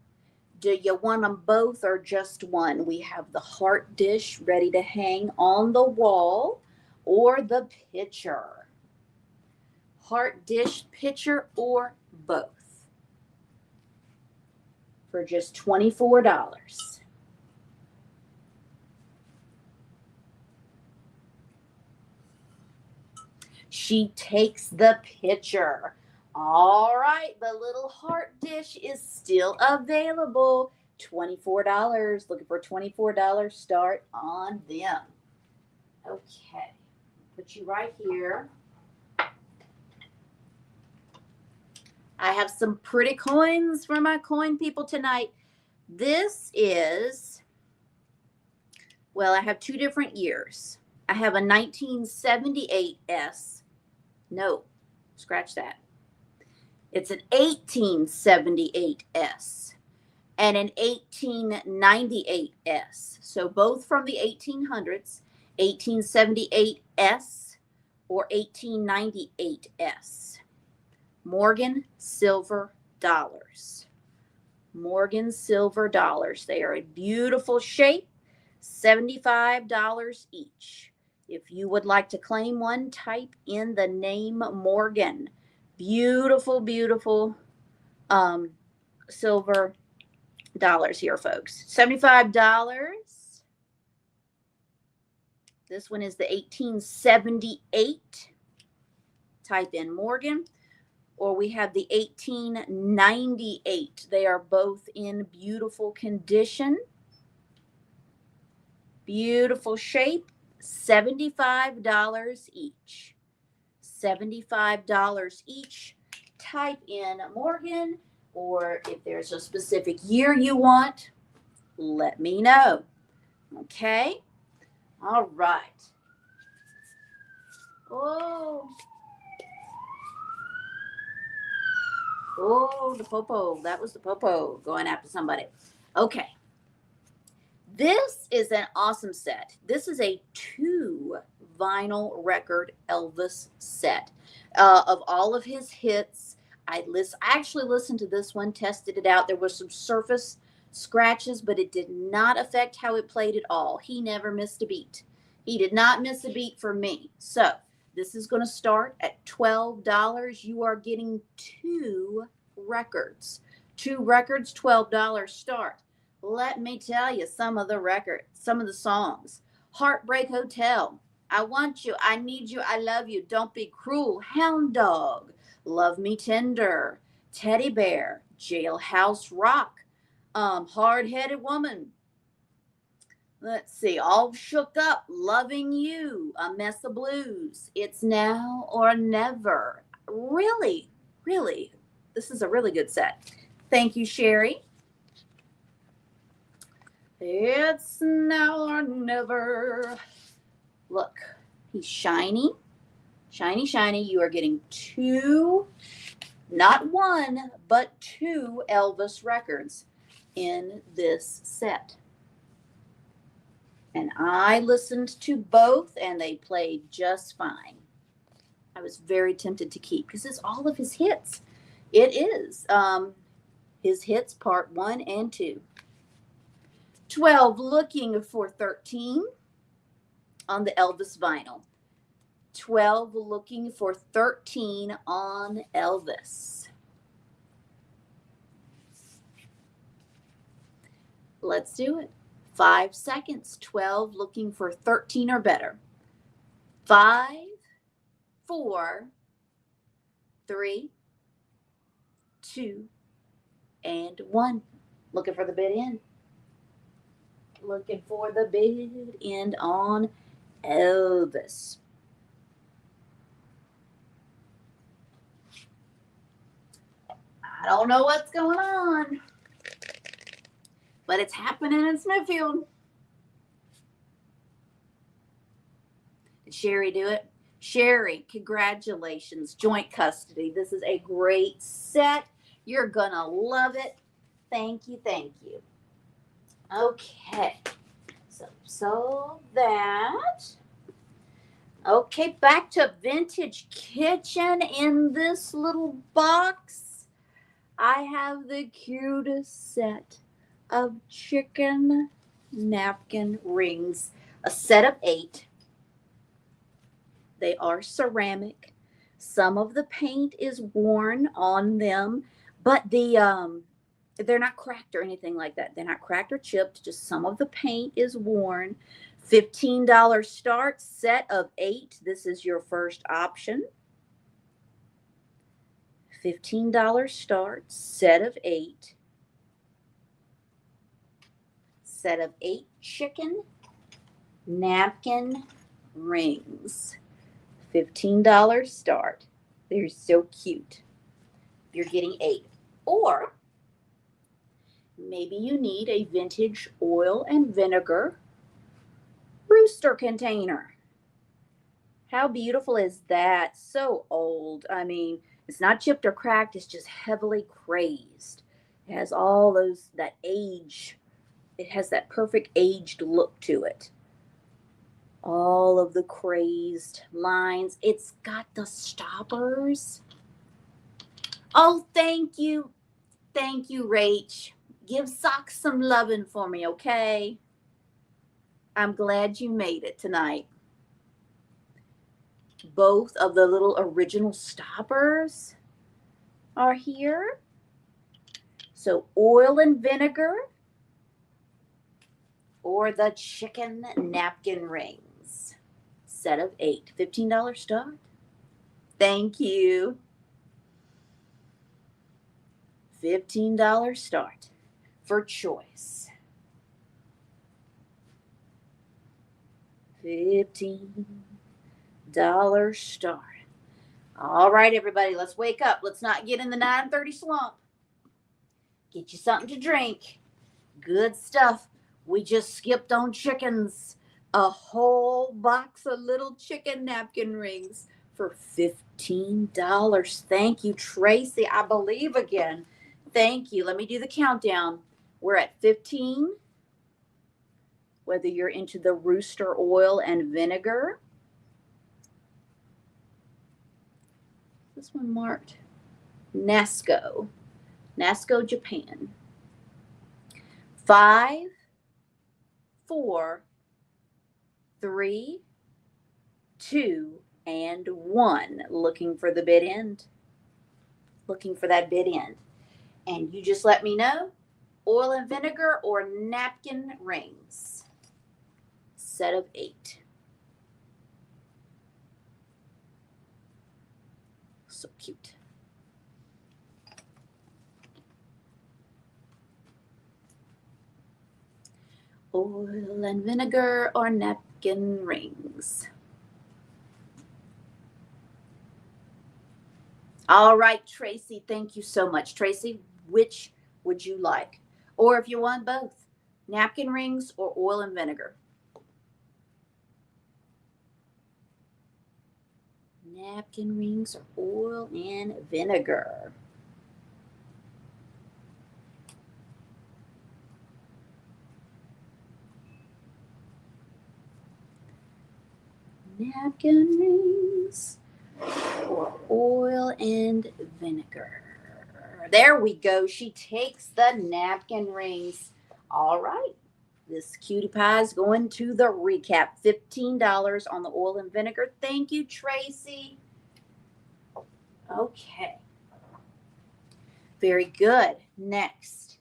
Do you want them both or just one? We have the heart dish ready to hang on the wall or the pitcher. Heart dish, pitcher, or both for just $24. She takes the picture. All right, the little heart dish is still available. $24. Looking for $24. Start on them. Okay, put you right here. I have some pretty coins for my coin people tonight. This is, well, I have two different years. I have a 1978 S. No, scratch that. It's an 1878 S and an 1898 S. So both from the 1800s, 1878 S or 1898 S. Morgan silver dollars. Morgan silver dollars. They are a beautiful shape, $75 each. If you would like to claim one, type in the name Morgan. Beautiful, beautiful silver dollars here, folks. $75. This one is the 1878. Type in Morgan. Or we have the 1898. They are both in beautiful condition. Beautiful shape. $75 each. $75 each. Type in Morgan, or if there's a specific year you want, let me know. Okay? All right. Oh, the popo. That was the popo going after somebody. Okay. This is an awesome set. This is a 2 vinyl record Elvis set of all of his hits. I actually listened to this one, tested it out. There was some surface scratches, but it did not affect how it played at all. He never missed a beat. He did not miss a beat for me. So this is going to start at $12. You are getting 2 records. 2 records, $12 start. Let me tell you some of the records, some of the songs. Heartbreak Hotel. I Want You, I Need You, I Love You, Don't Be Cruel, Hound Dog, Love Me Tender, Teddy Bear, Jailhouse Rock, Hard Headed Woman. Let's see, All Shook Up, Loving You, A Mess of Blues, It's Now or Never. Really, really, this is a really good set. Thank you, Sherry. It's now or never. Look, he's shiny, shiny, shiny. You are getting 2, not 1, but 2 Elvis records in this set. And I listened to both, and they played just fine. I was very tempted to keep because it's all of his hits. It is his hits, part 1 and 2. 12, Looking for 13 on the Elvis vinyl. 12, Looking for 13 on Elvis. Let's do it. 5 seconds. 12, Looking for 13 or better. 5, 4, 3, 2, and 1. Looking for the bid end. Looking for the bid end on Elvis. I don't know what's going on, but it's happening in Smithfield. Did Sherry do it? Sherry, congratulations. Joint custody. This is a great set. You're going to love it. Thank you. Thank you. Okay. So that. Okay, back to Vintage Kitchen. In this little box, I have the cutest set of chicken napkin rings. A set of 8. They are ceramic. Some of the paint is worn on them, but they're not cracked or anything like that. They're not cracked or chipped. Just some of the paint is worn. $15 start, set of 8. This is your first option. $15 start, set of 8. Set of 8 chicken napkin rings. $15 start. They're so cute. You're getting 8. Or maybe you need a vintage oil and vinegar rooster container. How beautiful is that? So old. I mean, it's not chipped or cracked, it's just heavily crazed. It has all that age. It has that perfect aged look to it. All of the crazed lines. It's got the stoppers. Oh, thank you. Thank you, Rach. Give Socks some loving for me, okay? I'm glad you made it tonight. Both of the little original stoppers are here. So oil and vinegar or the chicken napkin rings. Set of 8. $15 start. Thank you. $15 start for choice. $15 start. All right, everybody, let's wake up. Let's not get in the 9:30 slump. Get you something to drink. Good stuff. We just skipped on chickens. A whole box of little chicken napkin rings for $15. Thank you, Tracy. I believe again. Thank you. Let me do the countdown. We're at 15. Whether you're into the rooster oil and vinegar. This one marked Nasco, Japan. 5, 4, 3, 2, and 1. Looking for the bid end. Looking for that bid end. And you just let me know, oil and vinegar or napkin rings. Set of 8. So cute. Oil and vinegar or napkin rings. All right, Tracy, thank you so much. Tracy, which would you like? Or if you want both, napkin rings or oil and vinegar? Napkin rings or oil and vinegar? Napkin rings or oil and vinegar? There we go. She takes the napkin rings. All right. This cutie pie is going to the recap. $15 on the oil and vinegar. Thank you, Tracy. Okay. Very good. Next,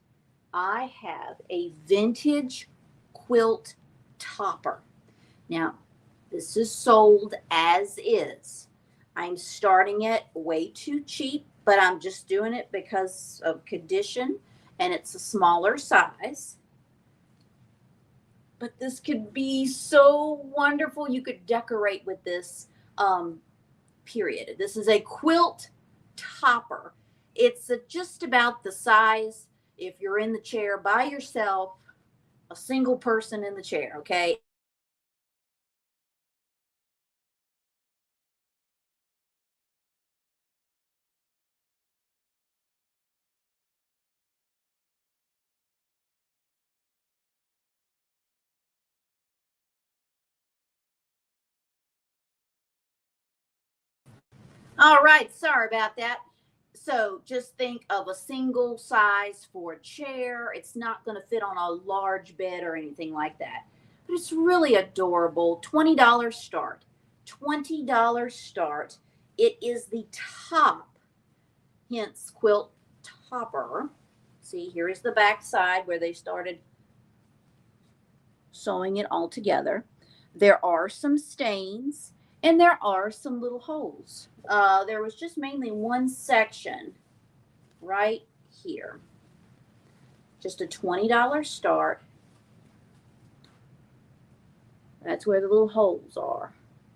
I have a vintage quilt topper. Now, this is sold as is. I'm starting it way too cheap, but I'm just doing it because of condition, and it's a smaller size. But this could be so wonderful. You could decorate with this, period. This is a quilt topper. It's just about the size if you're in the chair by yourself, a single person in the chair, okay? All right, sorry about that. So just think of a single size for a chair. It's not going to fit on a large bed or anything like that. But it's really adorable. $20 start. $20 start. It is the top, hence quilt topper. See, here is the back side where they started sewing it all together. There are some stains and there are some little holes. There was just mainly one section right here. Just a $20 start. That's where the little holes are,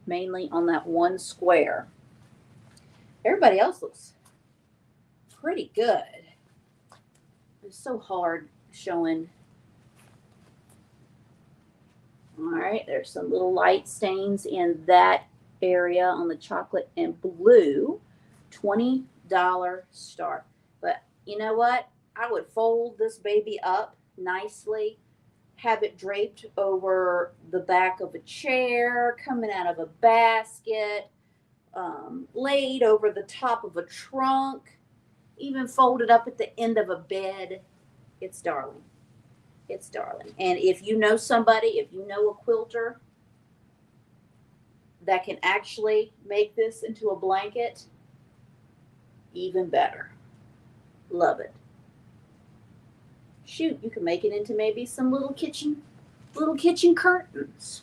mainly on that one square. Everybody else looks pretty good. It's so hard showing. All right, there's some little light stains in that area on the chocolate and blue. $20 start. But you know what? I would fold this baby up nicely, have it draped over the back of a chair, coming out of a basket, laid over the top of a trunk, even folded up at the end of a bed. It's darling. It's darling. And if you know somebody, if you know a quilter that can actually make this into a blanket, even better. Love it. Shoot, you can make it into maybe some little kitchen curtains.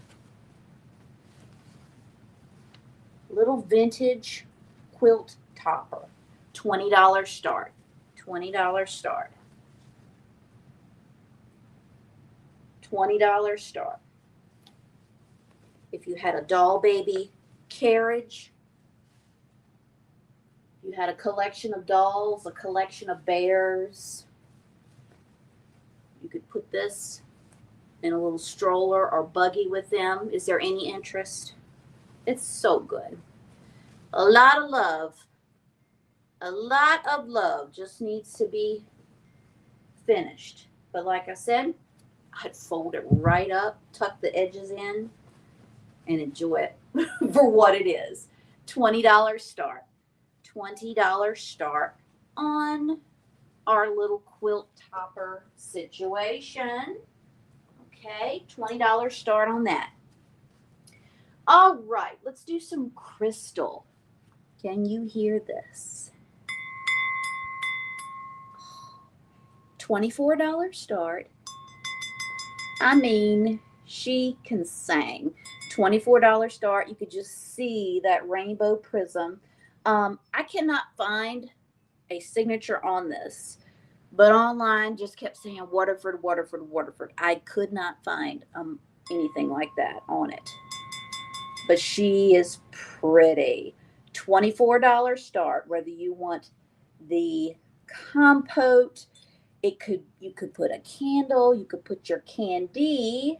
Little vintage quilt topper. $20 start. $20 start. $20 start. If you had a doll baby carriage, you had a collection of dolls, a collection of bears, you could put this in a little stroller or buggy with them. Is there any interest? It's so good. A lot of love. A lot of love just needs to be finished. But like I said, I'd fold it right up, tuck the edges in, and enjoy it for what it is. $20 start. $20 start on our little quilt topper situation. Okay, $20 start on that. All right, let's do some crystal. Can you hear this? $24 start. I mean, she can sing. $24 start. You could just see that rainbow prism. I cannot find a signature on this, but online just kept saying Waterford, Waterford, Waterford. I could not find anything like that on it. But she is pretty. $24 start, whether you want the compote, you could put a candle, you could put your candy,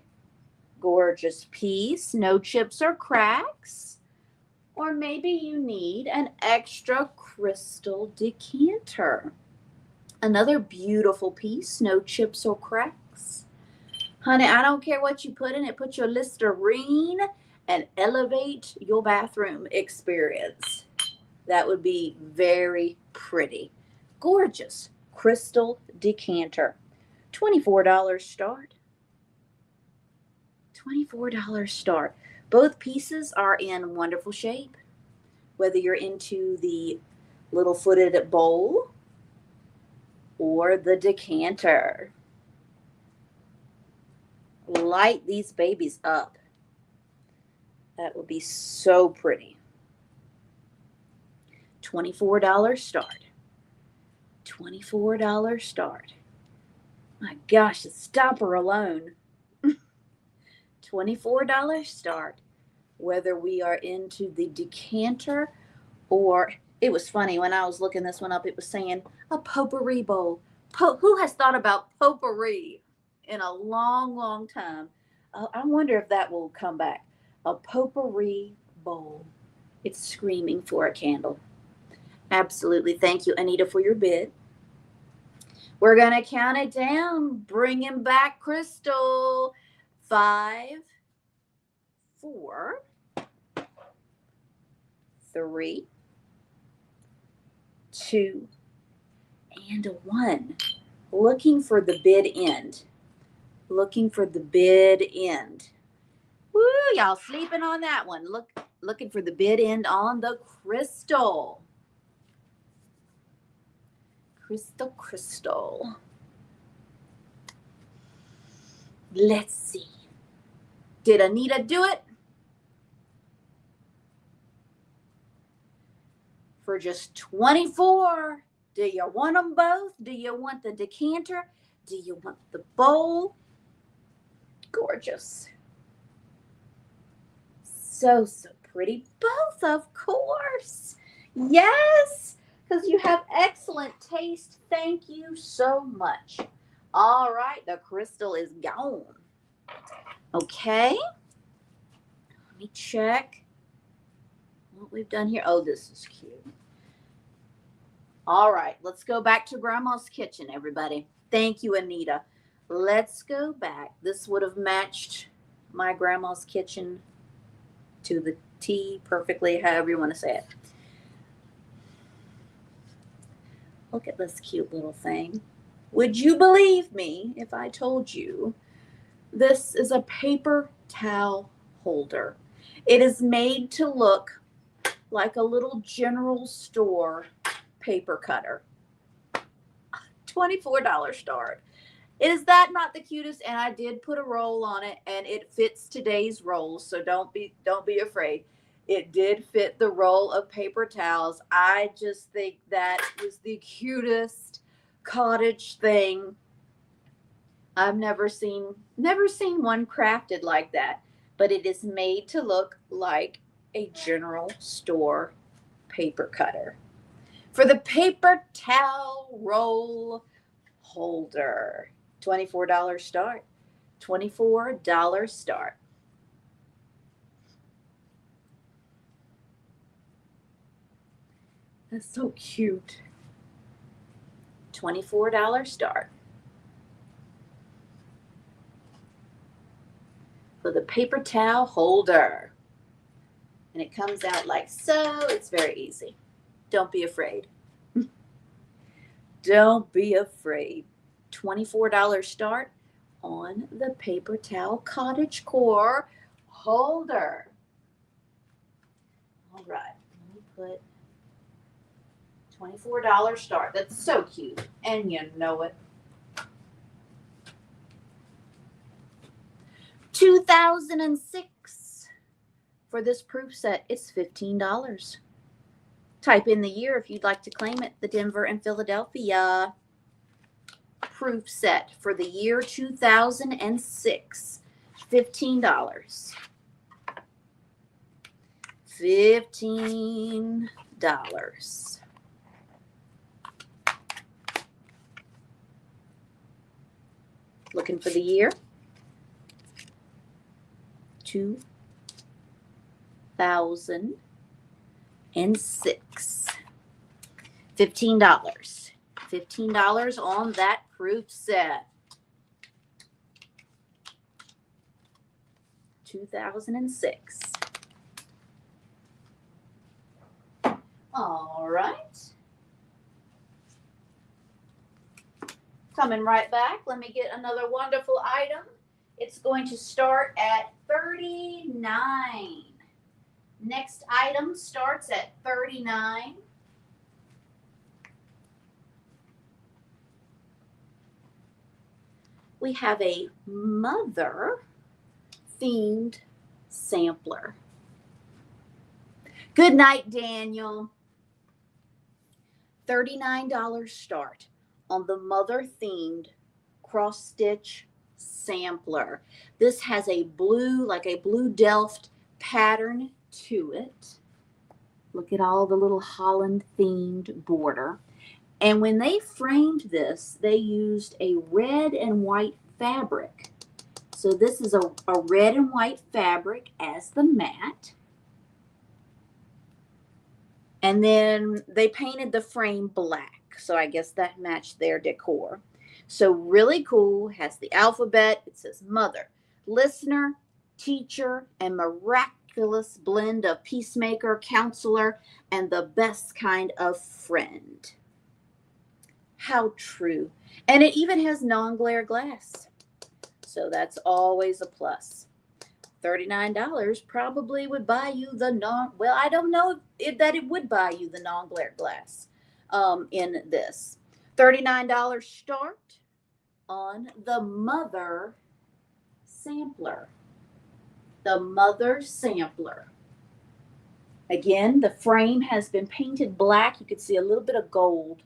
gorgeous piece, no chips or cracks. Or maybe you need an extra crystal decanter. Another beautiful piece, no chips or cracks. Honey, I don't care what you put in it. Put your Listerine and elevate your bathroom experience. That would be very pretty. Gorgeous crystal decanter. $24 start. $24 start. Both pieces are in wonderful shape. Whether you're into the little footed bowl or the decanter. Light these babies up. That would be so pretty. $24 start. $24 start. My gosh, the stopper alone. $24 start. Whether we are into the decanter or, it was funny when I was looking this one up, it was saying a potpourri bowl. Who has thought about potpourri in a long, long time? I wonder if that will come back. A potpourri bowl. It's screaming for a candle. Absolutely. Thank you, Anita, for your bid. We're going to count it down. Bringing back crystal. 5, 4, 3, 2, and 1. Looking for the bid end. Looking for the bid end. Woo, y'all sleeping on that one. Looking for the bid end on the crystal. Crystal. Let's see. Did Anita do it? For just $24. Do you want them both? Do you want the decanter? Do you want the bowl? Gorgeous. So pretty. Both, of course. Yes, because you have excellent taste. Thank you so much. All right, the crystal is gone. Okay. Let me check what we've done here. Oh, this is cute. All right, let's go back to Grandma's kitchen, everybody. Thank you, Anita. Let's go back. This would have matched my grandma's kitchen to the T perfectly, however you want to say it. Look at this cute little thing. Would you believe me if I told you this is a paper towel holder? It is made to look like a little general store paper cutter. $24 start. Is that not the cutest? And I did put a roll on it, and it fits today's rolls, so don't be afraid. It did fit the roll of paper towels. I just think that was the cutest cottage thing. I've never seen one crafted like that, but it is made to look like a general store paper cutter for the paper towel roll holder. $24 start. $24 start. That's so cute. $24 start. For the paper towel holder. And it comes out like so. It's very easy. Don't be afraid. Don't be afraid. $24 start on the paper towel cottage core holder. All right, let me put $24 start. That's so cute, and you know it. 2006 for this proof set. It's $15. Type in the year if you'd like to claim it. The Denver and Philadelphia proof set for the year 2006. $15. $15. Looking for the year. 2006. $15. $15 on that proof set. 2006. All right. Coming right back. Let me get another wonderful item. It's going to start at $39. Next item starts at $39. We have a mother themed sampler. Good night, Daniel. $39 start on the mother themed cross stitch sampler. This has a blue, like a blue Delft pattern to it. Look at all the little Holland themed border. And when they framed this, they used a red and white fabric. So this is a red and white fabric as the mat. And then they painted the frame black. So I guess that matched their decor. So really cool. Has the alphabet. It says mother, listener, teacher, and miraculous blend of peacemaker, counselor, and the best kind of friend. How true. And it even has non-glare glass. So that's always a plus. $39 probably would buy you the well, I don't know if that it would buy you the non-glare glass in this. $39 start on the mother sampler. the Mother Sampler. Again, the frame has been painted black. You can see a little bit of gold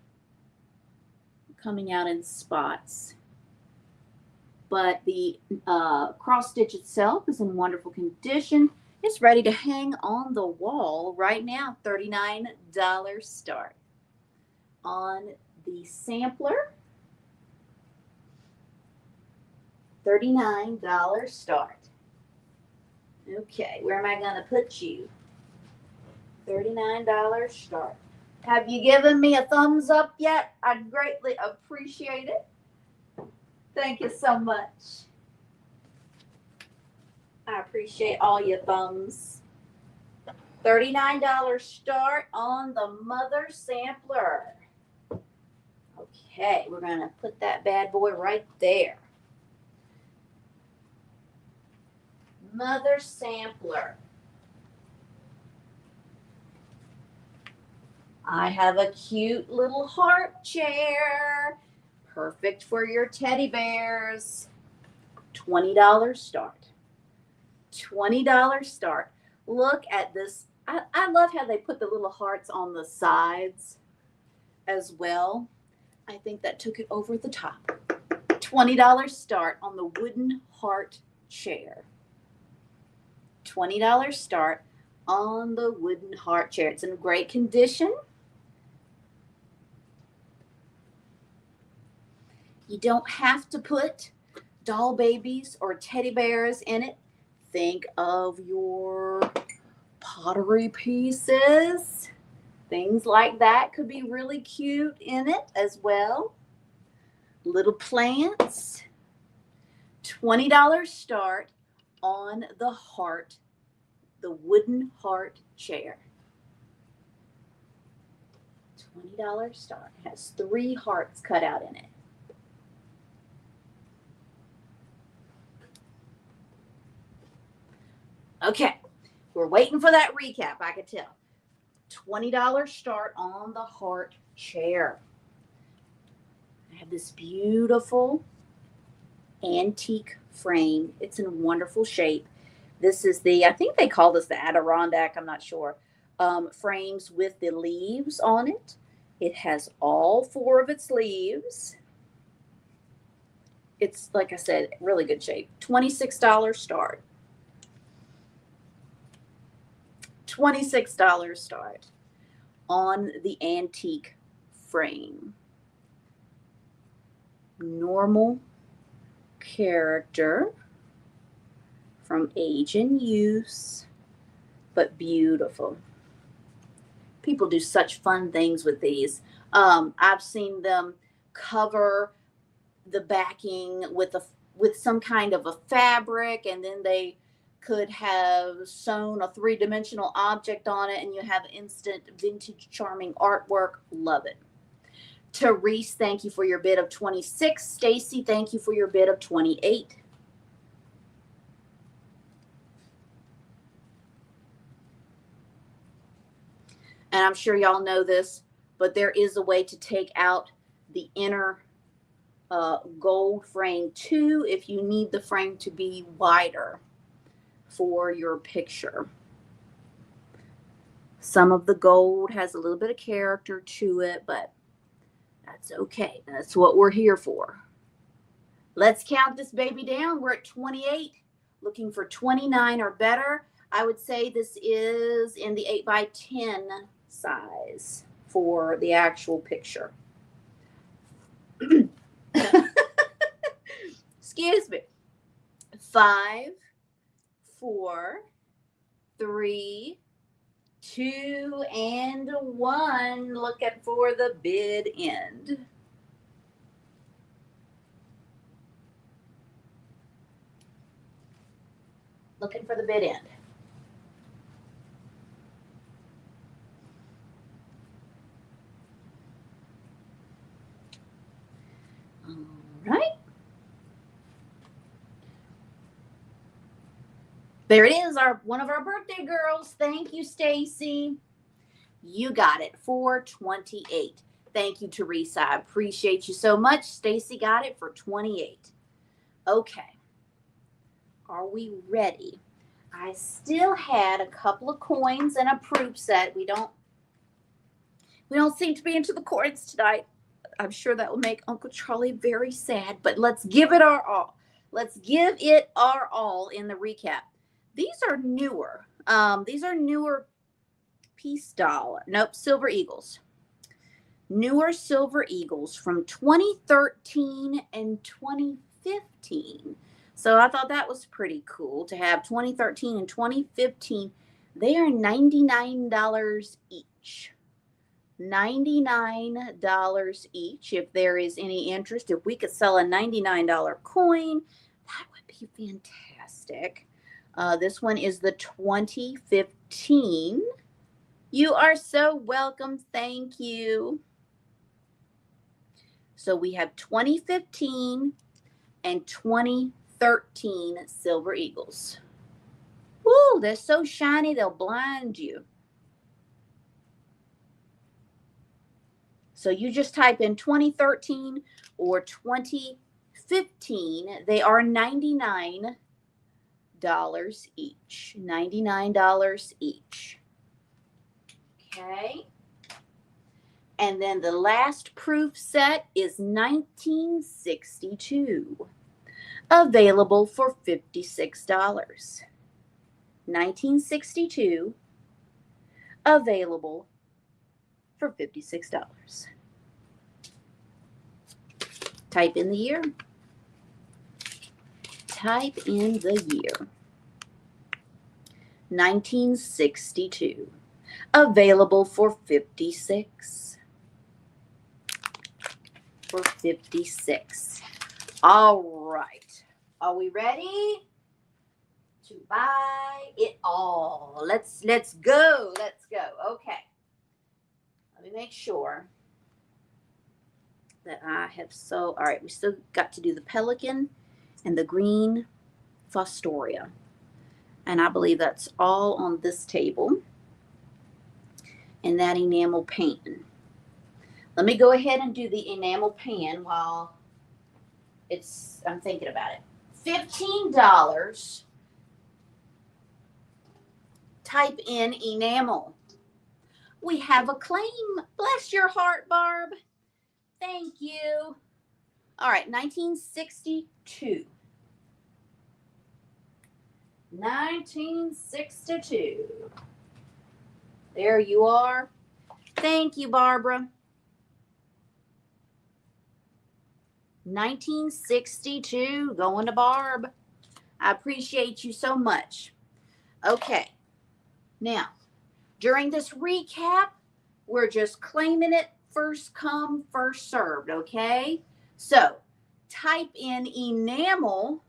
coming out in spots. But the cross stitch itself is in wonderful condition. It's ready to hang on the wall right now. $39 start on the sampler. $39 start. Okay, where am I going to put you? $39 start. Have you given me a thumbs up yet? I'd greatly appreciate it. Thank you so much. I appreciate all your thumbs. $39 start on the Mother Sampler. Okay, we're going to put that bad boy right there. Mother Sampler. I have a cute little heart chair. Perfect for your teddy bears. $20 start. $20 start. Look at this. I love how they put the little hearts on the sides as well. I think that took it over the top. $20 start on the wooden heart chair. $20 start on the wooden heart chair. It's in great condition. You don't have to put doll babies or teddy bears in it. Think of your pottery pieces. Things like that could be really cute in it as well. Little plants. $20 start on the heart, the wooden heart chair. $20 start. It has 3 hearts cut out in it. Okay, we're waiting for that recap, I could tell. $20 start on the heart chair. I have this beautiful antique frame. It's in wonderful shape. This is the, I think they call this the Adirondack, I'm not sure, frames with the leaves on it. It has all 4 of its leaves. It's, like I said, really good shape. $26 start. $26 start on the antique frame. Normal character from age and use, but beautiful. People do such fun things with these. I've seen them cover the backing with some kind of a fabric, and then they could have sewn a 3-dimensional object on it, and you have instant vintage charming artwork. Love it. Therese, thank you for your bid of 26. Stacy, thank you for your bid of 28. And I'm sure y'all know this, but there is a way to take out the inner gold frame too if you need the frame to be wider for your picture. Some of the gold has a little bit of character to it, but that's okay. That's what we're here for. Let's count this baby down. We're at 28, looking for 29 or better. I would say this is in the 8x10 size for the actual picture. Excuse me. 5, 4, 3, 2, and 1. Looking for the bid end. Looking for the bid end. All right. There it is, one of our birthday girls. Thank you, Stacy. You got it for 28. Thank you, Teresa. I appreciate you so much. Stacy got it for 28. Okay. Are we ready? I still had a couple of coins and a proof set. We don't seem to be into the coins tonight. I'm sure that will make Uncle Charlie very sad, but let's give it our all. Let's give it our all in the recap. These are newer. These are newer Peace Dollar. Nope, Silver Eagles. Newer Silver Eagles from 2013 and 2015. So I thought that was pretty cool to have 2013 and 2015. They are $99 each. $99 each. If there is any interest, if we could sell a $99 coin, that would be fantastic. This one is the 2015. You are so welcome. Thank you. So we have 2015 and 2013 Silver Eagles. Woo, they're so shiny, they'll blind you. So you just type in 2013 or 2015. They are $99 each. $99 each. Okay. And then the last proof set is 1962. Available for $56. 1962. Available for $56. Type in the year. Type in the year. 1962. Available for $56. For $56. All right. Are we ready to buy it all? Let's go. Let's go. Okay. Let me make sure that I have all right, we still got to do the pelican and the green Fostoria. And I believe that's all on this table. And that enamel pan. Let me go ahead and do the enamel pan while I'm thinking about it. $15. Type in enamel. We have a claim. Bless your heart, Barb. Thank you. All right, 1962. 1962. There you are. Thank you, Barbara. 1962, going to Barb. I appreciate you so much. Okay. Now, during this recap, we're just claiming it first come, first served, okay? So, type in enamel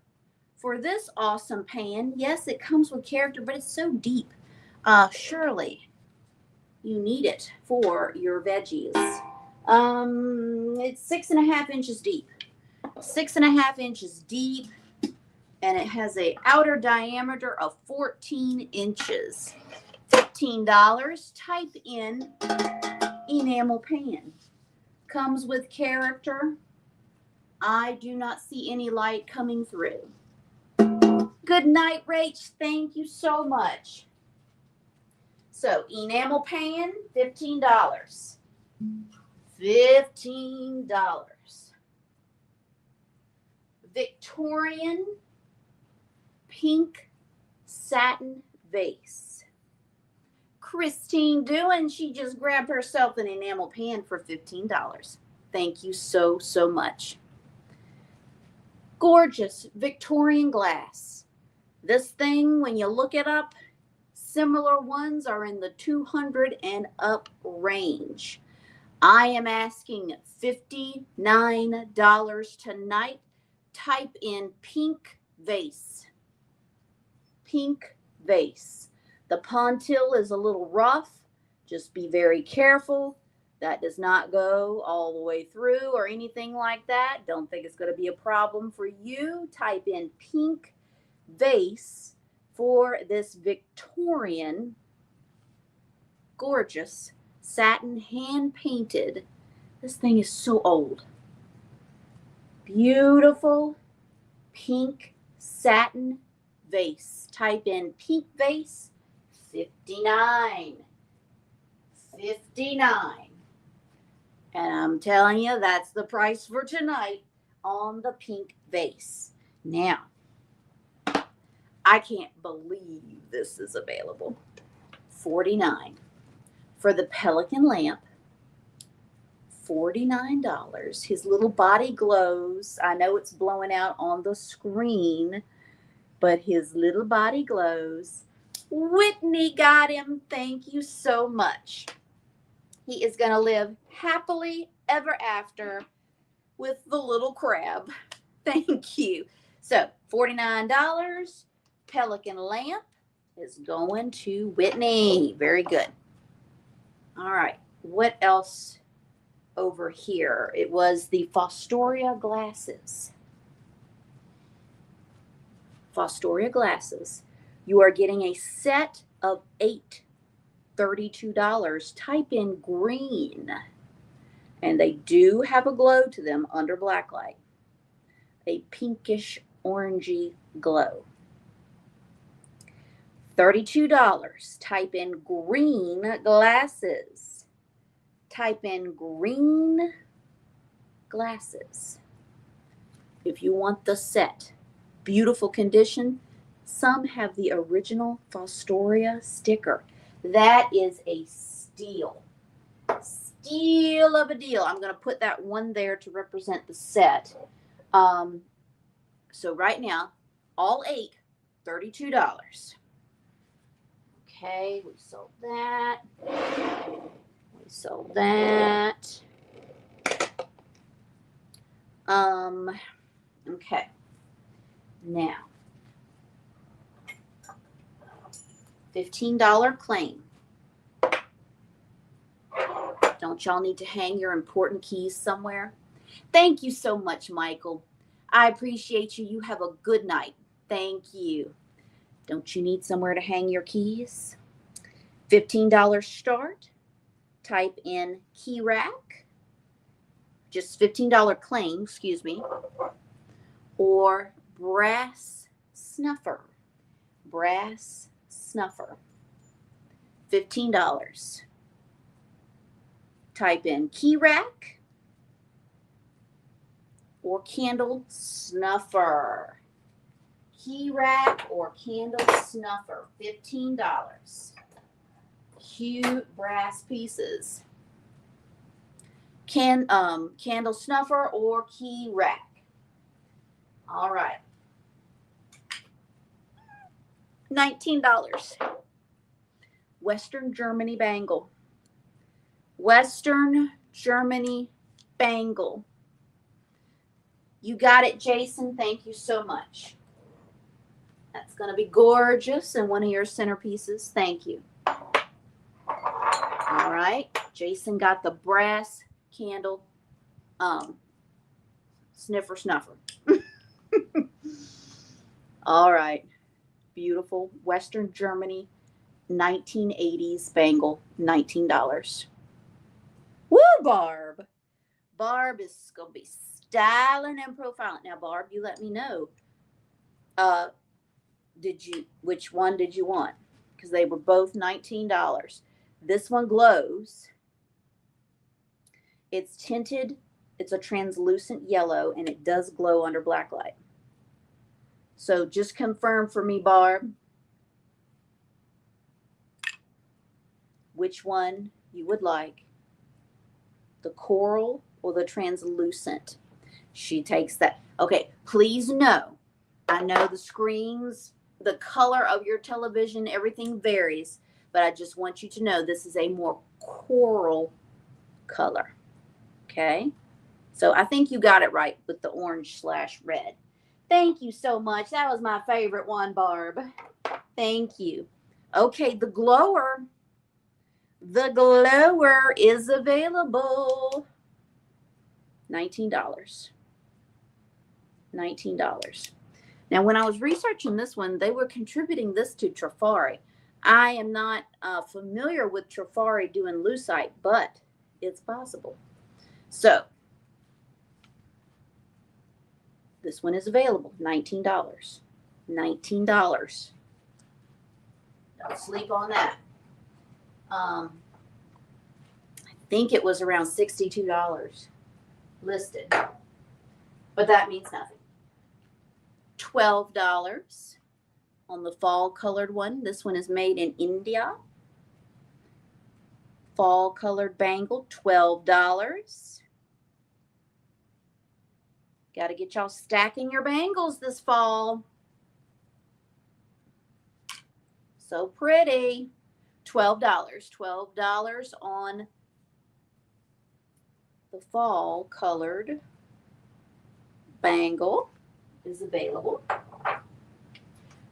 for this awesome pan. Yes, it comes with character, but it's so deep. Surely, you need it for your veggies. It's 6.5 inches deep. 6.5 inches deep, and it has a outer diameter of 14 inches. $15. Type in enamel pan. Comes with character. I do not see any light coming through. Good night, Rach. Thank you so much. So, enamel pan, $15. $15. Victorian pink satin vase. Christine doing, she just grabbed herself an enamel pan for $15. Thank you so, so much. Gorgeous Victorian glass. This thing, when you look it up, similar ones are in the $200 and up range. I am asking $59 tonight. Type in pink vase. Pink vase. The pontil is a little rough. Just be very careful. That does not go all the way through or anything like that. Don't think it's going to be a problem for you. Type in pink vase for this Victorian gorgeous satin hand painted. This thing is so old. Beautiful pink satin vase. Type in pink vase, $59. $59. And I'm telling you, that's the price for tonight on the pink vase. Now, I can't believe this is available. $49. For the Pelican lamp, $49. His little body glows. I know it's blowing out on the screen, but his little body glows. Whitney got him. Thank you so much. He is going to live happily ever after with the little crab. Thank you. So, $49. Pelican lamp is going to Whitney. Very good. All right. What else over here? It was the Fostoria glasses. Fostoria glasses. You are getting a set of 8. $32. Type in green. And they do have a glow to them under black light. A pinkish orangey glow. $32. Type in green glasses. Type in green glasses. If you want the set, beautiful condition. Some have the original Fostoria sticker. That is a steal. Steal of a deal. I'm going to put that one there to represent the set. So right now, all 8, $32. Okay, we sold that. We sold that. Okay. Now, $15 claim. Don't y'all need to hang your important keys somewhere? Thank you so much, Michael. I appreciate you. You have a good night. Thank you. Don't you need somewhere to hang your keys? $15 start. Type in key rack. Just $15 claim, excuse me. Or brass snuffer. Brass snuffer. $15. Type in key rack or candle snuffer. Key rack or candle snuffer, $15. Cute brass pieces. Candle snuffer or key rack. All right. $19. Western Germany bangle. Western Germany bangle. You got it, Jason. Thank you so much. That's going to be gorgeous and one of your centerpieces. Thank you. All right. Jason got the brass candle sniffer snuffer. All right. Beautiful Western Germany 1980s bangle, $19. Woo, Barb. Barb is going to be styling and profiling. Now, Barb, you let me know. Which one did you want? Because they were both $19. This one glows. It's tinted. It's a translucent yellow, and it does glow under black light. So just confirm for me, Barb, which one you would like, the coral or the translucent. She takes that. Okay, please know, I know the screens, the color of your television, everything varies, but I just want you to know this is a more coral color. Okay, so I think you got it right with the orange/red. Thank you so much. That was my favorite one, Barb. Thank you. Okay, the glower. The glower is available. $19. $19. Now, when I was researching this one, they were contributing this to Trifari. I am not familiar with Trifari doing lucite, but it's possible. So, this one is available, $19. $19. Don't sleep on that. I think it was around $62 listed, but that means nothing. $12 on the fall colored one. This one is made in India. Fall colored bangle, $12. Got to get y'all stacking your bangles this fall. So pretty. $12. $12 on the fall colored bangle is available. All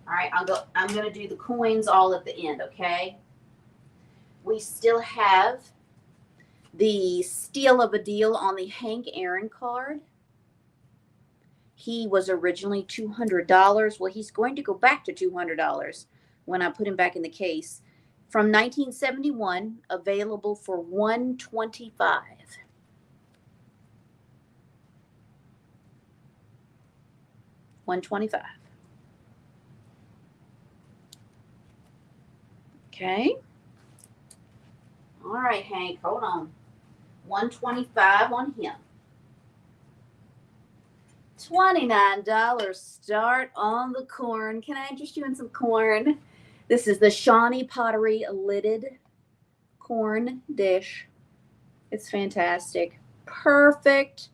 right, I'm going to do the coins all at the end, okay? We still have the steal of a deal on the Hank Aaron card. He was originally $200. Well, he's going to go back to $200 when I put him back in the case. From 1971, available for $125. $125. Okay. All right, Hank, hold on. $125 on him. $29 start on the corn. Can I interest you in some corn? This is the Shawnee Pottery lidded corn dish. It's fantastic. Perfect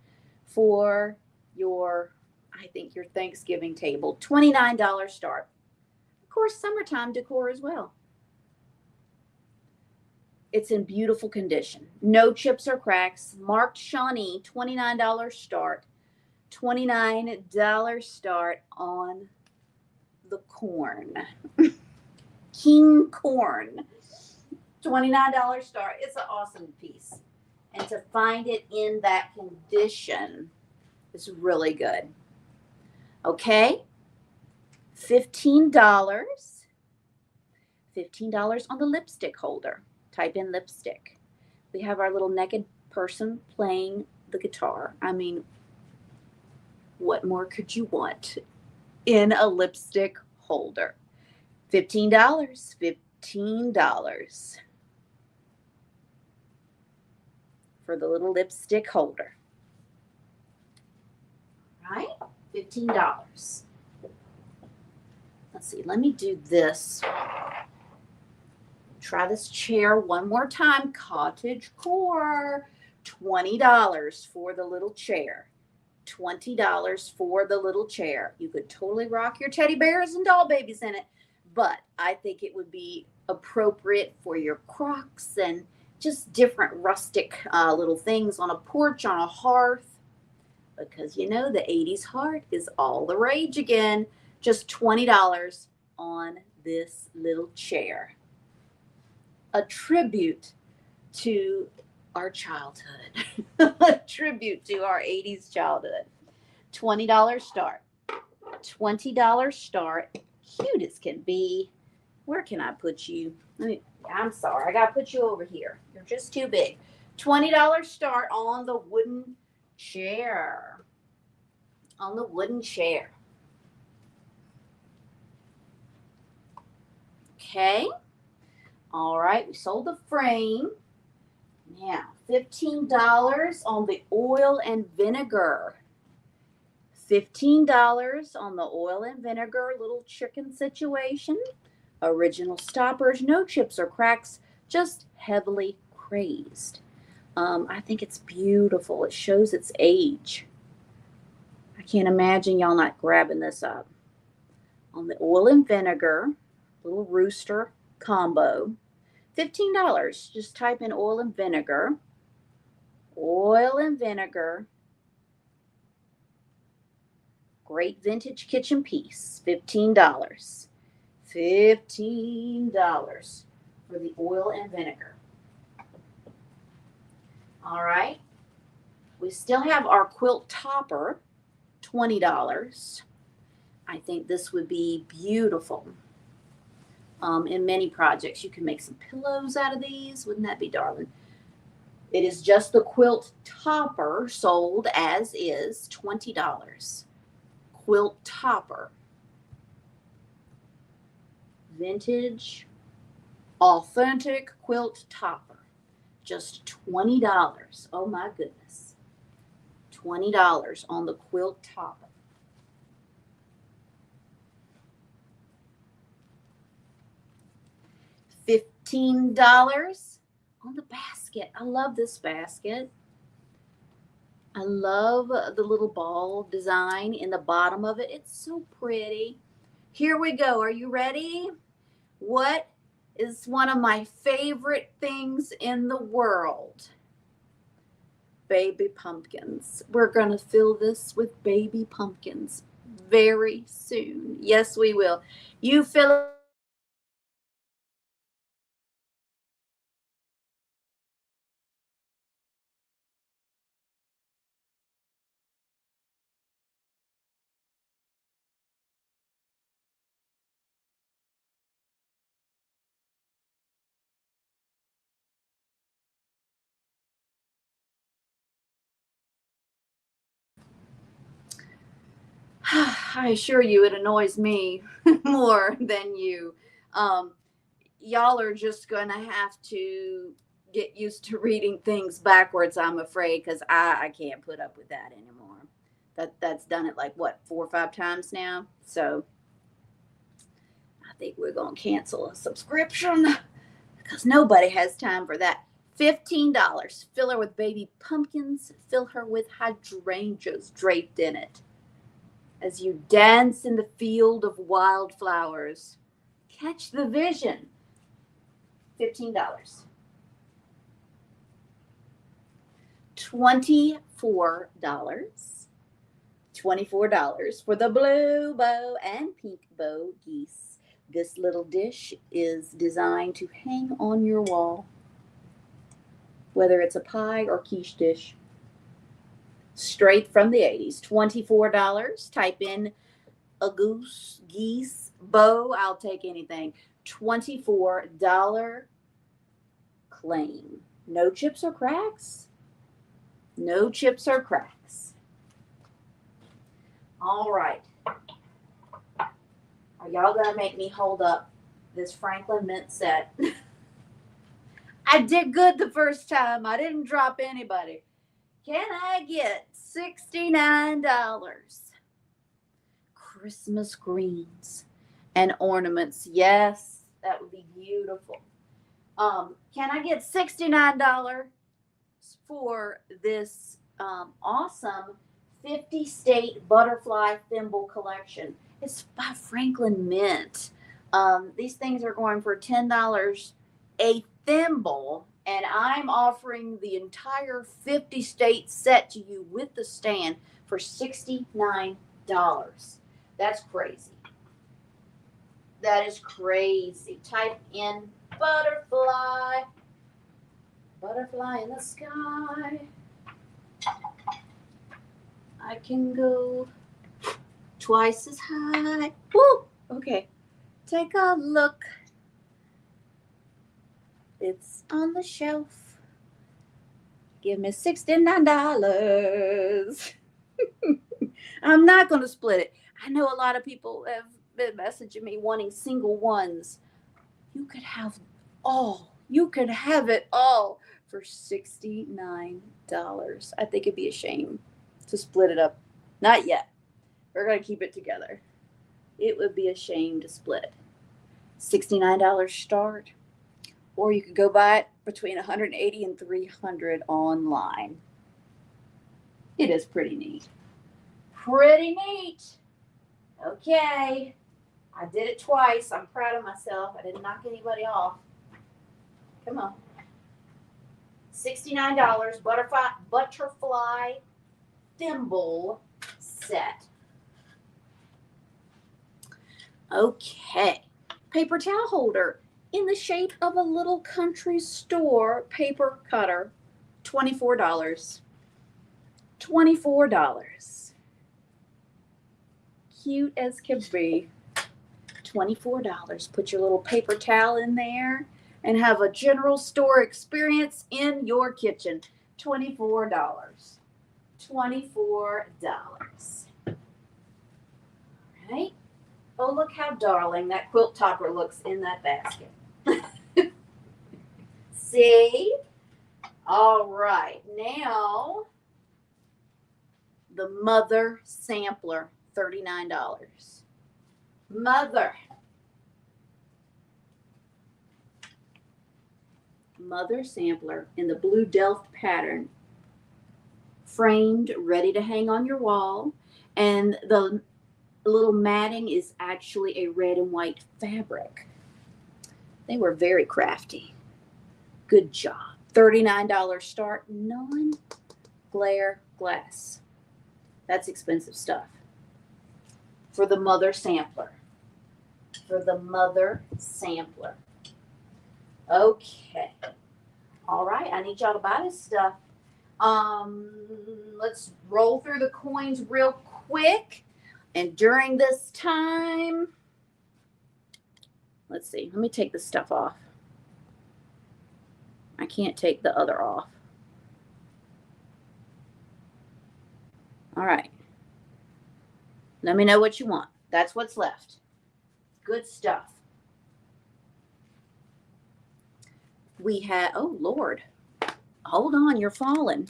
for your, I think, your Thanksgiving table. $29 start. Of course, summertime decor as well. It's in beautiful condition. No chips or cracks. Marked Shawnee, $29 start. $29 start on the corn. King corn. $29 start. It's an awesome piece. And to find it in that condition is really good. Okay. $15. $15 on the lipstick holder. Type in lipstick. We have our little naked person playing the guitar. I mean, what more could you want in a lipstick holder? $15. $15 for the little lipstick holder. All right? $15. Let's see. Let me do this. Try this chair one more time. Cottage core. $20 for the little chair. $20 for the little chair. You could totally rock your teddy bears and doll babies in it, but I think it would be appropriate for your Crocs and just different rustic little things on a porch, on a hearth, because you know the 80s heart is all the rage again. Just $20 on this little chair. A tribute to our childhood. A tribute to our 80s childhood. $20 start. $20 start. Cute as can be. Where can I put you? I'm sorry. I got to put you over here. You're just too big. $20 start on the wooden chair. On the wooden chair. Okay. All right. We sold the frame. Now, $15 on the oil and vinegar. $15 on the oil and vinegar little chicken situation. Original stoppers, no chips or cracks, just heavily crazed. I think it's beautiful. It shows its age. I can't imagine y'all not grabbing this up. On the oil and vinegar, little rooster combo. $15. Just type in oil and vinegar. Oil and vinegar. Great vintage kitchen piece. $15. $15 for the oil and vinegar. All right. We still have our quilt topper. $20. I think this would be beautiful. In many projects, you can make some pillows out of these. Wouldn't that be darling? It is just the quilt topper sold as is, $20. Quilt topper. vintage, authentic quilt topper. Just $20. Oh my goodness. $20 on the quilt topper. $15 on the basket. I love this basket. I love the little ball design in the bottom of it. It's so pretty. Here we go. Are you ready? What is one of my favorite things in the world? Baby pumpkins. We're going to fill this with baby pumpkins very soon. Yes, we will. You fill it. I assure you, it annoys me more than you. Y'all are just going to have to get used to reading things backwards, I'm afraid, because I can't put up with that anymore. That's done it like what, 4 or 5 times now. So I think we're going to cancel a subscription because nobody has time for that. $15. Fill her with baby pumpkins. Fill her with hydrangeas draped in it. As you dance in the field of wildflowers, catch the vision. $15. $24. $24 for the blue bow and pink bow geese. This little dish is designed to hang on your wall, whether it's a pie or quiche dish. Straight from the 80s. $24. Type in a geese bow. I'll take anything. $24 claim. No chips or cracks? No chips or cracks. All right. Are y'all going to make me hold up this Franklin Mint set? I did good the first time. I didn't drop anybody. Can I get $69? Christmas greens and ornaments. Yes, that would be beautiful. Can I get $69 for this awesome 50 state butterfly thimble collection? It's by Franklin Mint. These things are going for $10 a thimble, and I'm offering the entire 50 state set to you with the stand for $69. That's crazy. That is crazy. Type in butterfly. Butterfly in the sky. I can go twice as high. Woo! Okay. Take a look. It's on the shelf. Give me $69. I'm not going to split it. I know a lot of people have been messaging me wanting single ones. You could have all. You could have it all for $69. I think it'd be a shame to split it up. Not yet. We're going to keep it together. It would be a shame to split it. $69 start. Or you could go buy it between $180 and $300 online. It is pretty neat. Pretty neat. Okay. I did it twice. I'm proud of myself. I didn't knock anybody off. Come on. $69 butterfly thimble set. Okay. Paper towel holder in the shape of a little country store paper cutter. $24. $24. Cute as can be. $24. Put your little paper towel in there and have a general store experience in your kitchen. $24. $24. All right. Oh, look how darling that quilt topper looks in that basket. See? All right. Now, the Mother Sampler, $39. Mother Sampler in the blue Delft pattern, framed, ready to hang on your wall. And the little matting is actually a red and white fabric. They were very crafty. Good job. $39 start, non-glare glass. That's expensive stuff. For the Mother Sampler. Okay. All right, I need y'all to buy this stuff. Let's roll through the coins real quick. And during this time, let's see, let me take this stuff off. I can't take the other off. All right. Let me know what you want. That's what's left. Good stuff. We had, oh Lord, hold on, you're falling.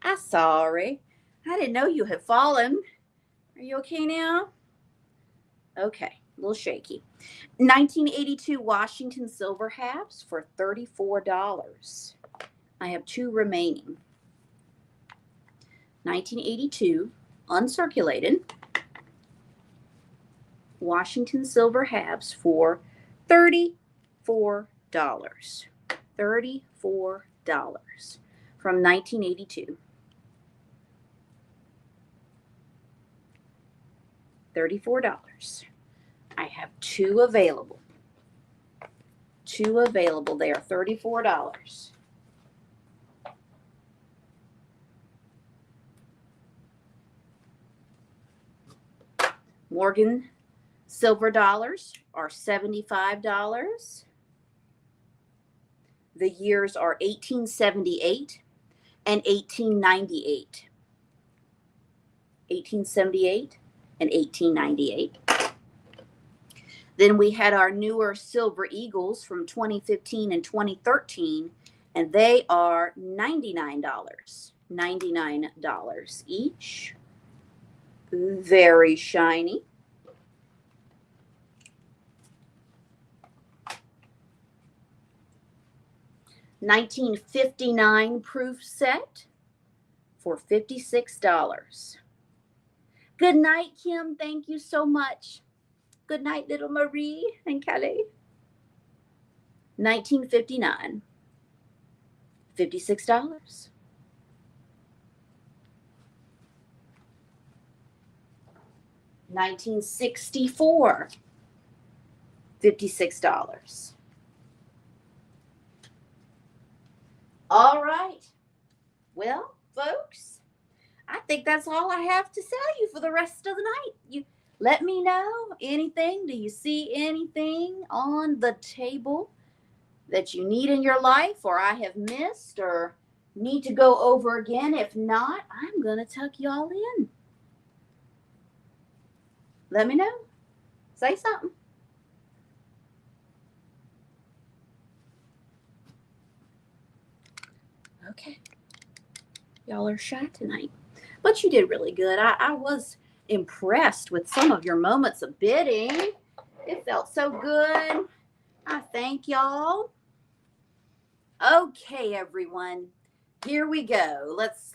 I'm sorry. I didn't know you had fallen. Are you okay now? Okay, a little shaky. 1982 Washington silver halves for $34. I have 2 remaining. 1982 uncirculated Washington silver halves for $34. $34 from 1982. $34. I have 2 available. 2 available. They are $34. Morgan silver dollars are $75. The years are 1878 and 1898. 1878 and 1898. Then we had our newer silver eagles from 2015 and 2013, and they are $99. $99 each. Very shiny. $1959 proof set for $56. Good night, Kim. Thank you so much. Good night, little Marie and Kelly. 1959. $56. $1964. $56. All right. Well, folks, I think that's all I have to tell you for the rest of the night. You let me know anything. Do you see anything on the table that you need in your life or I have missed or need to go over again? If not, I'm going to tuck y'all in. Let me know. Say something. Okay. Y'all are shy tonight. But you did really good. I was impressed with some of your moments of bidding. It felt so good. I thank y'all. Okay, everyone. Here we go. Let's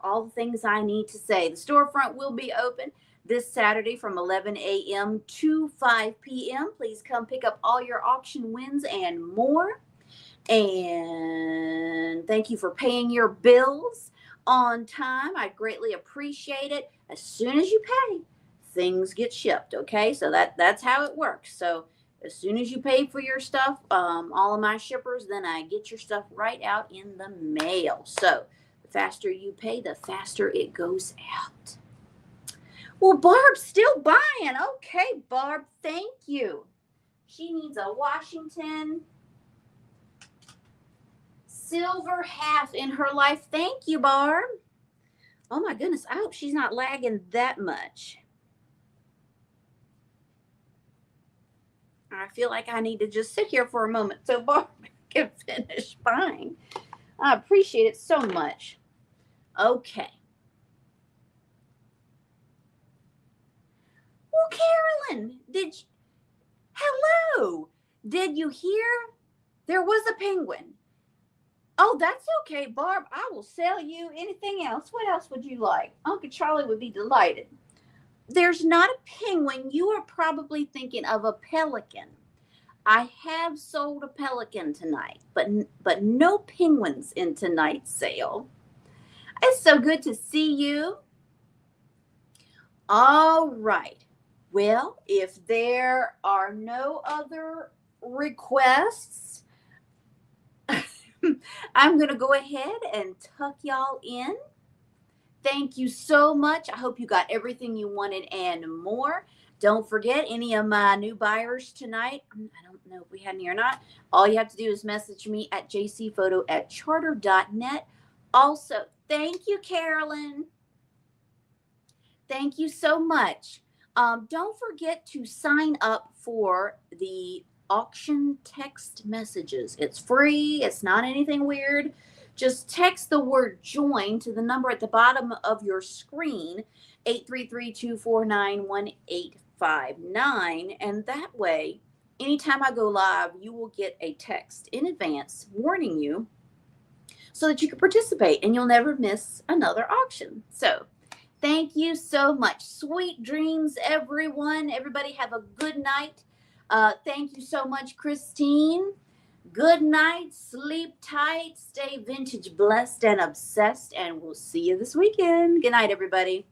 all the things I need to say. The storefront will be open this Saturday from 11 a.m. to 5 p.m. Please come pick up all your auction wins and more. And thank you for paying your bills on time. I greatly appreciate it. As soon as you pay, things get shipped. Okay, so that's how it works. So as soon as you pay for your stuff, all of my shippers, then I get your stuff right out in the mail. So the faster you pay, the faster it goes out. Well, Barb's still buying. Okay, Barb, thank you. She needs a Washington silver half in her life. Thank you, Barb. Oh my goodness, I hope she's not lagging that much. I feel like I need to just sit here for a moment so Barb can finish buying. I appreciate it so much. Okay. Well, Carolyn, hello. Did you hear? There was a penguin. Oh, that's okay, Barb. I will sell you anything else. What else would you like? Uncle Charlie would be delighted. There's not a penguin. You are probably thinking of a pelican. I have sold a pelican tonight, but no penguins in tonight's sale. It's so good to see you. All right. Well, if there are no other requests, I'm going to go ahead and tuck y'all in. Thank you so much. I hope you got everything you wanted and more. Don't forget, any of my new buyers tonight, I don't know if we had any or not, all you have to do is message me at jcphoto@charter.net. Also, thank you, Carolyn. Thank you so much. Don't forget to sign up for the auction text messages. It's free. It's not anything weird. Just text the word join to the number at the bottom of your screen, 833-249-1859. And that way, anytime I go live, you will get a text in advance warning you so that you can participate and you'll never miss another auction. So thank you so much. Sweet dreams, everyone. Everybody have a good night. Thank you so much, Christine. Good night. Sleep tight. Stay vintage, blessed, and obsessed. And we'll see you this weekend. Good night, everybody.